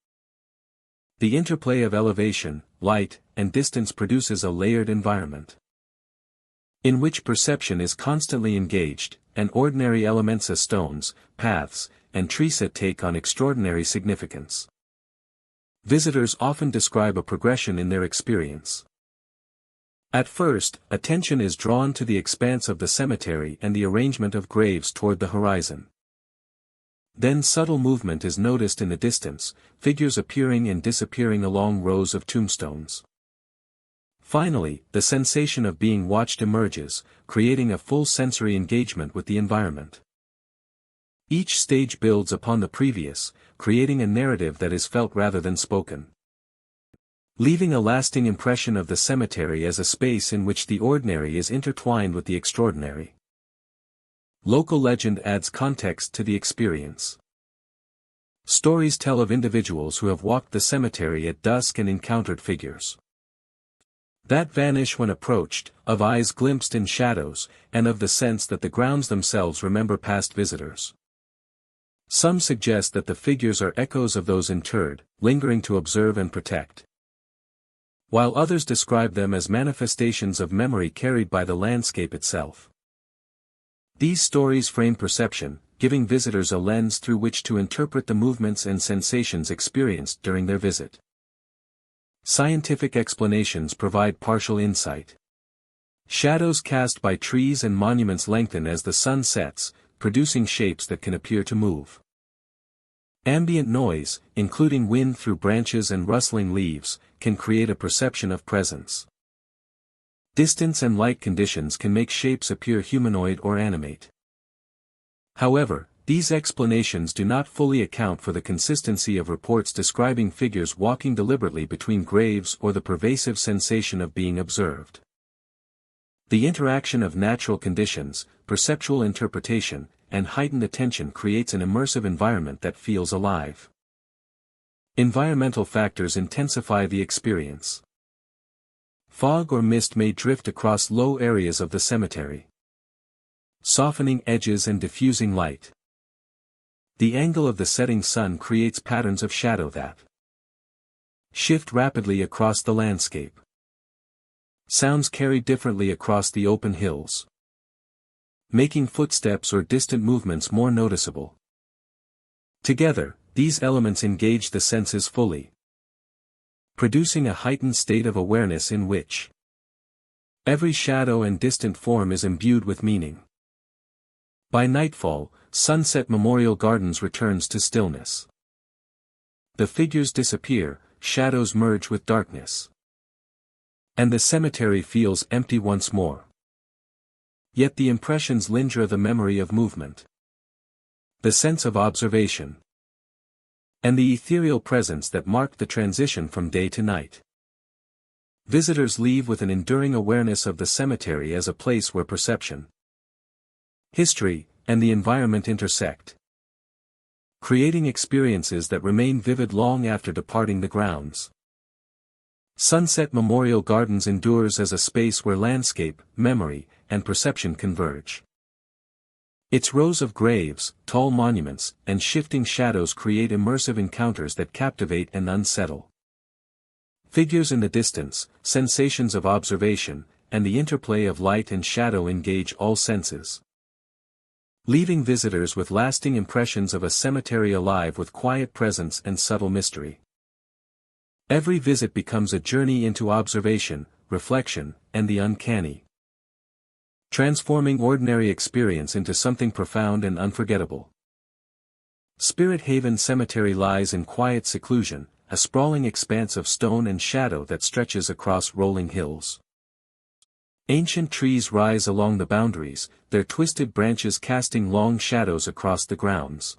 [SPEAKER 1] The interplay of elevation, light, and distance produces a layered environment in which perception is constantly engaged, and ordinary elements as stones, paths, and trees take on extraordinary significance. Visitors often describe a progression in their experience. At first, attention is drawn to the expanse of the cemetery and the arrangement of graves toward the horizon. Then subtle movement is noticed in the distance, figures appearing and disappearing along rows of tombstones. Finally, the sensation of being watched emerges, creating a full sensory engagement with the environment. Each stage builds upon the previous, creating a narrative that is felt rather than spoken, leaving a lasting impression of the cemetery as a space in which the ordinary is intertwined with the extraordinary. Local legend adds context to the experience. Stories tell of individuals who have walked the cemetery at dusk and encountered figures that vanish when approached, of eyes glimpsed in shadows, and of the sense that the grounds themselves remember past visitors. Some suggest that the figures are echoes of those interred, lingering to observe and protect, while others describe them as manifestations of memory carried by the landscape itself. These stories frame perception, giving visitors a lens through which to interpret the movements and sensations experienced during their visit. Scientific explanations provide partial insight. Shadows cast by trees and monuments lengthen as the sun sets, producing shapes that can appear to move. Ambient noise, including wind through branches and rustling leaves, can create a perception of presence. Distance and light conditions can make shapes appear humanoid or animate. However, these explanations do not fully account for the consistency of reports describing figures walking deliberately between graves or the pervasive sensation of being observed. The interaction of natural conditions, perceptual interpretation, and heightened attention creates an immersive environment that feels alive. Environmental factors intensify the experience. Fog or mist may drift across low areas of the cemetery, softening edges and diffusing light. The angle of the setting sun creates patterns of shadow that shift rapidly across the landscape. Sounds carry differently across the open hills, making footsteps or distant movements more noticeable. Together, these elements engage the senses fully, producing a heightened state of awareness in which every shadow and distant form is imbued with meaning. By nightfall, Sunset Memorial Gardens returns to stillness. The figures disappear, shadows merge with darkness, and the cemetery feels empty once more. Yet the impressions linger: the memory of movement, the sense of observation, and the ethereal presence that marked the transition from day to night. Visitors leave with an enduring awareness of the cemetery as a place where perception, history, and the environment intersect, creating experiences that remain vivid long after departing the grounds. Sunset Memorial Gardens endures as a space where landscape, memory, and perception converge. Its rows of graves, tall monuments, and shifting shadows create immersive encounters that captivate and unsettle. Figures in the distance, sensations of observation, and the interplay of light and shadow engage all senses, leaving visitors with lasting impressions of a cemetery alive with quiet presence and subtle mystery. Every visit becomes a journey into observation, reflection, and the uncanny, transforming ordinary experience into something profound and unforgettable. Spirit Haven Cemetery lies in quiet seclusion, a sprawling expanse of stone and shadow that stretches across rolling hills. Ancient trees rise along the boundaries, their twisted branches casting long shadows across the grounds.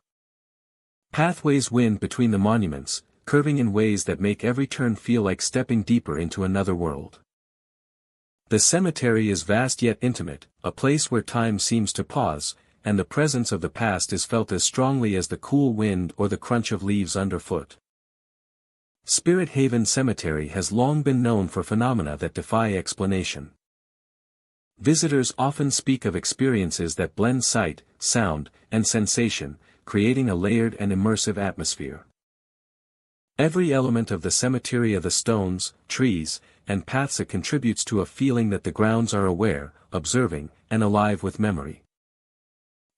[SPEAKER 1] Pathways wind between the monuments, curving in ways that make every turn feel like stepping deeper into another world. The cemetery is vast yet intimate, a place where time seems to pause, and the presence of the past is felt as strongly as the cool wind or the crunch of leaves underfoot. Spirit Haven Cemetery has long been known for phenomena that defy explanation. Visitors often speak of experiences that blend sight, sound, and sensation, creating a layered and immersive atmosphere. Every element of the cemetery, the stones, trees, and paths, contributes to a feeling that the grounds are aware, observing, and alive with memory.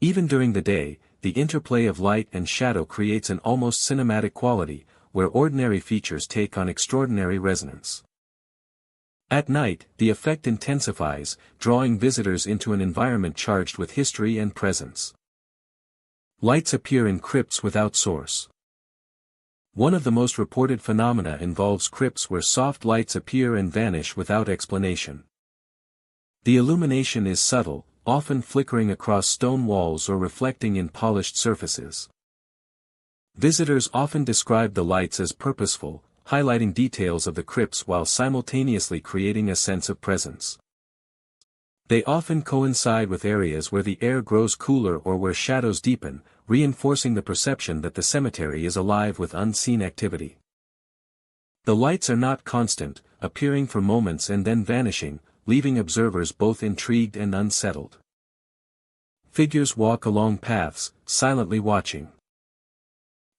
[SPEAKER 1] Even during the day, the interplay of light and shadow creates an almost cinematic quality, where ordinary features take on extraordinary resonance. At night, the effect intensifies, drawing visitors into an environment charged with history and presence. Lights appear in crypts without source. One of the most reported phenomena involves crypts where soft lights appear and vanish without explanation. The illumination is subtle, often flickering across stone walls or reflecting in polished surfaces. Visitors often describe the lights as purposeful, highlighting details of the crypts while simultaneously creating a sense of presence. They often coincide with areas where the air grows cooler or where shadows deepen, reinforcing the perception that the cemetery is alive with unseen activity. The lights are not constant, appearing for moments and then vanishing, leaving observers both intrigued and unsettled. Figures walk along paths, silently watching.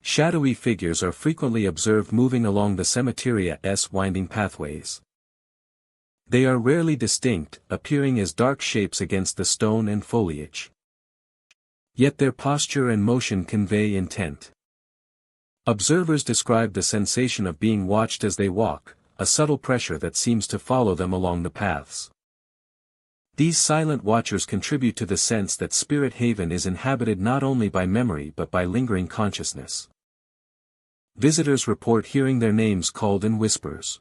[SPEAKER 1] Shadowy figures are frequently observed moving along the cemetery's winding pathways. They are rarely distinct, appearing as dark shapes against the stone and foliage. Yet their posture and motion convey intent. Observers describe the sensation of being watched as they walk, a subtle pressure that seems to follow them along the paths. These silent watchers contribute to the sense that Spirit Haven is inhabited not only by memory but by lingering consciousness. Visitors report hearing their names called in whispers.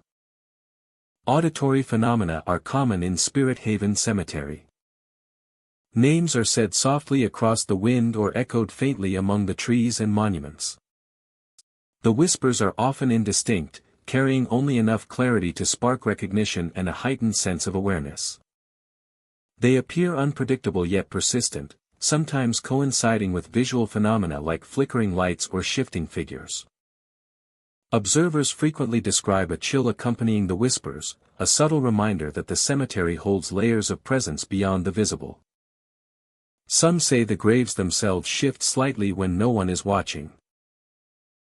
[SPEAKER 1] Auditory phenomena are common in Spirit Haven Cemetery. Names are said softly across the wind or echoed faintly among the trees and monuments. The whispers are often indistinct, carrying only enough clarity to spark recognition and a heightened sense of awareness. They appear unpredictable yet persistent, sometimes coinciding with visual phenomena like flickering lights or shifting figures. Observers frequently describe a chill accompanying the whispers, a subtle reminder that the cemetery holds layers of presence beyond the visible. Some say the graves themselves shift slightly when no one is watching.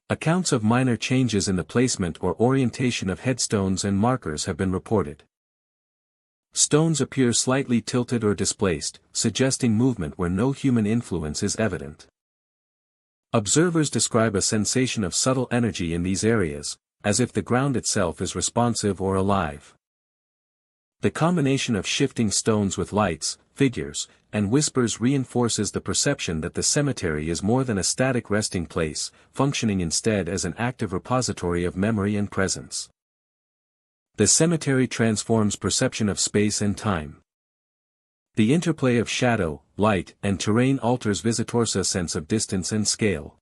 [SPEAKER 1] Accounts of minor changes in the placement or orientation of headstones and markers have been reported. Stones appear slightly tilted or displaced, suggesting movement where no human influence is evident. Observers describe a sensation of subtle energy in these areas, as if the ground itself is responsive or alive. The combination of shifting stones with lights, figures, and whispers reinforces the perception that the cemetery is more than a static resting place, functioning instead as an active repository of memory and presence. The cemetery transforms perception of space and time. The interplay of shadow, light, and terrain alters visitors' sense of distance and scale.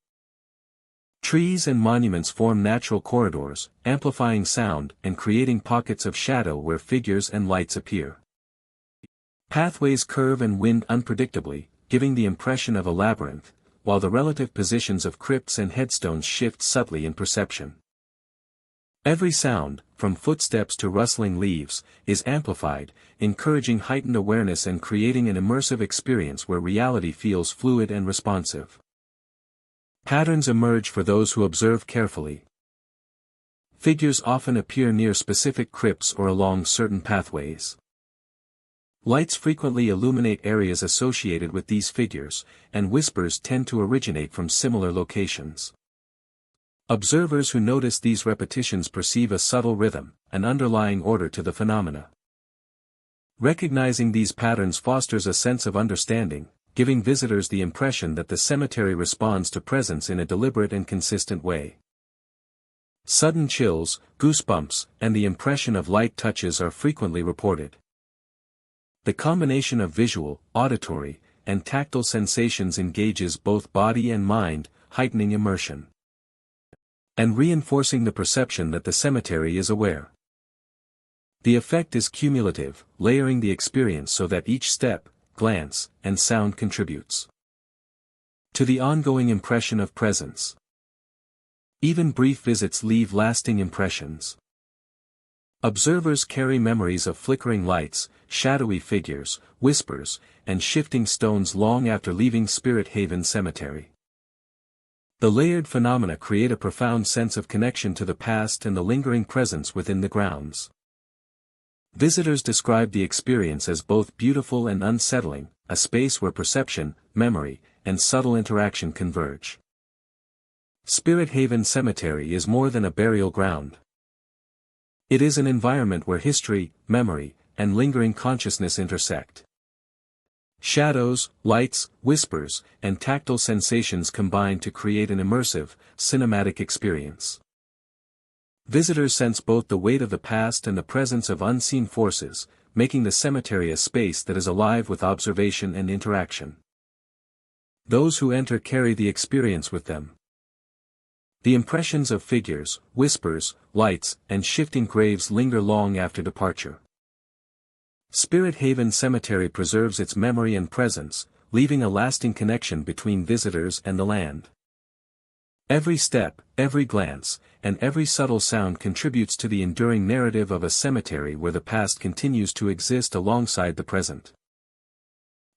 [SPEAKER 1] Trees and monuments form natural corridors, amplifying sound and creating pockets of shadow where figures and lights appear. Pathways curve and wind unpredictably, giving the impression of a labyrinth, while the relative positions of crypts and headstones shift subtly in perception. Every sound, from footsteps to rustling leaves, is amplified, encouraging heightened awareness and creating an immersive experience where reality feels fluid and responsive. Patterns emerge for those who observe carefully. Figures often appear near specific crypts or along certain pathways. Lights frequently illuminate areas associated with these figures, and whispers tend to originate from similar locations. Observers who notice these repetitions perceive a subtle rhythm, an underlying order to the phenomena. Recognizing these patterns fosters a sense of understanding, giving visitors the impression that the cemetery responds to presence in a deliberate and consistent way. Sudden chills, goosebumps, and the impression of light touches are frequently reported. The combination of visual, auditory, and tactile sensations engages both body and mind, heightening immersion and reinforcing the perception that the cemetery is aware. The effect is cumulative, layering the experience so that each step, glance, and sound contributes to the ongoing impression of presence. Even brief visits leave lasting impressions. Observers carry memories of flickering lights, shadowy figures, whispers, and shifting stones long after leaving Spirit Haven Cemetery. The layered phenomena create a profound sense of connection to the past and the lingering presence within the grounds. Visitors describe the experience as both beautiful and unsettling, a space where perception, memory, and subtle interaction converge. Spirit Haven Cemetery is more than a burial ground. It is an environment where history, memory, and lingering consciousness intersect. Shadows, lights, whispers, and tactile sensations combine to create an immersive, cinematic experience. Visitors sense both the weight of the past and the presence of unseen forces, making the cemetery a space that is alive with observation and interaction. Those who enter carry the experience with them. The impressions of figures, whispers, lights, and shifting graves linger long after departure. Spirit Haven Cemetery preserves its memory and presence, leaving a lasting connection between visitors and the land. Every step, every glance, and every subtle sound contributes to the enduring narrative of a cemetery where the past continues to exist alongside the present.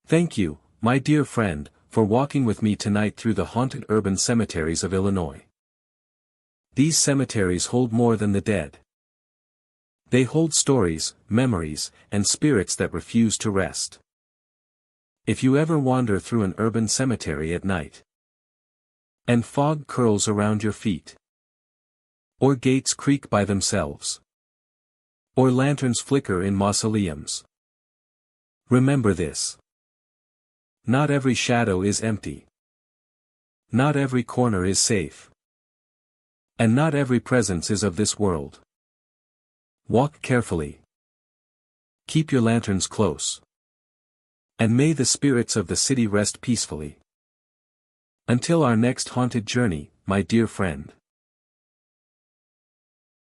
[SPEAKER 1] Thank you, my dear friend, for walking with me tonight through the haunted urban cemeteries of Illinois. These cemeteries hold more than the dead. They hold stories, memories, and spirits that refuse to rest. If you ever wander through an urban cemetery at night, and fog curls around your feet, or gates creak by themselves, or lanterns flicker in mausoleums, remember this. Not every shadow is empty. Not every corner is safe. And not every presence is of this world. Walk carefully. Keep your lanterns close. And may the spirits of the city rest peacefully. Until our next haunted journey, my dear friend.